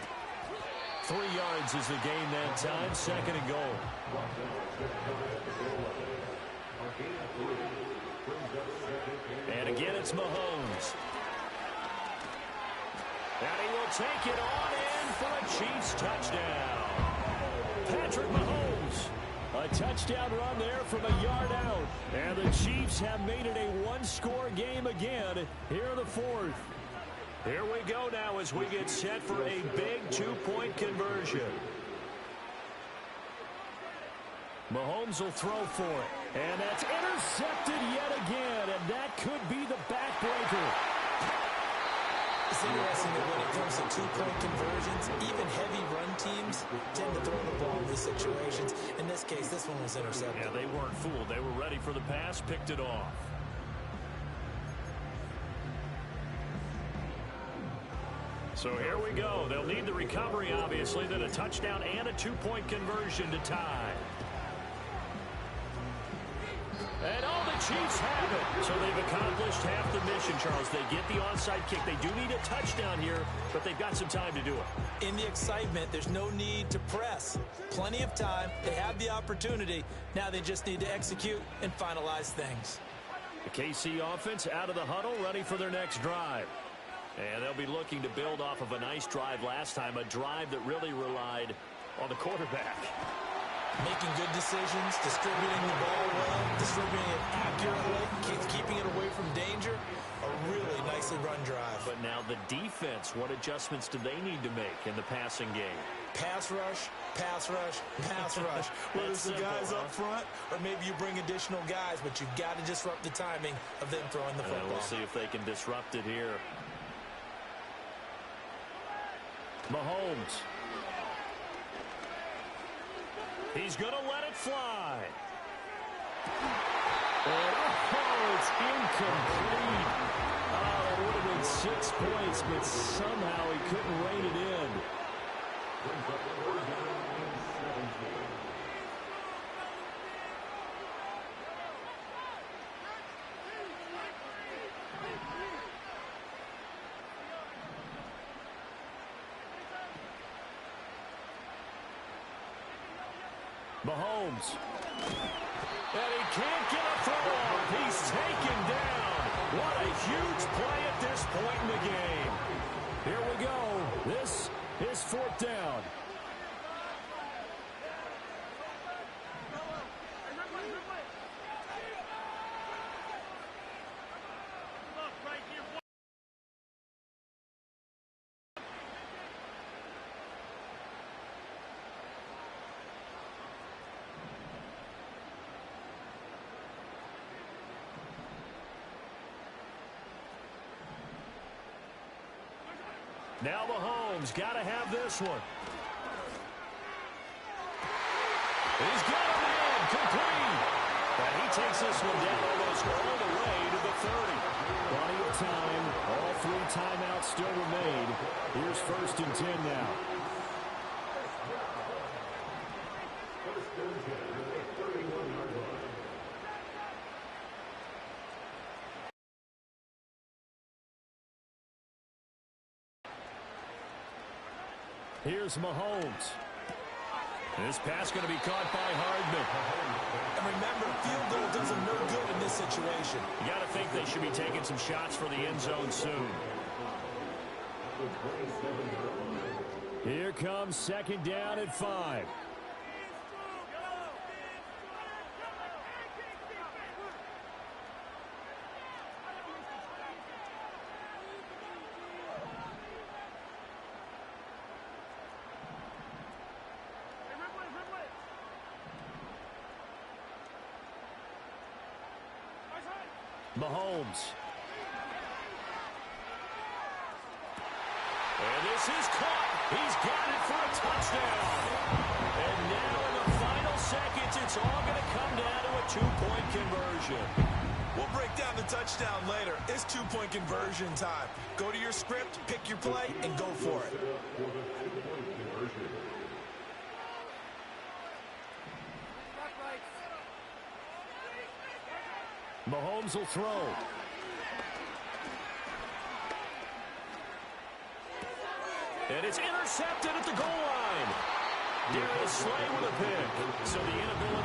E: 3 yards is the gain that time. 2nd and goal. And again, it's Mahomes. And he will take it on in for a Chiefs touchdown. Patrick Mahomes. A touchdown run there from a yard out. And the Chiefs have made it a 1-score game again here in the fourth. Here we go now as we get set for a big 2-point conversion. Mahomes will throw for it. And that's intercepted yet again. And that could be the backbreaker.
F: It's interesting that when it comes to 2-point conversions, even heavy run teams tend to throw the ball in these situations. In this case, this one was intercepted.
E: Yeah, they weren't fooled. They were ready for the pass, picked it off. So here we go. They'll need the recovery, obviously, then a touchdown and a 2-point conversion to tie. And all the Chiefs have it. So they've accomplished half the mission, Charles. They get the onside kick. They do need a touchdown here, but they've got some time to do it.
F: In the excitement, there's no need to press. Plenty of time. They have the opportunity. Now they just need to execute and finalize things.
E: The KC offense out of the huddle, ready for their next drive. And they'll be looking to build off of a nice drive last time, a drive that really relied on the quarterback.
F: Making good decisions, distributing the ball well, distributing it accurately, keeping it away from danger. A really nicely run drive.
E: But now the defense, what adjustments do they need to make in the passing game?
F: Pass rush, pass rush, pass rush. Whether it's the guys up front or maybe you bring additional guys, but you've got to disrupt the timing of them throwing the football.
E: We'll see if they can disrupt it here. Mahomes. He's going to let it fly. And it's incomplete. Oh, it would have been 6 points, but somehow he couldn't rein it in. Mahomes. And he can't get a throw off. He's taken down. What a huge play at this point in the game. Here we go. This is 4th down. Now Mahomes got to have this one. He's got a man complete. And he takes this one down almost all the way to the 30. Plenty of time. All 3 timeouts still remain. Here's 1st and 10 now. Here's Mahomes. This pass going to be caught by Hardman.
F: And remember, field goal does them no good in this situation.
E: You got to think they should be taking some shots for the end zone soon. Here comes 2nd down at 5. Mahomes. And this is caught. He's got it for a touchdown. And now in the final seconds, it's all going to come down to a 2-point conversion.
F: We'll break down the touchdown later. It's two-point conversion time. Go to your script, pick your play, and go for it.
E: Mahomes will throw. And it's intercepted at the goal line. Darius Slay with a pick. So the inability